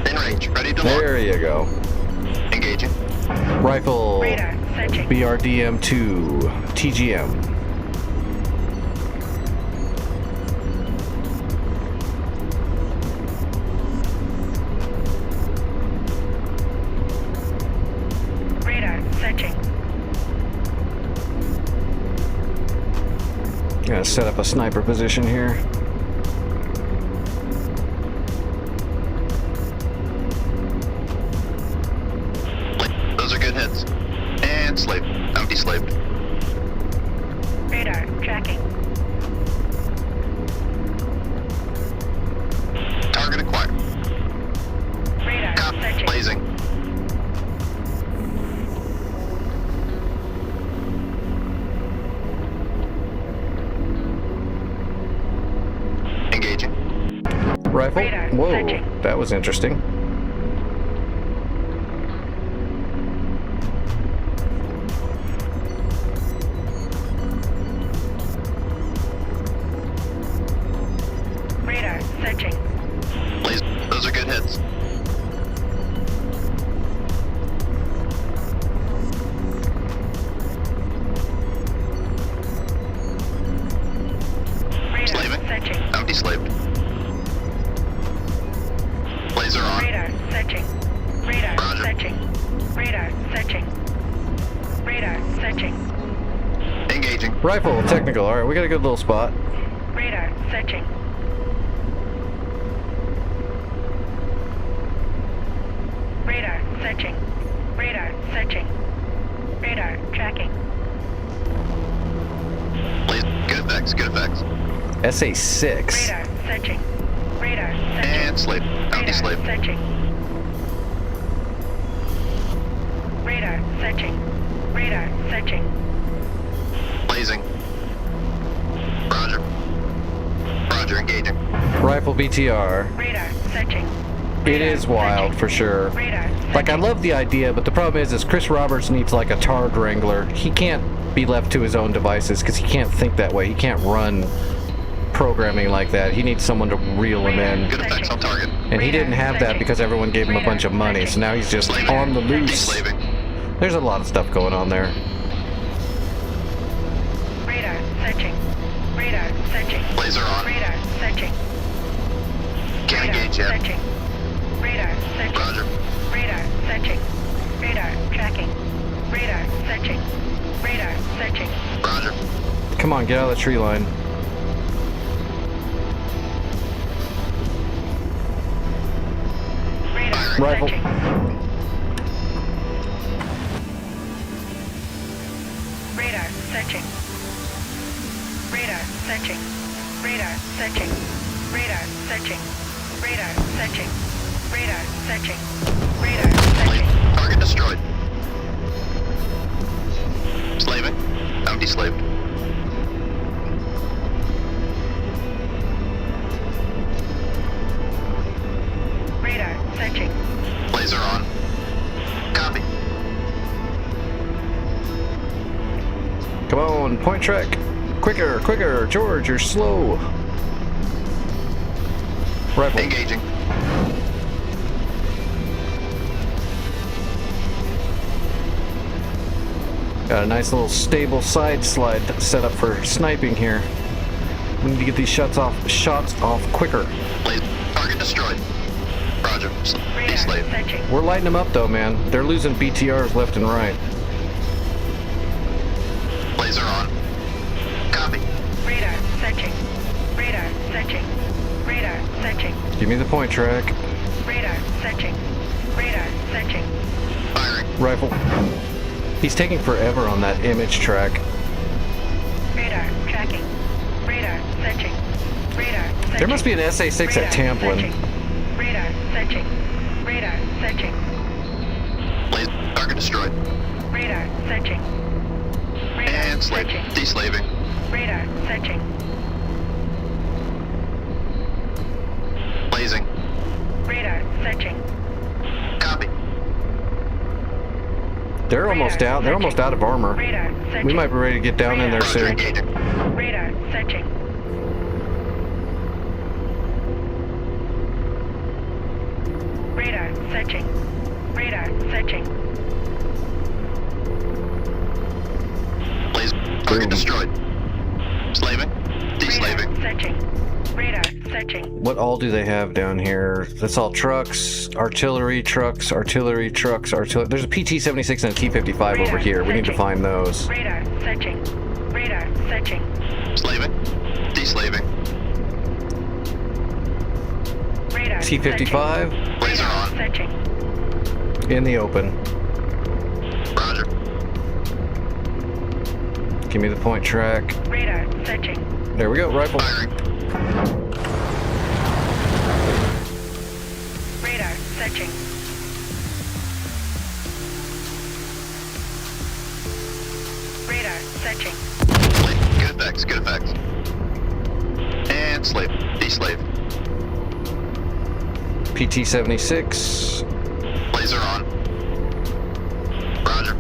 G: In range, ready to launch.
B: There you go.
G: Engaging.
B: Rifle
F: Radar searching.
B: BRDM-2 TGM.
F: Radar searching.
B: Gonna set up a sniper position here.
G: Those are good hits. And slave. Empty slave.
F: Radar tracking.
G: Target acquired.
F: Radar
G: Copy.
F: searching.
G: Blazing. Engaging.
B: Rifle.
F: Radar
B: Whoa,
F: searching.
B: that was interesting.
F: Radar searching.
G: Blaze. Those are good hits.
F: Radar
G: Slaving.
F: searching. searching. Radar searching.
G: Engaging.
B: Rifle, technical. All right, we got a good little spot.
F: Radar searching. Radar searching. Radar searching. Radar tracking.
G: Please. Good effects. Good effects.
B: SA-6.
F: Radar searching. Radar searching.
G: And slave. Bounty
F: Radar
G: slave.
F: searching. Radar searching. Radar searching.
G: Blazing. Roger. Roger, engaging.
B: Rifle BTR.
F: Radar searching.
B: It is wild for sure.
F: Radar
B: Like, I
F: searching.
B: love the idea, but the problem is Chris Roberts needs like a Tard Wrangler. He can't be left to his own devices because he can't think that way. He can't run programming like that. He needs someone to reel him in.
G: Good effects on target.
B: And he didn't have that because everyone gave him a bunch of money, so now he's just on the loose.
G: Slaving.
B: There's a lot of stuff going on there.
F: Radar searching. Radar searching.
G: Laser on.
F: Radar searching.
G: Can't
F: Radar
G: engage yet.
F: searching. Radar searching.
G: Roger.
F: Radar searching. Radar tracking. Radar searching. Radar searching.
G: Roger.
B: Come on, get out of the tree line.
F: Radar
B: Rifle.
F: searching. Radar searching. Radar searching. Radar searching. Radar searching. Radar searching. Radar searching. Radar searching.
G: Target destroyed. Slaving. Bounty slaved.
F: Radar searching.
G: Laser on. Copy.
B: Come on, point track. Quicker, quicker. George, you're slow. Rifle.
G: Engaging.
B: Got a nice little stable side slide set up for sniping here. We need to get these shots off quicker.
G: Laser. Target destroyed. Roger.
F: Radar
G: D-slave.
F: searching.
B: We're lighting them up though, man. They're losing BTRs left and right.
G: Laser on. Copy.
F: Radar searching. Radar searching. Radar searching.
B: Give me the point track.
F: Radar searching. Radar searching.
G: Firing.
B: Rifle. He's taking forever on that image track.
F: Radar tracking. Radar searching. Radar searching.
B: There must be an SA-6 at Tamplin.
F: Radar searching. Radar searching.
G: Laser. Target destroyed.
F: Radar searching. Radar
G: And slave.
F: searching.
G: D-slaving.
F: Radar searching.
G: Blazing.
F: Radar searching.
G: Copy.
B: They're almost out. They're almost out of armor.
F: Radar searching.
B: We might be ready to get down in there
G: Roger,
B: soon.
G: engaging.
F: Radar searching. Radar searching. Radar searching.
G: Laser. Target destroyed. Slaving. D-slaving.
F: Radar searching. Radar searching.
B: What all do they have down here? That's all trucks, artillery trucks, artillery trucks, artillery. There's a PT-76 and a T-55 over here. We need to find those.
F: Radar searching. Radar searching.
G: Slaving. D-slaving.
F: Radar
B: T-55
F: searching.
G: Laser
F: Radar
G: on.
F: searching.
B: in the open.
G: Roger.
B: Give me the point track.
F: Radar searching.
B: There we go, rifle.
G: Firing.
F: Radar searching. Radar searching.
G: Slave. Good effects. Good effects. And slave. D-slave.
B: PT-76.
G: Laser on. Roger.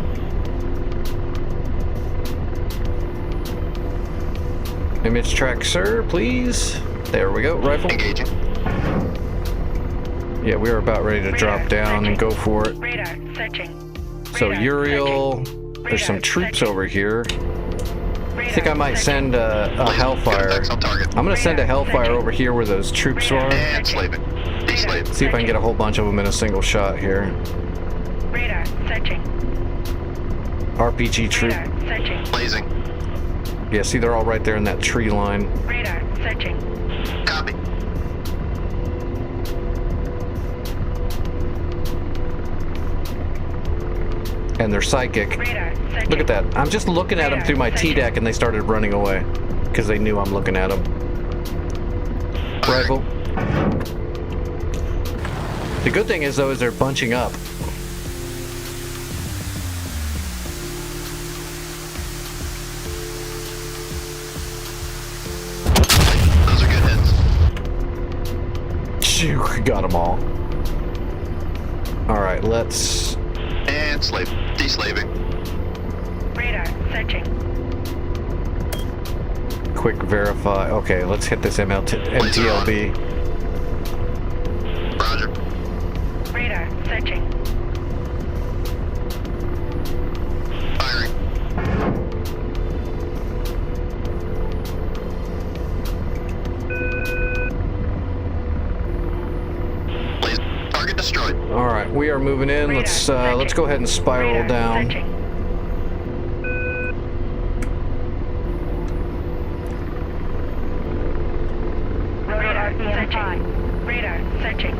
B: Image track, sir, please. There we go, rifle.
G: Engaging.
B: Yeah, we are about ready to drop down and go for it.
F: Radar searching.
B: So
F: Radar
B: Uriel, there's some troops over here. I think I might send a
G: Good
B: Hellfire.
G: effects on target.
B: I'm gonna send a Hellfire over here where those troops are.
G: And slaving. D-slave.
B: See if I can get a whole bunch of them in a single shot here.
F: Radar searching.
B: RPG troop.
F: Radar searching.
G: Blazing.
B: Yeah, see, they're all right there in that tree line.
F: Radar searching.
G: Copy.
B: And they're psychic.
F: Radar searching.
B: Look at that. I'm just looking at them through my T-deck and they started running away. Because they knew I'm looking at them. Rifle. The good thing is, though, is they're bunching up.
G: Those are good hits.
B: Phew, got them all. Alright, let's...
G: And slave. Deslaving.
F: Radar searching.
B: quick verify. Okay, let's hit this MTLB.
G: Roger.
F: Radar searching.
G: Firing. Blaze. Target destroyed.
B: All right, we are moving in. Let's go ahead and spiral
F: Radar
B: down.
F: searching. Radar searching. Radar searching.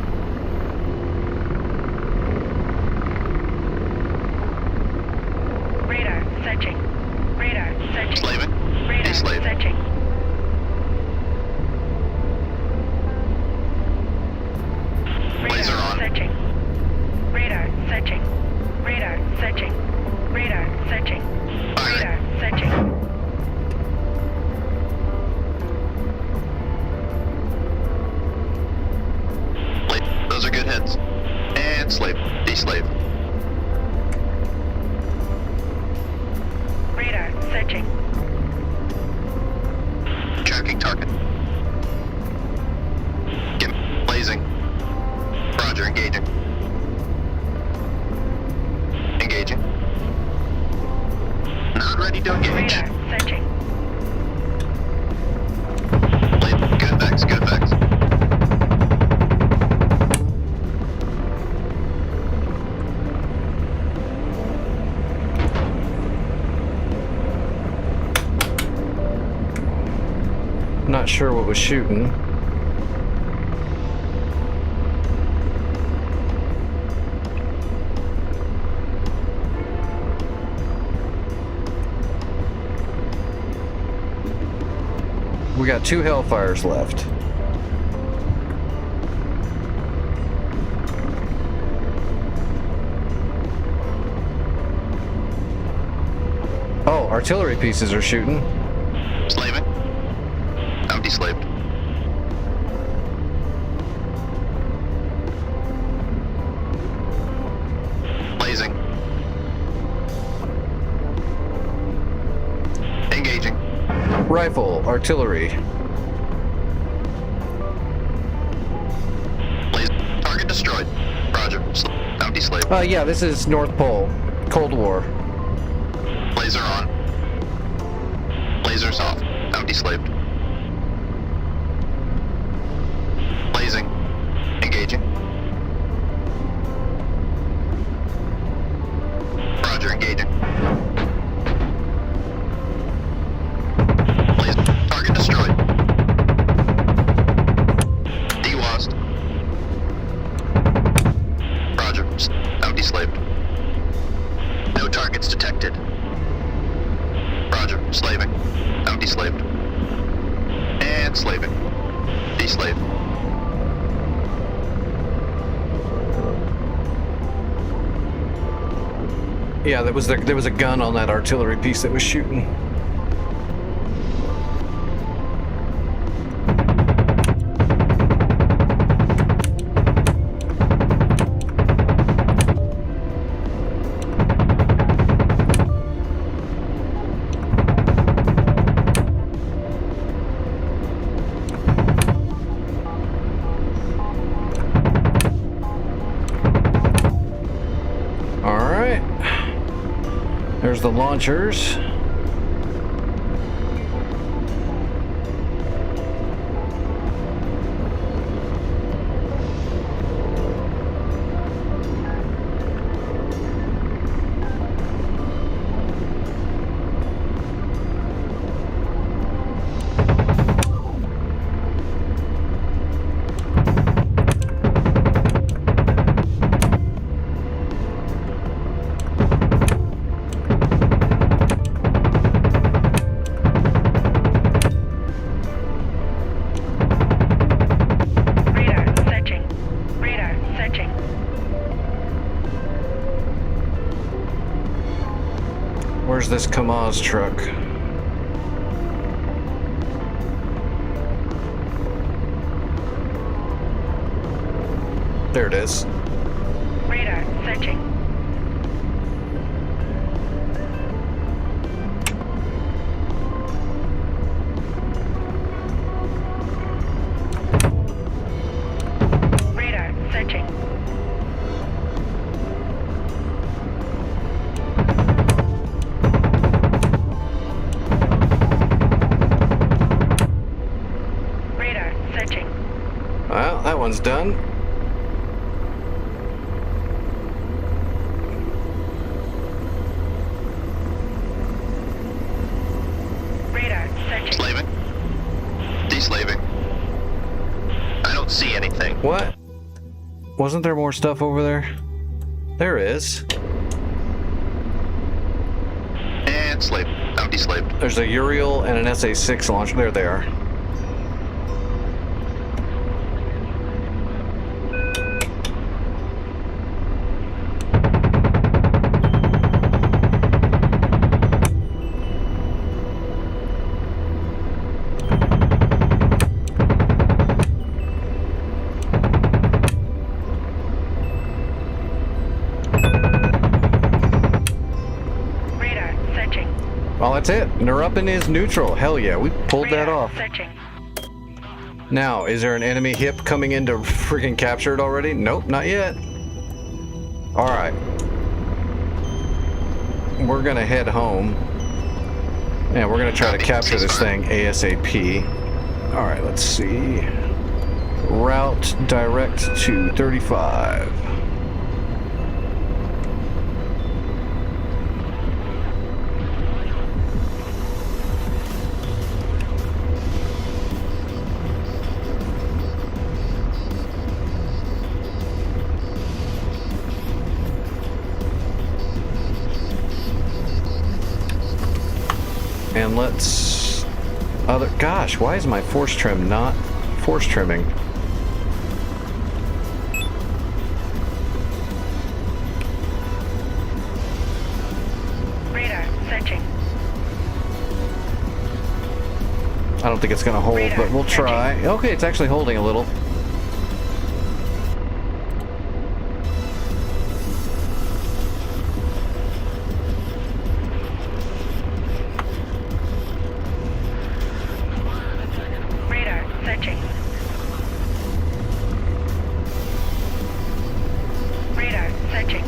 F: Radar searching. Radar searching.
G: Slaving.
F: Radar
G: Deslave.
F: searching.
G: Laser
F: Radar
G: on.
F: searching. Radar searching. Radar searching. Radar searching. Radar searching.
G: Those are good hits. And slave. Deslave.
F: Radar searching.
G: Tracking target. Blazing. Roger, engaging. Engaging. Not ready to engage.
F: Radar searching.
G: Good effects, good effects.
B: Not sure what was shooting. We got 2 Hellfires left. Oh, artillery pieces are shooting.
G: Slaving. I'm deslaved. Blazing. Engaging.
B: Rifle, artillery.
G: Blaze. Target destroyed. Roger. I'm deslaved.
B: Yeah, this is North Pole. Cold War.
G: Laser on. Lasers off. I'm deslaved. Blazing. Engaging. Roger, engaging. Blaze. Target destroyed. Delost. Roger. I'm deslaved. No targets detected. Roger. Slaving. I'm deslaved. And slaving. Deslave.
B: Yeah, there was a gun on that artillery piece that was shooting. All right. There's the launchers. Where's this Kamaz truck? There it is.
F: Radar searching. Radar searching. Radar searching.
B: Well, that one's done.
F: Radar searching.
G: Slaving. Deslaving. I don't see anything.
B: What? Wasn't there more stuff over there? There is.
G: And slave. I'm deslaved.
B: There's a Uriel and an SA-6 launch. There they are.
F: Radar searching.
B: Well, that's it. Narupin is neutral. Hell yeah, we pulled that
F: Radar
B: off.
F: searching.
B: Now, is there an enemy hip coming in to freaking capture it already? Nope, not yet. Alright. We're gonna head home. And we're gonna try to capture this thing ASAP. Alright, let's see. Route direct to 35. And let's gosh, why is my force trim not force trimming?
F: Radar searching.
B: I don't think it's gonna hold,
F: Radar
B: but we'll
F: searching.
B: try. Okay, it's actually holding a little.
F: Radar searching. Radar searching.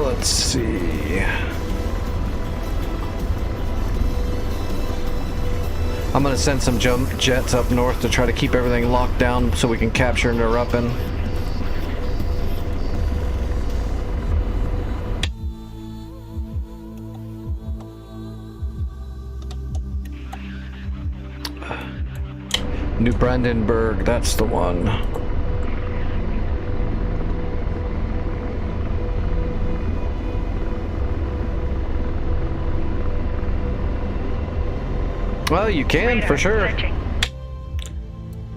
B: Let's see. I'm gonna send some jump jets up north to try to keep everything locked down so we can capture Narupin. New Brandenburg, that's the one. Well, you can
F: Radar
B: for sure.
F: searching.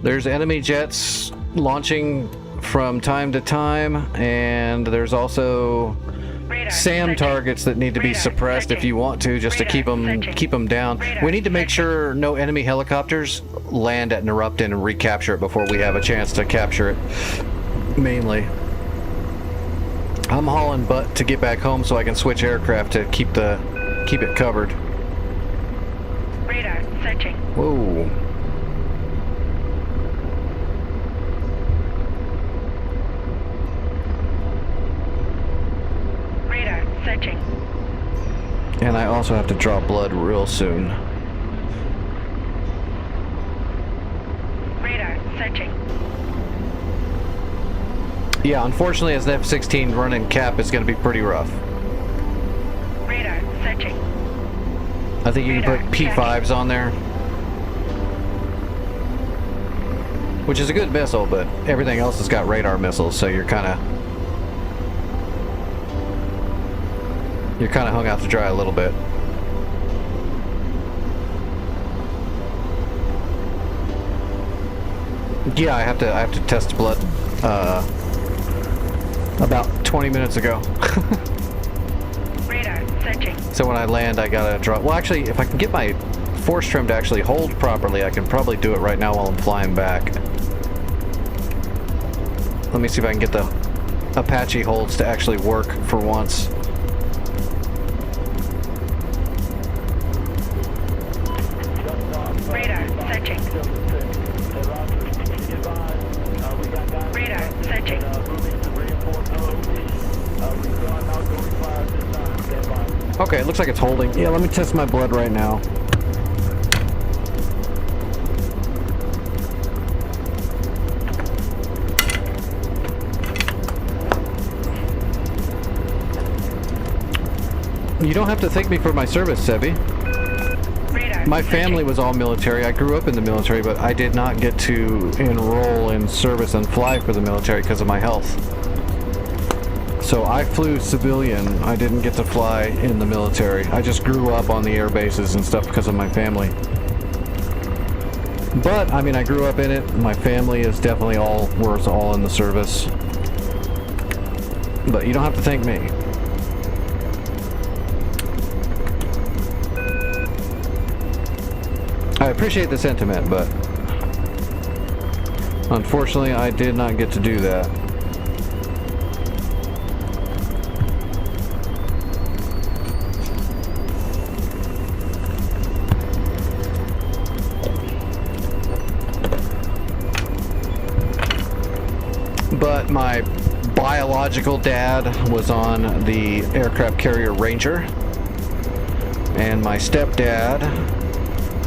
B: There's enemy jets launching from time to time, and there's also
F: Radar
B: SAM
F: searching.
B: targets that need to be
F: Radar
B: suppressed if
F: searching.
B: you want to, just to
F: Radar
B: keep them down.
F: Radar
B: We need to make
F: searching.
B: sure no enemy helicopters land at Narupin and recapture it before we have a chance to capture it. Mainly, I'm hauling butt to get back home so I can switch aircraft to keep it covered.
F: Radar searching.
B: Whoa.
F: Radar searching.
B: And I also have to draw blood real soon.
F: Radar searching.
B: Yeah, unfortunately, as an F-16 running cap is going to be pretty rough.
F: Radar searching.
B: I think you can put P5s on there. Which is a good missile, but everything else has got radar missiles, so you're kind of hung out to dry a little bit. Yeah, I have to test blood about 20 minutes ago.
F: Radar searching.
B: So when I land, I gotta drop. Well, actually, if I can get my force trim to actually hold properly, I can probably do it right now while I'm flying back. Let me see if I can get the Apache holds to actually work for once.
F: Radar searching. Radar searching.
B: Okay, it looks like it's holding. Yeah, let me test my blood right now. You don't have to thank me for my service, Sebi.
F: Radar
B: My family was all military. I grew up in the military, but I did not get to enroll in service and fly for the military because of my health. So I flew civilian. I didn't get to fly in the military. I just grew up on the air bases and stuff because of my family. But, I mean, I grew up in it. My family is definitely we're all in the service. But you don't have to thank me. I appreciate the sentiment, but unfortunately I did not get to do that. But my biological dad was on the aircraft carrier Ranger, and my stepdad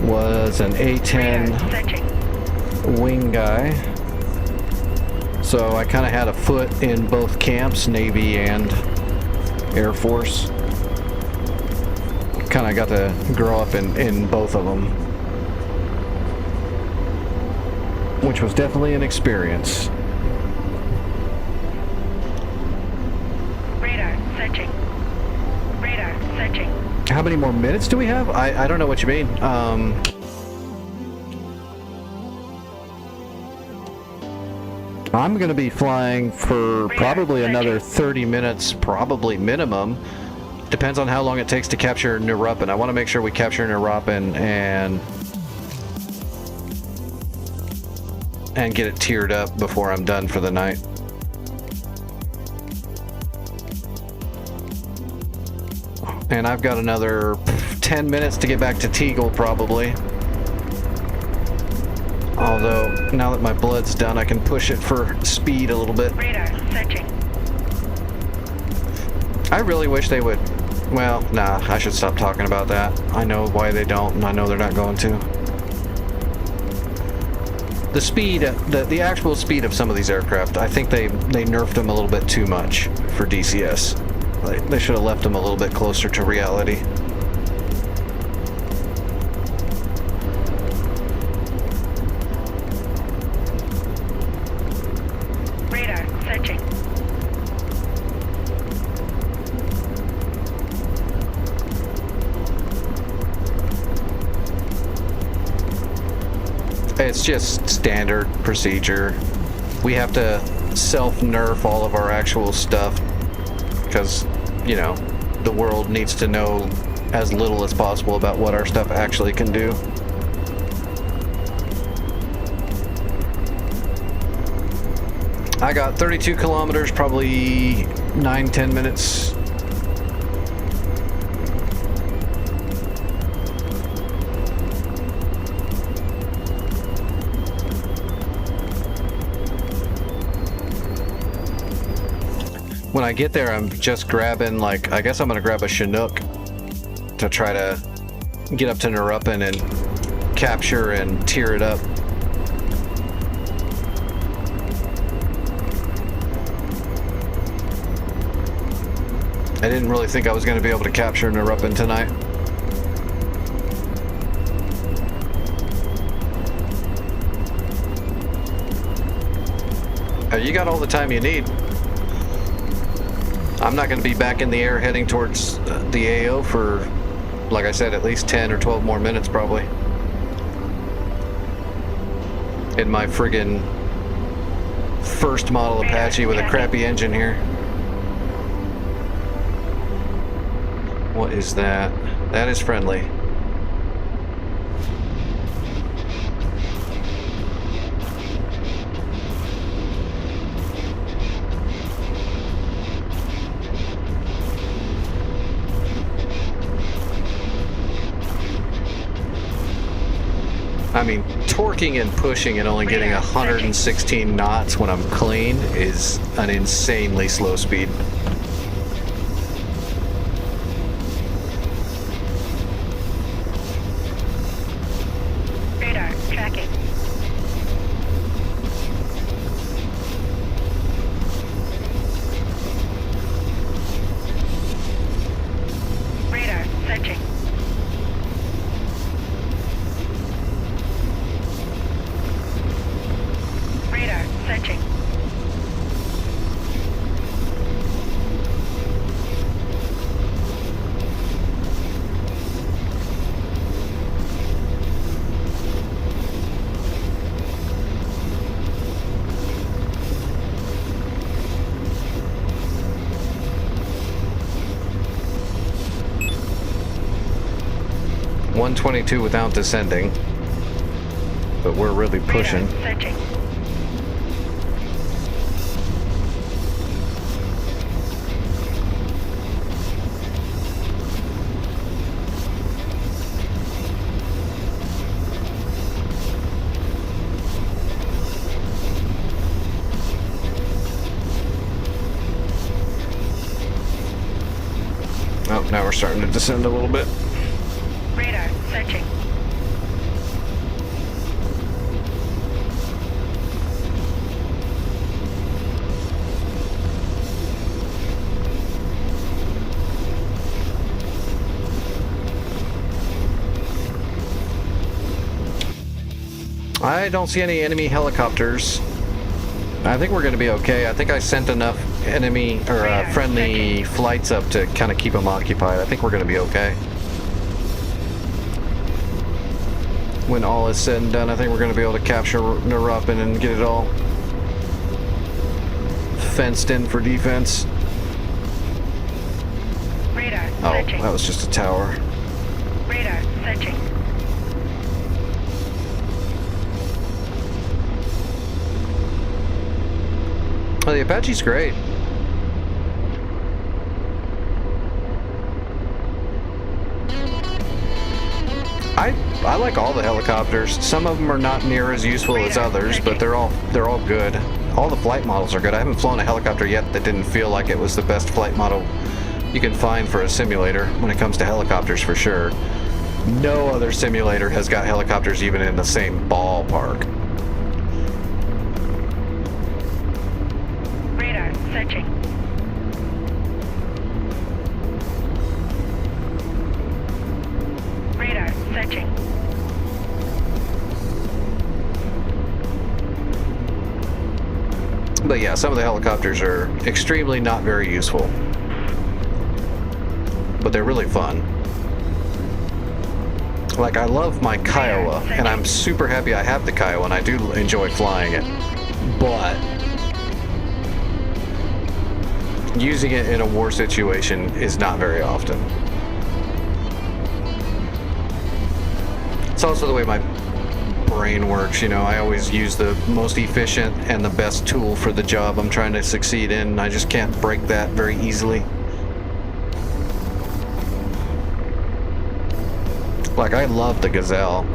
B: was an A-10 wing guy. So I kind of had a foot in both camps, Navy and Air Force. Kind of got to grow up in both of them, which was definitely an experience.
F: Radar searching. Radar searching.
B: How many more minutes do we have? I don't know what you mean. I'm going to be flying for probably another 30 minutes, probably minimum. Depends on how long it takes to capture Nurupan. I want to make sure we capture Nurupan and get it tiered up before I'm done for the night. And I've got another 10 minutes to get back to Teagle, probably. Although, now that my blood's done, I can push it for speed a little bit.
F: Radar searching.
B: I really wish they would... Well, nah, I should stop talking about that. I know why they don't, and I know they're not going to. The speed, the actual speed of some of these aircraft, I think they nerfed them a little bit too much for DCS. They should have left them a little bit closer to reality.
F: Radar searching.
B: It's just standard procedure. We have to self-nerf all of our actual stuff because, you know, the world needs to know as little as possible about what our stuff actually can do. I got 32 kilometers, probably 9-10 minutes. When I get there, I'm just grabbing, like, I guess I'm gonna grab a Chinook to try to get up to Nurupan and capture and tear it up. I didn't really think I was gonna be able to capture Nurupan tonight. You got all the time you need. I'm not going to be back in the air heading towards the AO for, like I said, at least 10 or 12 more minutes probably. in my friggin' first model Apache with a crappy engine here. What is that? That is friendly. I mean, torquing and pushing and only getting 116 knots when I'm clean is an insanely slow speed.
F: Radar tracking. Radar searching. Radar searching.
B: .122 without descending, but we're really pushing.
F: Radar searching.
B: Oh, now we're starting to descend a little bit.
F: Radar searching.
B: I don't see any enemy helicopters. I think we're going to be okay. I think I sent enough enemy or friendly flights up to kind of keep them occupied. I think we're going to be okay. When all is said and done, I think we're going to be able to capture Narupin and get it all fenced in for defense.
F: Radar
B: Oh,
F: searching.
B: that was just a tower.
F: Radar searching.
B: Oh, the Apache's great. I like all the helicopters. Some of them are not near as useful as others, but they're all good. All the flight models are good. I haven't flown a helicopter yet that didn't feel like it was the best flight model you can find for a simulator when it comes to helicopters, for sure. No other simulator has got helicopters even in the same ballpark.
F: Radar searching. Radar searching.
B: But yeah, some of the helicopters are extremely not very useful. But they're really fun. Like, I love my Kiowa, and I'm super happy I have the Kiowa, and I do enjoy flying it. But using it in a war situation is not very often. It's also the way my brain works, you know. I always use the most efficient and the best tool for the job I'm trying to succeed in, and I just can't break that very easily. Like, I love the Gazelle.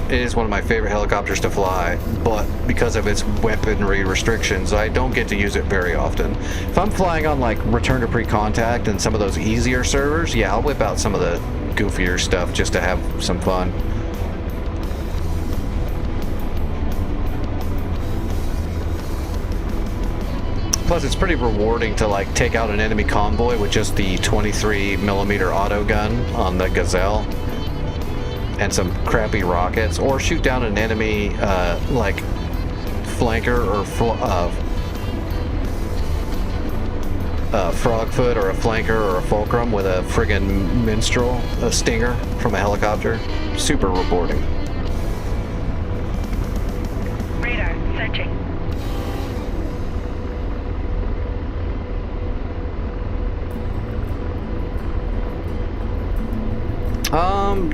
B: It is one of my favorite helicopters to fly, but because of its weaponry restrictions, I don't get to use it very often. If I'm flying on, like, Return to Pre-Contact and some of those easier servers, yeah, I'll whip out some of the goofier stuff just to have some fun. Plus, it's pretty rewarding to, like, take out an enemy convoy with just the 23mm auto gun on the Gazelle and some crappy rockets, or shoot down an enemy, like, flanker or frogfoot or a flanker or a fulcrum with a friggin' minstrel, a stinger from a helicopter. Super rewarding.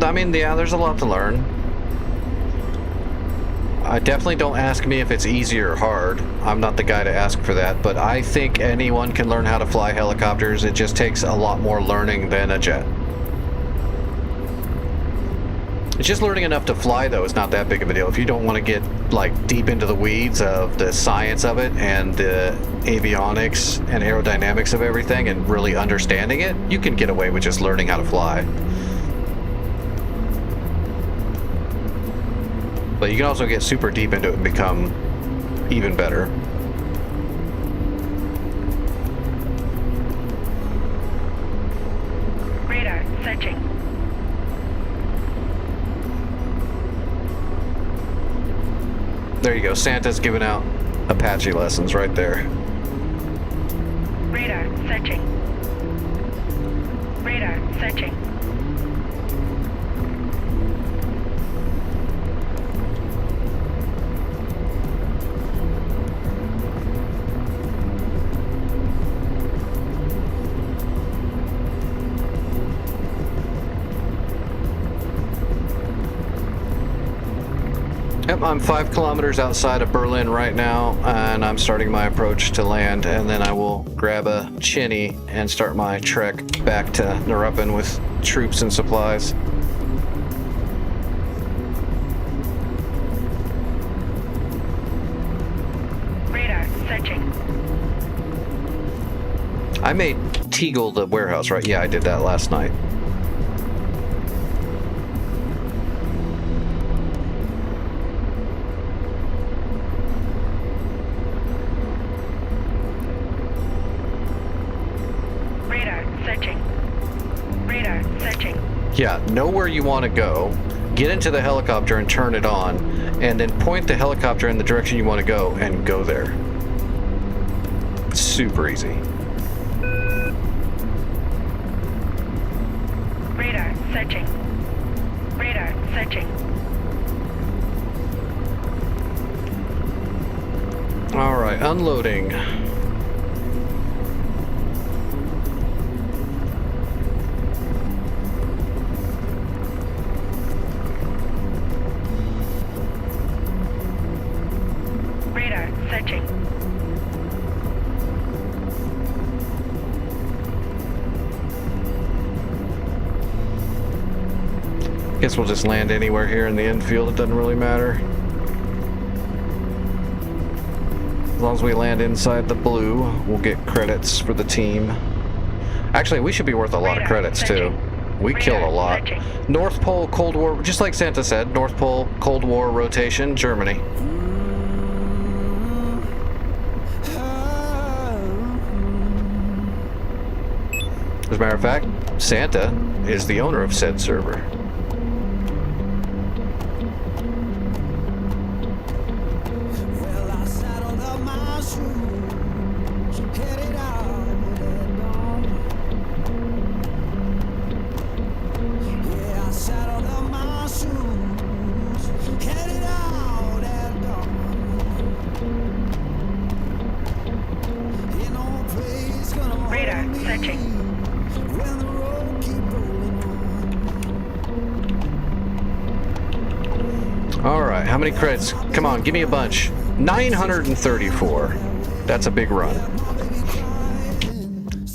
B: I mean, yeah, there's a lot to learn. I definitely don't ask me if it's easy or hard. I'm not the guy to ask for that, but I think anyone can learn how to fly helicopters. It just takes a lot more learning than a jet. It's just learning enough to fly, though, is not that big of a deal. If you don't want to get, like, deep into the weeds of the science of it and the avionics and aerodynamics of everything and really understanding it, you can get away with just learning how to fly. But you can also get super deep into it and become even better.
F: Radar searching.
B: There you go. Santa's giving out Apache lessons right there.
F: Radar searching. Radar searching.
B: Yep, I'm 5 kilometers outside of Berlin right now, and I'm starting my approach to land, and then I will grab a Chinny and start my trek back to Neuruppin with troops and supplies.
F: Radar searching.
B: I made Teagle the warehouse, right? Yeah, I did that last night. Yeah, know where you want to go, get into the helicopter and turn it on, and then point the helicopter in the direction you want to go and go there. It's super easy.
F: Radar searching. Radar searching.
B: All right, unloading.
F: Searching.
B: Guess we'll just land anywhere here in the infield. It doesn't really matter. As long as we land inside the blue, we'll get credits for the team. Actually, we should be worth a lot of credits too. We killed a lot. North Pole Cold War, just like Santa said, North Pole Cold War rotation, Germany. As a matter of fact, Santa is the owner of said server.
A: Well, I saddled up my shoes, headed out at dawn. Yeah, I saddled up my shoes, headed out at dawn. Ain't no place gonna hold
F: Radar
A: me
F: searching.
A: when the road keep rolling on.
B: All right, how many credits? Come on, give me a bunch. 934. That's a big run.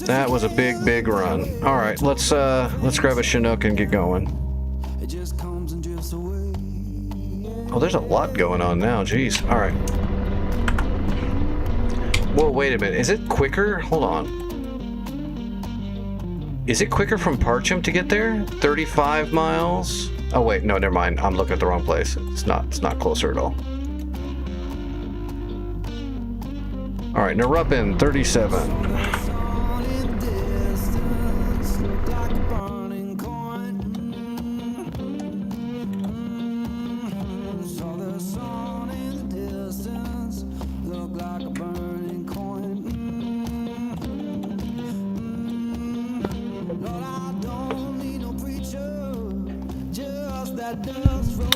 B: That was a big run. All right, let's grab a Chinook and get going.
A: It just comes and drifts away.
B: Oh, there's a lot going on now. Jeez. All right. Whoa, wait a minute. Is it quicker? Hold on. Is it quicker from Parcham to get there? 35 miles? Oh wait, no, never mind. I'm looking at the wrong place. It's not closer at all. All right, Neuruppin, 37.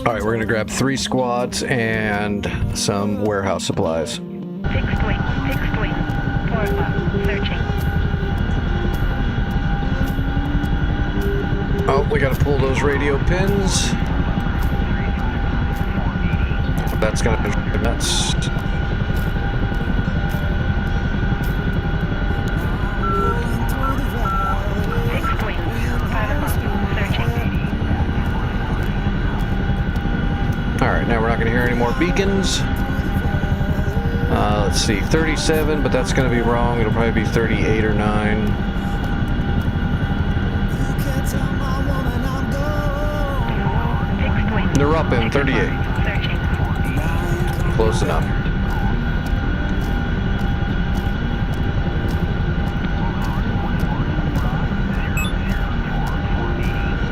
B: All right, we're gonna grab 3 squads and some warehouse supplies.
F: Fixed wing. Forward searching.
B: Oh, we gotta pull those radio pins. That's gonna be nuts.
F: Fixed wing. 5 o'clock. Searching.
B: Alright, now we're not gonna hear any more beacons. Let's see, 37, but that's gonna be wrong. It'll probably be 38 or 9.
F: Fixed wing.
B: They're up in 38.
F: Searching.
B: Close enough.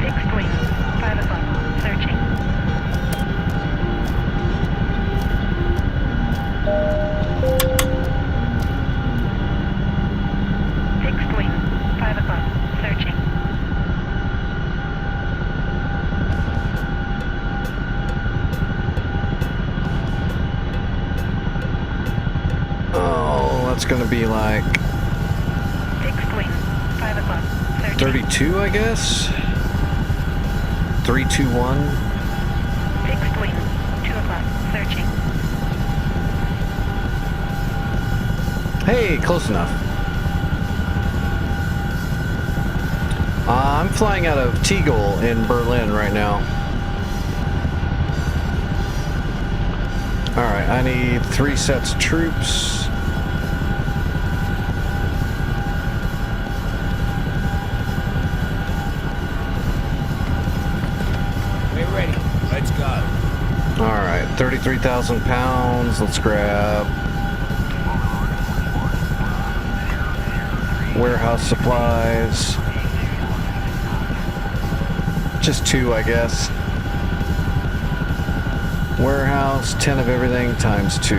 F: Fixed wing. 5 o'clock. Searching. Fixed wing. 5 o'clock. Searching.
B: Oh, that's gonna be like
F: Fixed wing. 5 o'clock. Searching.
B: 32, I guess? 321.
F: Fixed wing. 2 o'clock. Searching.
B: Hey, close enough. I'm flying out of Tegel in Berlin right now. Alright, I need 3 sets of troops.
I: We're ready. Let's go.
B: Alright, 33,000 pounds. Let's grab warehouse supplies. Just 2, I guess. Warehouse, 10 of everything times 2.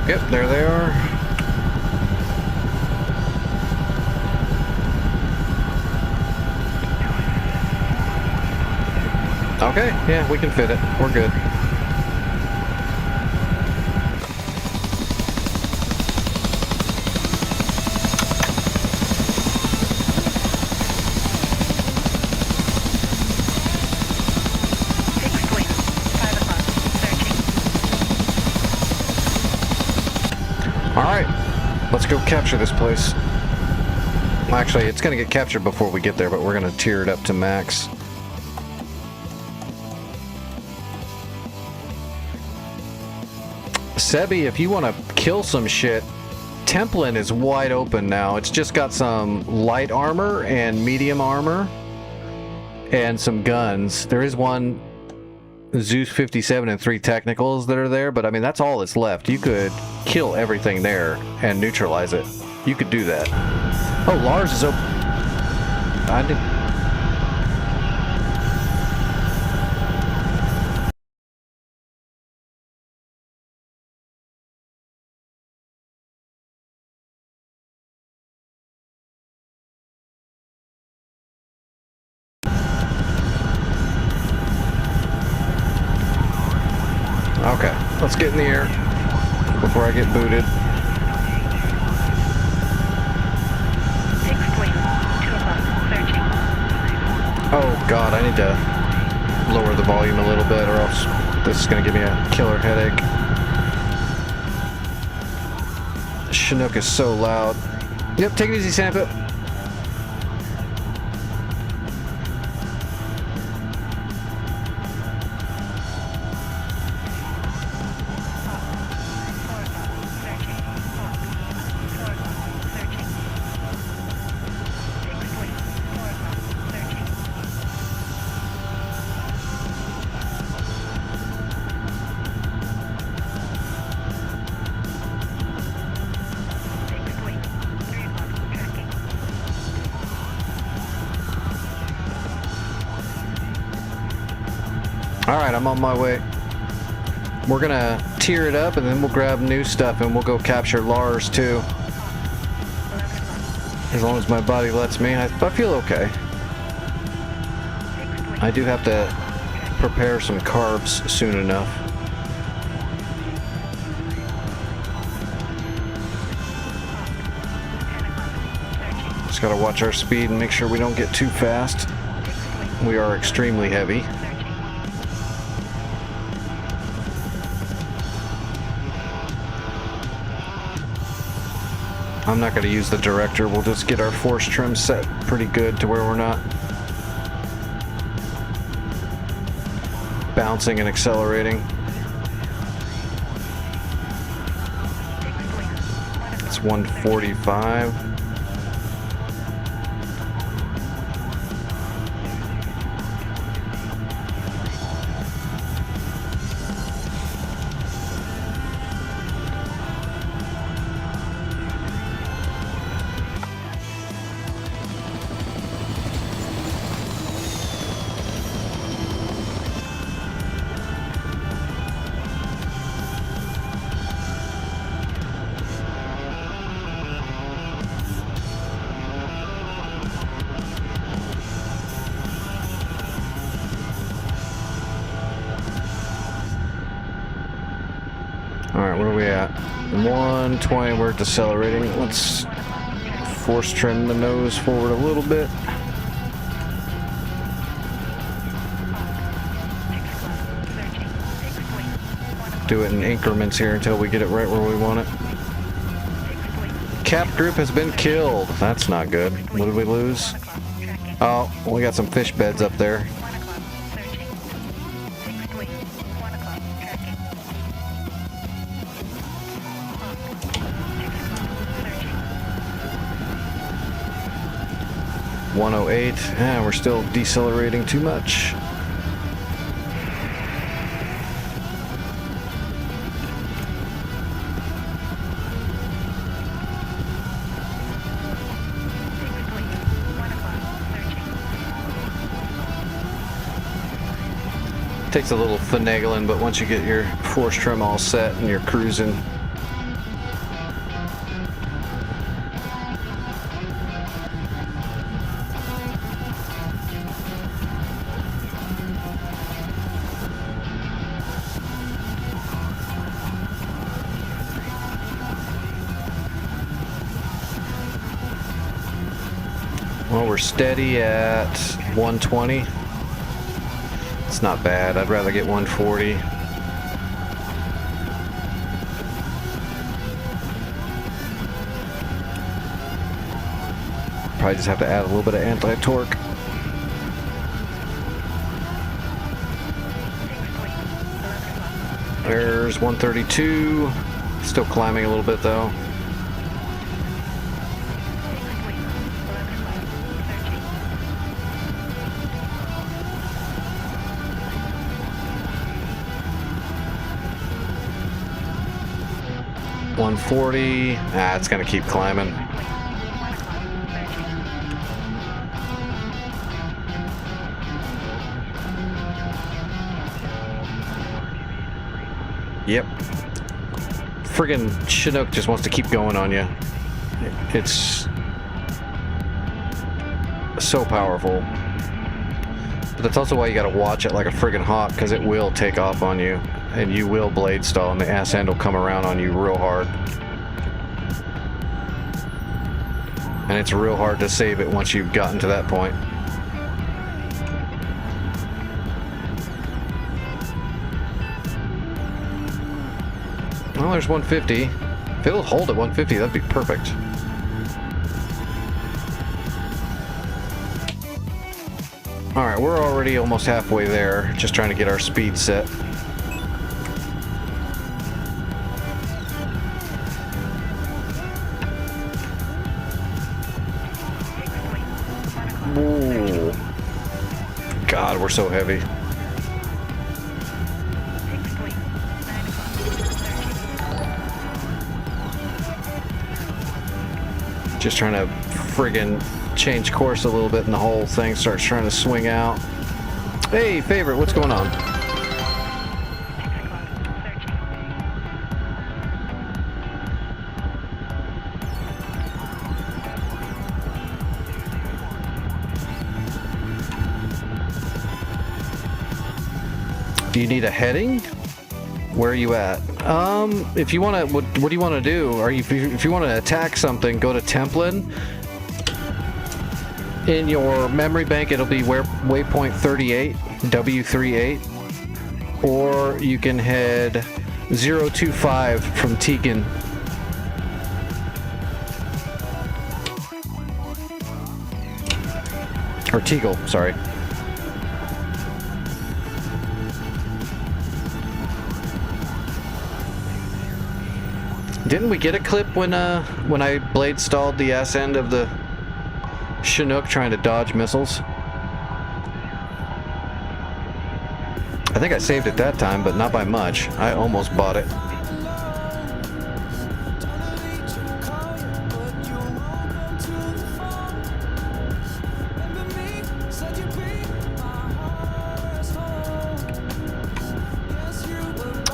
B: Yep, there they are. Okay, yeah, we can fit it. We're good.
F: Fixed wing. 5 o'clock. Searching.
B: Alright, let's go capture this place. Actually, it's gonna get captured before we get there, but we're gonna tier it up to max. Sebi, if you want to kill some shit, Templin is wide open now. It's just got some light armor and medium armor and some guns. There is one Zeus 57 and 3 technicals that are there, but I mean, that's all that's left. You could kill everything there and neutralize it. You could do that. Oh, Lars is open. I did. Okay, let's get in the air before I get booted.
F: Fixed wing. 2 o'clock. Searching.
B: Oh god, I need to lower the volume a little bit or else this is going to give me a killer headache. Chinook is so loud. Yep, take it easy, Santa. Alright, I'm on my way. We're gonna tier it up and then we'll grab new stuff and we'll go capture Lars too. As long as my body lets me. I feel okay. I do have to prepare some carbs soon enough. Just gotta watch our speed and make sure we don't get too fast. We are extremely heavy. I'm not gonna use the director. We'll just get our force trim set pretty good to where we're not bouncing and accelerating. It's 145. Alright, where are we at? 120, we're decelerating. Let's force trim the nose forward a little bit. Do it in increments here until we get it right where we want it. Cap group has been killed. That's not good. What did we lose? Oh, we got some fish beds up there. And we're still decelerating too much. Takes a little finagling, but once you get your force trim all set and you're cruising, well, we're steady at 120. It's not bad. I'd rather get 140. Probably just have to add a little bit of anti-torque. There's 132. Still climbing a little bit though. $140. Ah, it's gonna keep climbing. Yep. Friggin' Chinook just wants to keep going on you. It's so powerful. But that's also why you gotta watch it like a friggin' hawk, because it will take off on you. And you will blade stall, and the ass end will come around on you real hard. And it's real hard to save it once you've gotten to that point. Well, there's 150. If it'll hold at 150, that'd be perfect. Alright, we're already almost halfway there, just trying to get our speed set. Ooh. God, we're so heavy. Just trying to friggin' change course a little bit and the whole thing starts trying to swing out. Hey, favorite, what's going on? Do you need a heading? Where are you at? If you want to, what do you want to do? If you want to attack something, go to Templin. In your memory bank, it'll be waypoint 38, W38, or you can head 025 from Tegan. Or Teagle, sorry. Didn't we get a clip when I blade stalled the ass end of the Chinook trying to dodge missiles? I think I saved it that time, but not by much. I almost bought it.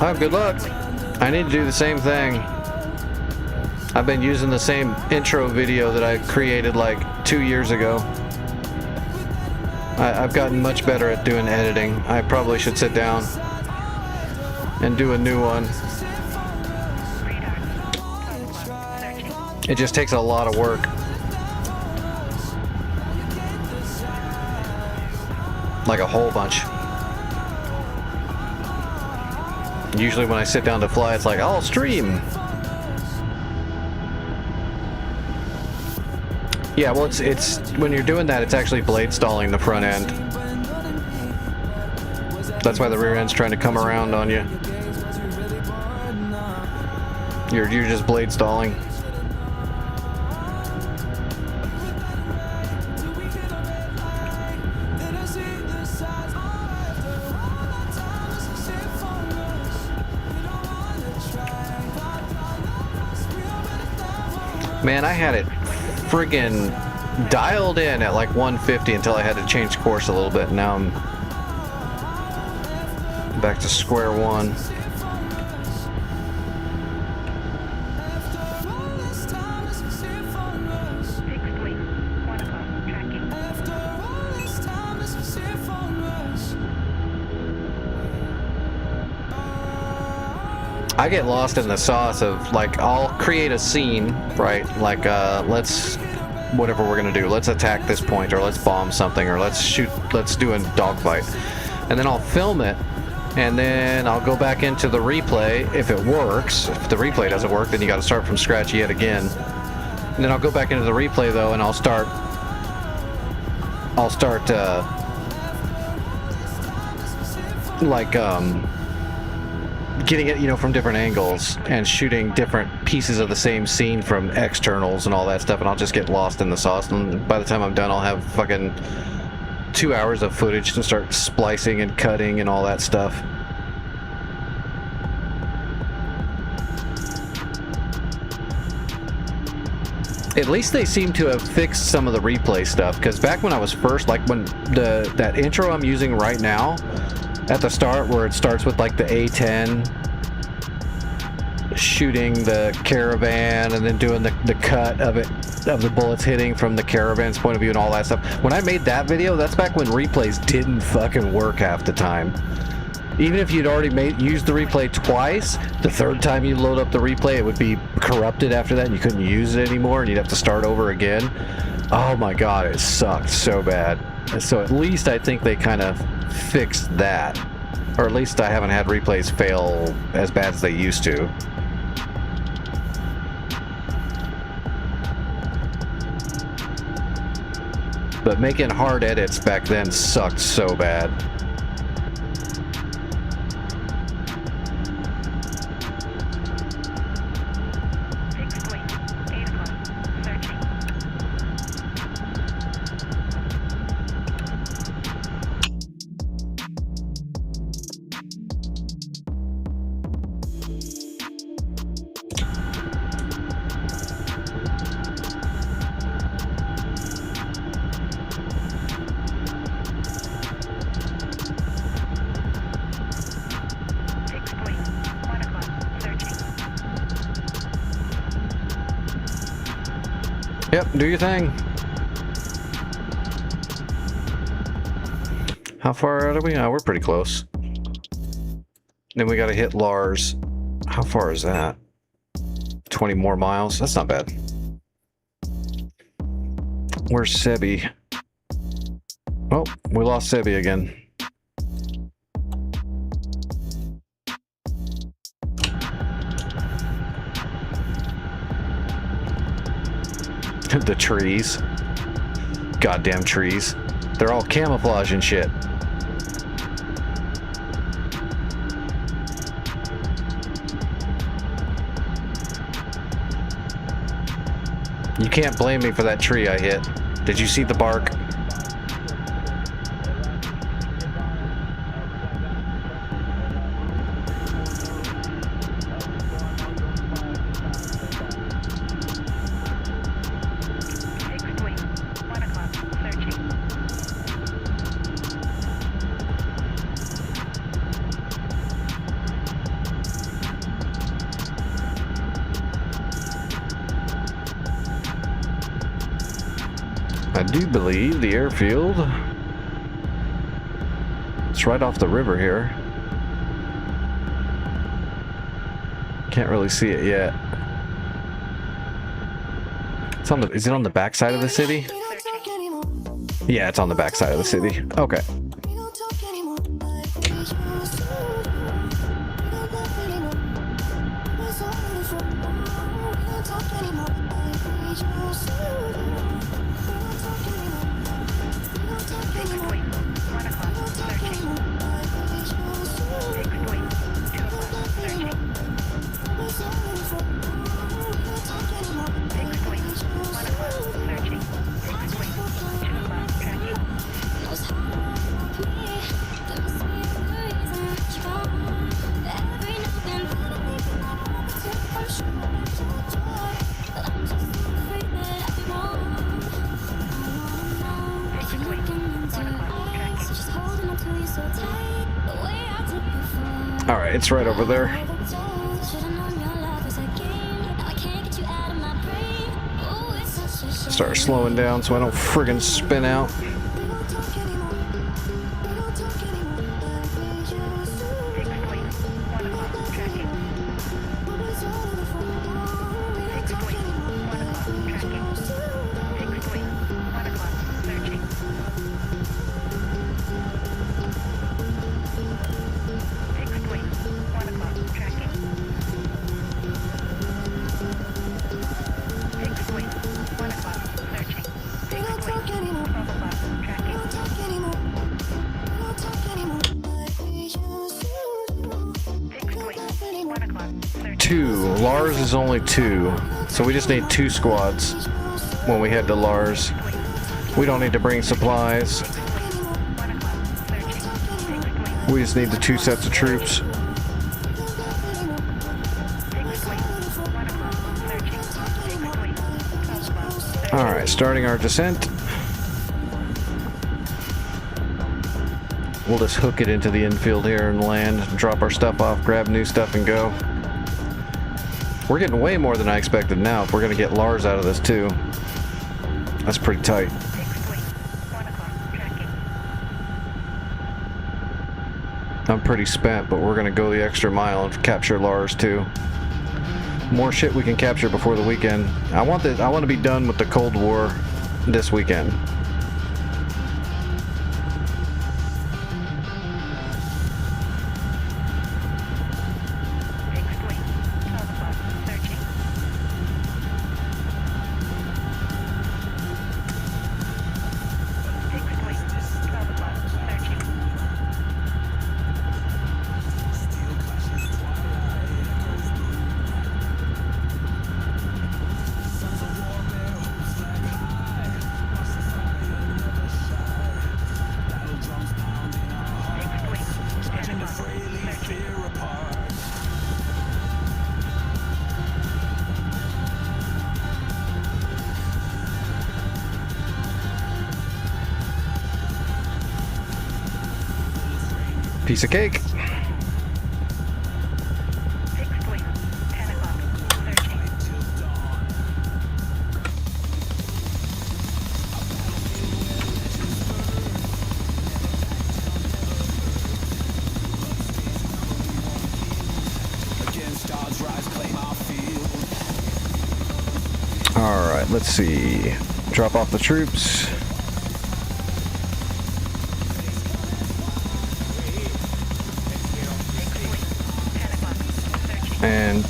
B: Oh, good luck. I need to do the same thing. I've been using the same intro video that I created like 2 years ago. I've gotten much better at doing editing. I probably should sit down and do a new one. It just takes a lot of work. Like a whole bunch. Usually when I sit down to fly, it's like, I'll stream. Yeah, well, it's when you're doing that, it's actually blade stalling the front end. That's why the rear end's trying to come around on you. You're just blade stalling. Man, I had it friggin' dialed in at like 150 until I had to change course a little bit. Now I'm back to square one. I get lost in the sauce of, like, I'll create a scene, right? Like, let's, whatever we're gonna do, let's attack this point, or let's bomb something, or let's do a dogfight. And then I'll film it, and then I'll go back into the replay if it works. If the replay doesn't work, then you gotta start from scratch yet again. And then I'll go back into the replay though, and I'll start getting it, you know, from different angles and shooting different pieces of the same scene from externals and all that stuff, and I'll just get lost in the sauce, and by the time I'm done, I'll have fucking 2 hours of footage to start splicing and cutting and all that stuff. At least they seem to have fixed some of the replay stuff, because back when I was first, like when that intro I'm using right now at the start, where it starts with like the A-10 shooting the Caravan and then doing the cut of it, of the bullets hitting from the Caravan's point of view and all that stuff. When I made that video, that's back when replays didn't fucking work half the time. Even if you'd already used the replay twice, the third time you load up the replay, it would be corrupted after that and you couldn't use it anymore and you'd have to start over again. Oh my god, it sucked so bad. So at least I think they kind of fixed that. Or at least I haven't had replays fail as bad as they used to. But making hard edits back then sucked so bad. Yep, do your thing. How far out are we? Oh, we're pretty close. Then we gotta hit Lars. How far is that? 20 more miles? That's not bad. Where's Sebi? Oh, we lost Sebi again. The trees. Goddamn trees. They're all camouflage and shit. You can't blame me for that tree I hit. Did you see the bark?
F: Fixed wing. 1 o'clock. Searching.
B: I do believe the airfield. It's right off the river here. Can't really see it yet. It's on the. Is it on the back side of the city? Yeah, it's on the back side of the city. Okay.
F: Fixed wing. 1 o'clock. Searching. Fixed wing. 2 o'clock. Searching. Fixed wing. 1 o'clock. Searching. Fixed wing. 2 o'clock. Tracking. Fixed wing. 1 o'clock. Tracking.
B: All right, it's right over there. Start slowing down so I don't friggin' spin out.
F: Fixed wing. 1 o'clock. Tracking. Fixed wing. 1 o'clock. Tracking. Fixed wing. 1 o'clock. Searching. Fixed wing. 1 o'clock. Tracking. Fixed wing. 1 o'clock. Searching. Fixed wing. 12 o'clock. Tracking. Fixed wing. 1 o'clock. Searching.
B: 2. Lars is only 2. So we just need 2 squads when we head to Lars. We don't need to bring supplies.
F: 1 o'clock. Searching. Fixed wing.
B: We just need the 2 sets of troops.
F: Fixed wing. 1 o'clock. Searching. Fixed wing. 12 o'clock. Searching.
B: All right, starting our descent. We'll just hook it into the infield here and land, drop our stuff off, grab new stuff, and go. We're getting way more than I expected now if we're going to get Lars out of this too. That's pretty tight.
F: Fixed wing. 1 o'clock. Tracking.
B: I'm pretty spent, but we're going to go the extra mile and capture Lars too. More shit we can capture before the weekend. I want to be done with the Cold War this weekend.
F: Fixed wing. 12 o'clock. Searching. Fixed wing. 12 o'clock. Searching. Fixed wing. 10 o'clock. Searching.
B: Piece of cake.
F: Fixed wing. 10 o'clock. Searching.
B: All right, let's see. Drop off the troops. And,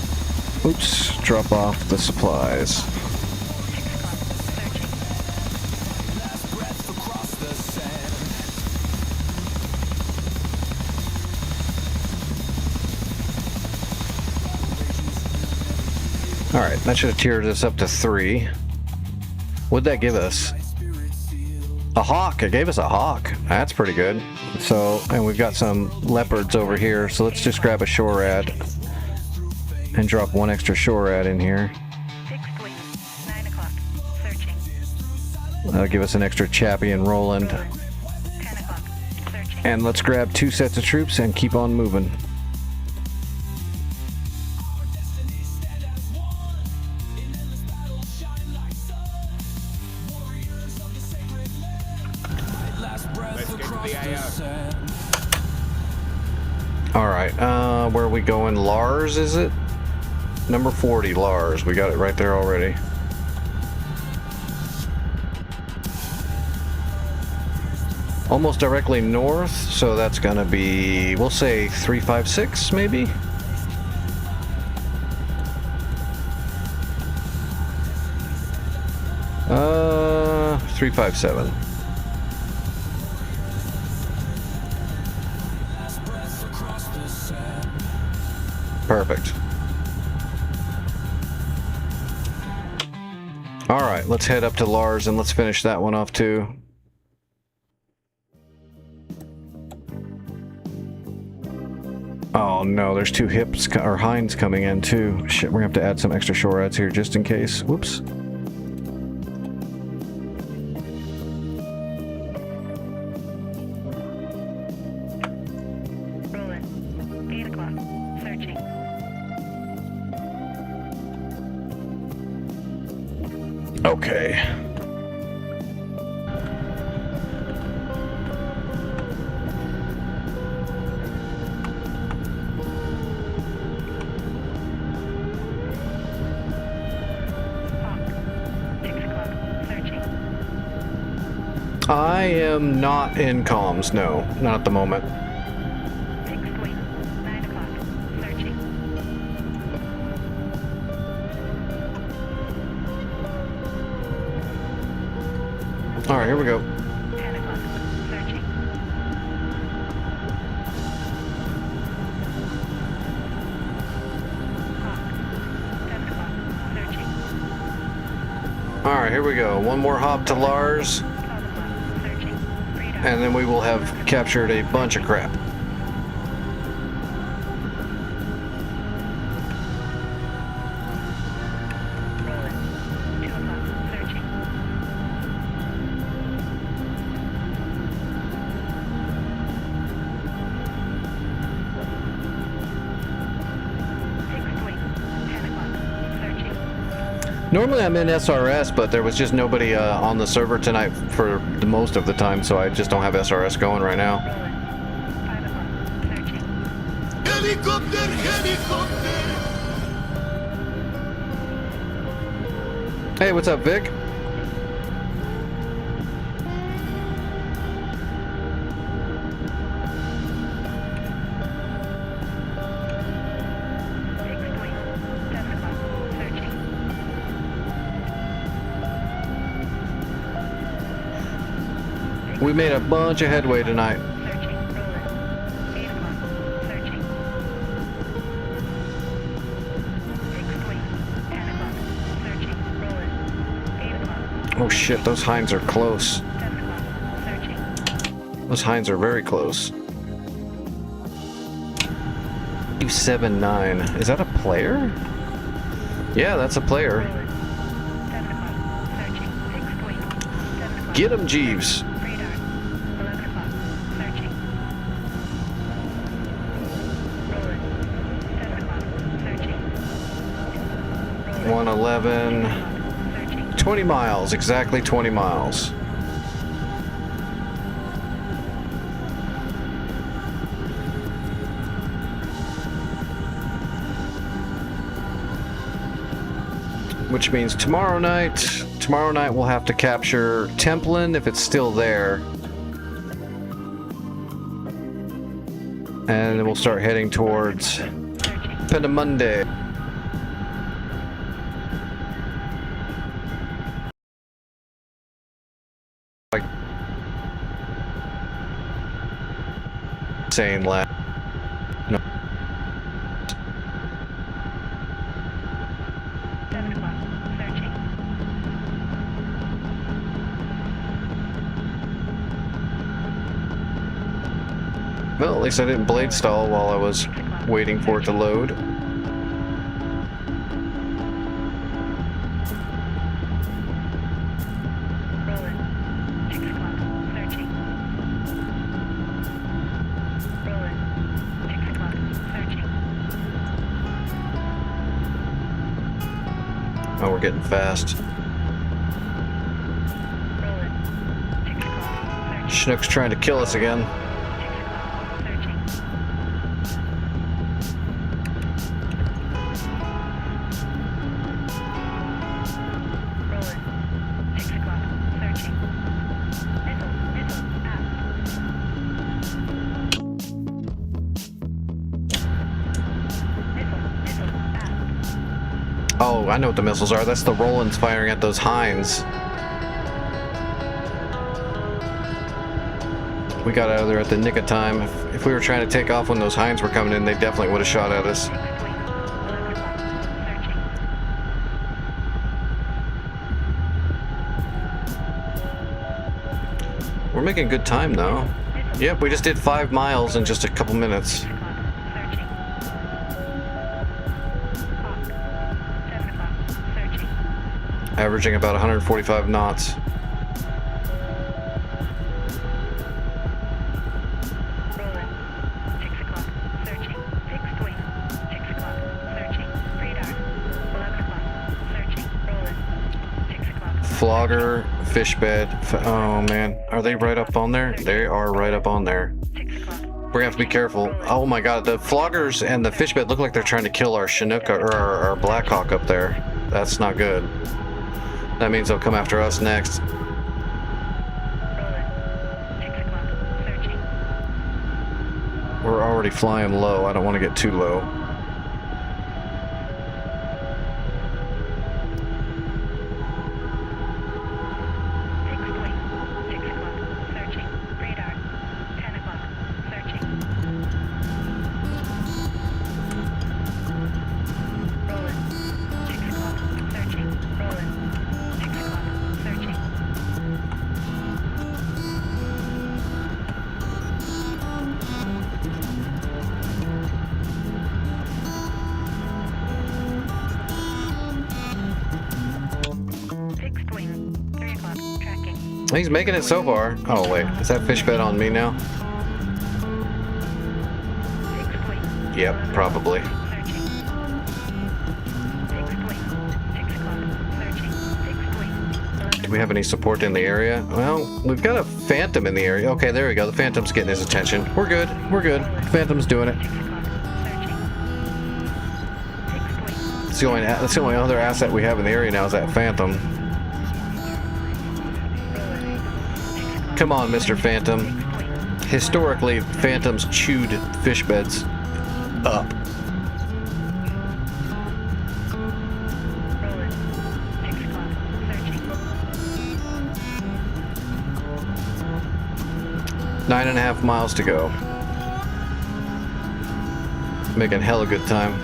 B: oops, drop off the supplies.
F: 6 o'clock. Searching.
B: Alright, that should have tiered us up to 3. What'd that give us? A hawk. It gave us a hawk. That's pretty good. So, and we've got some leopards over here, so let's just grab a shore rat and drop 1 extra shore rat in here.
F: 6th wing. 9 o'clock. Searching.
B: That'll give us an extra Chappie and Roland.
F: 10 o'clock. Searching.
B: And let's grab 2 sets of troops and keep on moving.
I: Let's get to the AO.
B: Alright, where are we going? Lars, is it? Number 40, Lars. We got it right there already. Almost directly north, so that's gonna be, we'll say 356 maybe? Uh, 357. Perfect. Alright, let's head up to Lars and let's finish that one off too. Oh no, there's 2 hips or hinds coming in too. Shit, we're gonna have to add some extra shore rats here just in case. Whoops.
F: Roland. 8 o'clock. Searching.
B: Okay.
F: Hawk. 6 o'clock. Searching.
B: I am not in comms, no. Not at the moment.
F: 6th wing. 9 o'clock. Searching.
B: Alright, here we go.
F: 10 o'clock. Searching. Hawk. 7 o'clock. Searching.
B: Alright, here we go. One more hop to Lars,
F: 12 o'clock. Searching. Radar.
B: and then we will have captured a bunch of crap.
F: Roland. 2 o'clock. Searching. Sixth wing. 10 o'clock. Searching.
B: Normally I'm in SRS, but there was just nobody on the server tonight for the most of the time, so I just don't have SRS going right now.
F: Roland. 5 o'clock. Searching.
B: Hey, what's up, Vic?
F: Sixth wing. 7 o'clock. Searching.
B: We made a bunch of headway tonight.
F: Searching. Roland. 8 o'clock. Searching. Sixth wing. 10 o'clock. Searching. Roland. 8 o'clock.
B: Oh shit, those hinds are close.
F: 7 o'clock. Searching.
B: Those hinds are very close. 279. Is that a player? Yeah, that's a player.
F: Roland. 7 o'clock. Searching. Sixth wing. 7 o'clock.
B: Get him, Jeeves.
F: Radar. 11 o'clock. Searching. Roland. 7 o'clock. Searching. Roland.
B: 111.
F: 8 o'clock. Searching.
B: 20 miles, exactly 20 miles. Which means tomorrow night we'll have to capture Templin if it's still there. And then we'll start heading towards Independent Monday. Like saying last. No.
F: 7 o'clock. Searching.
B: Well, at least I didn't blade stall while I was waiting for it to load.
F: Rolling. 6 o'clock. Searching. Rolling. 6 o'clock. Searching.
B: Oh, we're getting fast.
F: Rolling. 6 o'clock. Searching.
B: Chinook's trying to kill us again.
F: 6 o'clock. Searching. Rolling. 6 o'clock. Searching. Missile. Out. Missile. Out.
B: Oh, I know what the missiles are. That's the Roland's firing at those Hinds. We got out of there at the nick of time. If we were trying to take off when those Hinds were coming in, they definitely would have shot at us.
F: Fixed wing. 11 o'clock. Searching.
B: We're making good time though. Yep, we just did 5 miles in just a couple minutes.
F: 6 o'clock. Searching. Hawk. 7 o'clock. Searching.
B: Averaging about 145 knots.
F: Rolling. 6 o'clock. Searching. Fixed wing. 6 o'clock. Searching. Radar. 11 o'clock. Searching. Rolling. 6 o'clock.
B: Flogger, fish bed. Oh man, are they right up on there? They are right up on there.
F: 6 o'clock.
B: We're gonna have to be careful. Oh my god, the floggers and the fish bed look like they're trying to kill our Chinook or our Blackhawk up there. That's not good. That means they'll come after us next.
F: Rolling. 6 o'clock. Searching.
B: We're already flying low. I don't want to get too low.
F: Fixed wing. 6 o'clock. Searching. Radar. 10 o'clock. Searching. Rolling. 6 o'clock. Searching. Rolling. 6 o'clock. Searching. Fixed wing. 3 o'clock. Tracking.
B: He's making it so far. Oh wait, is that fish bed on me now?
F: Fixed wing.
B: Yep,
F: 11
B: probably.
F: o'clock. Searching. Fixed wing. 6 o'clock. Searching. Fixed wing. 11
B: Do we have any support in the area? Well, we've got a Phantom in the area. Okay, there we go. The Phantom's getting his attention. We're good. We're good. Phantom's doing it.
F: 6 o'clock. Searching. Fixed wing.
B: That's the only other asset we have in the area now is that Phantom.
F: Rolling. 6 o'clock.
B: Come on, Mr. Phantom.
F: Fixed wing.
B: Historically, Phantoms chewed fish beds up.
F: Rolling. 6 o'clock. Searching.
B: 9.5 miles to go. Making hella good time.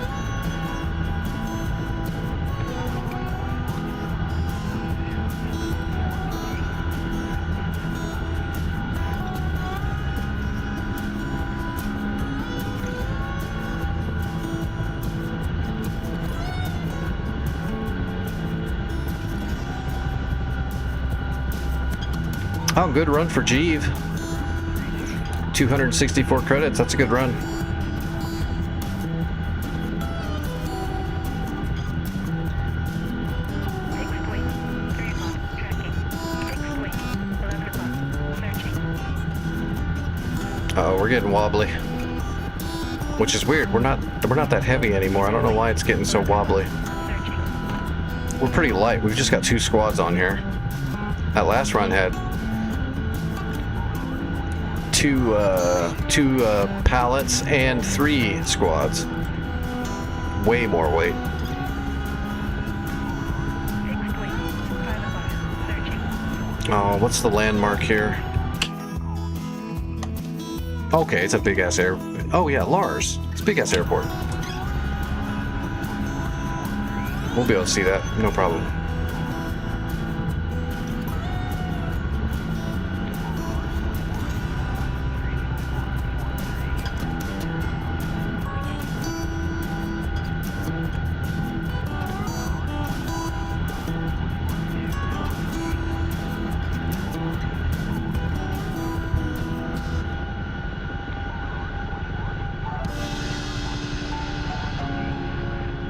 B: Oh, good run for Jeeve. 264 credits. That's a good run.
F: Fixed wing. 3 o'clock. Tracking. Fixed wing. 11 o'clock. Searching.
B: Oh, we're getting wobbly. Which is weird. We're not that heavy anymore. I don't know why it's getting so wobbly.
F: Searching.
B: We're pretty light. We've just got 2 squads on here. That last run had two pallets and 3 squads. way more weight.
F: Fixed wing. 5 o'clock. Searching.
B: Oh, what's the landmark here? Okay, it's a big ass air. Oh yeah, Lars. It's a big ass airport. We'll be able to see that, no problem.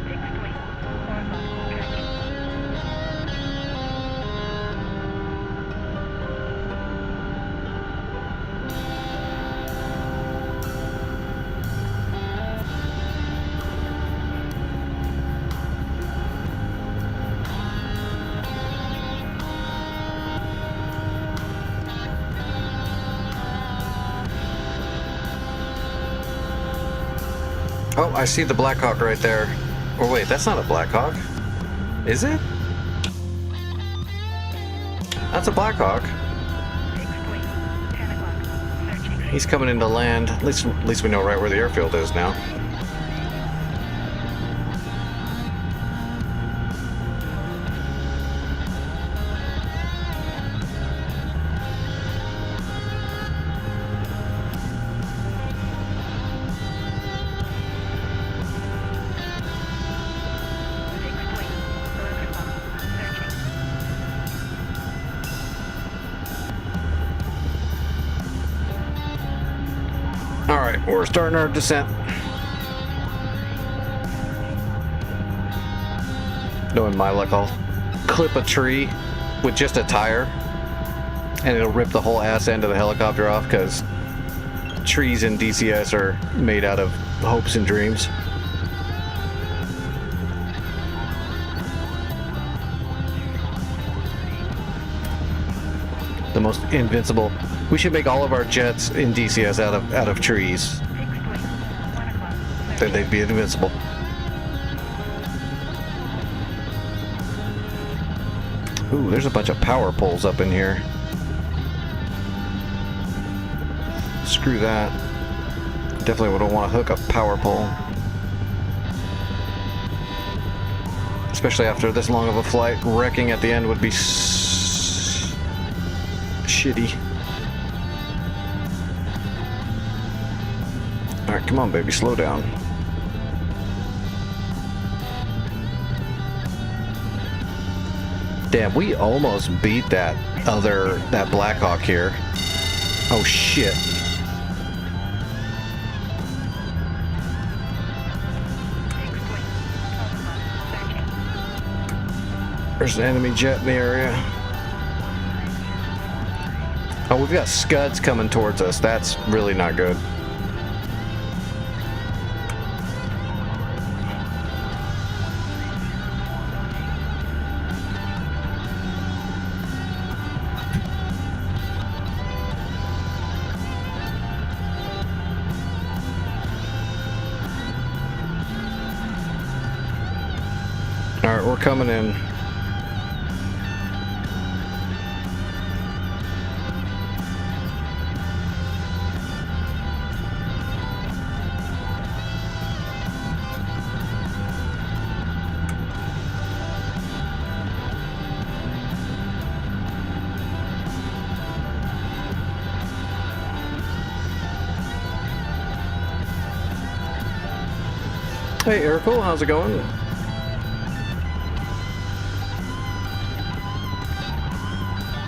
F: Fixed wing. 4 o'clock. Tracking.
B: Oh, I see the Black Hawk right there. Oh wait, that's not a Black Hawk. Is it? That's a Black Hawk.
F: Fixed wing. 10 o'clock. Searching.
B: He's coming into land. At least we know right where the airfield is now.
F: Fixed wing. 11 o'clock. Searching.
B: All right, we're starting our descent. Knowing my luck, I'll clip a tree with just a tire, and it'll rip the whole ass end of the helicopter off because trees in DCS are made out of hopes and dreams. The most invincible. We should make all of our jets in DCS out of trees.
F: Fixed wing. 1 o'clock.
B: Then they'd be invincible. Ooh, there's a bunch of power poles up in here. Screw that. Definitely wouldn't want to hook a power pole. Especially after this long of a flight, wrecking at the end would be shitty. Alright, come on, baby, slow down. Damn, we almost beat that Black Hawk here. Oh shit.
F: Fixed wing. 12 o'clock. Searching.
B: There's an enemy jet in the area. Oh, we've got Scuds coming towards us. That's really not good. All right, we're coming in. Hey, Erical, how's it going?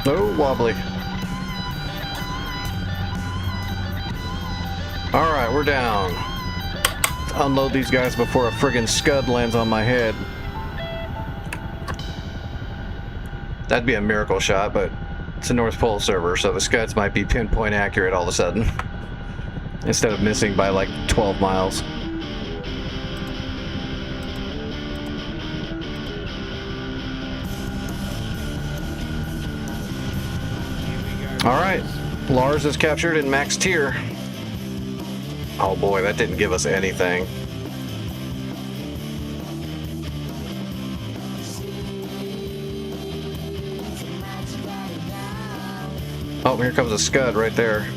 B: Oh, wobbly. Alright, we're down. Let's unload these guys before a friggin' Scud lands on my head. That'd be a miracle shot, but it's a North Pole server, so the Scuds might be pinpoint accurate all of a sudden. Instead of missing by like 12 miles. Alright, Lars is captured in max tier. Oh boy, that didn't give us anything. Oh, here comes a Scud right there.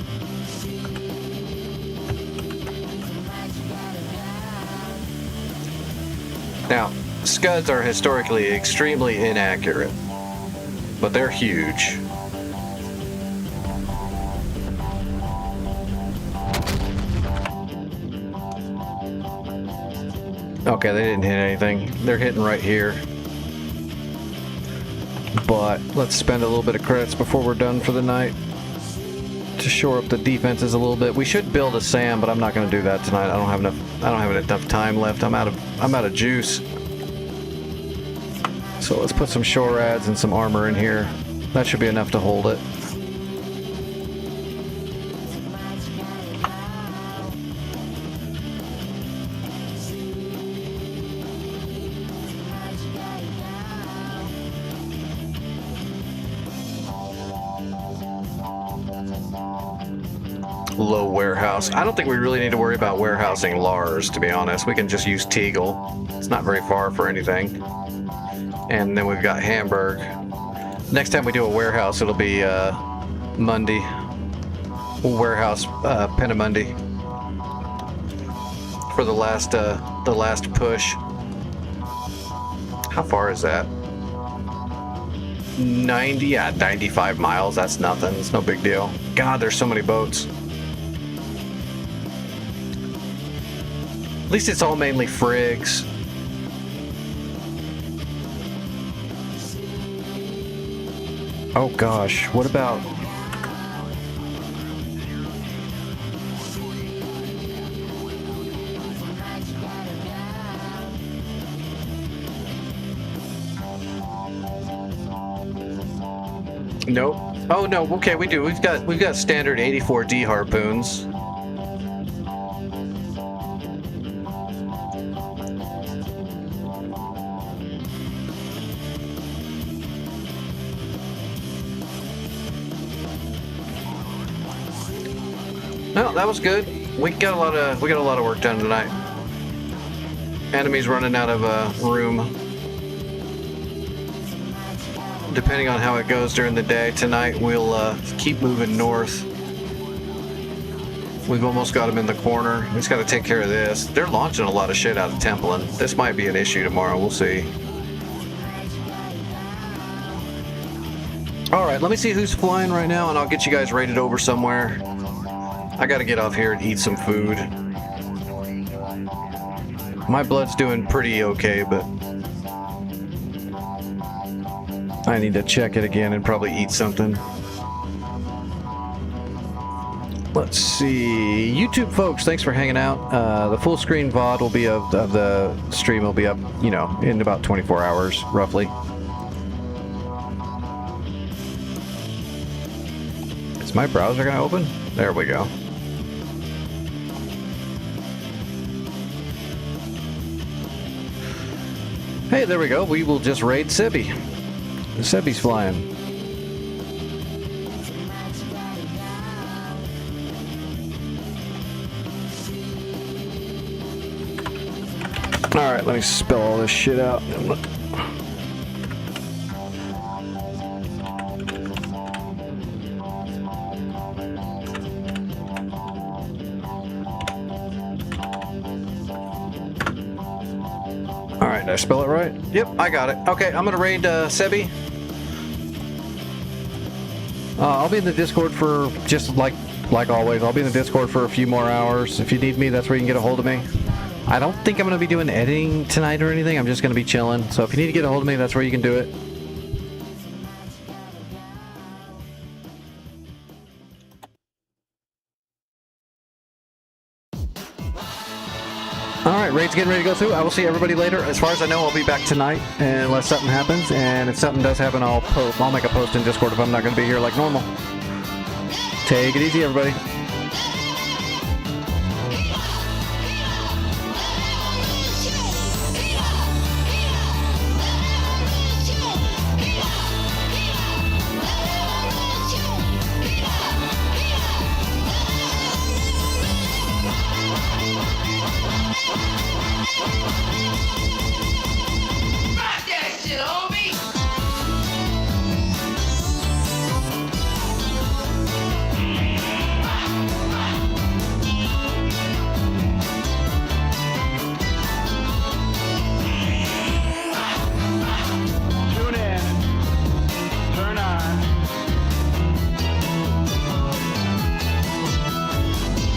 B: Now, Scuds are historically extremely inaccurate, but they're huge. Okay, they didn't hit anything. They're hitting right here. But let's spend a little bit of credits before we're done for the night to shore up the defenses a little bit. We should build a SAM, but I'm not going to do that tonight. I don't have enough time left. I'm out of juice. So let's put some shore ads and some armor in here. That should be enough to hold it. Low warehouse. I don't think we really need to worry about warehousing Lars, to be honest. We can just use Teagle. It's not very far for anything. And then we've got Hamburg. Next time we do a warehouse, it'll be Monday. Warehouse Peenemünde for the last push. How far is that? 95 miles. That's nothing. It's no big deal. God, there's so many boats. At least it's all mainly frigs. Oh gosh, what about... Nope. Oh no, okay, we do. We've got standard 84D harpoons. No, that was good. We got a lot of work done tonight. Enemy's running out of room. Depending on how it goes during the day tonight, we'll keep moving north. We've almost got them in the corner. We just got to take care of this. They're launching a lot of shit out of Templin. This might be an issue tomorrow. We'll see. All right, let me see who's flying right now, and I'll get you guys rated over somewhere. I got to get off here and eat some food. My blood's doing pretty okay, but I need to check it again and probably eat something. Let's see. YouTube folks, thanks for hanging out. The full screen VOD will be of the stream will be up, you know, in about 24 hours, roughly. Is my browser gonna open? There we go. Hey, there we go. We will just raid Sebi. Sebi's flying. Alright, let me spell all this shit out. Alright, did I spell it right? Yep, I got it. Okay, I'm gonna raid Sebi. I'll be in the Discord for just like always. I'll be in the Discord for a few more hours. If you need me, that's where you can get a hold of me. I don't think I'm going to be doing editing tonight or anything. I'm just going to be chilling. So if you need to get a hold of me, that's where you can do it. Alright, raid's getting ready to go through. I will see everybody later. As far as I know, I'll be back tonight unless something happens. And if something does happen, I'll make a post in Discord if I'm not going to be here like normal. Take it easy, everybody.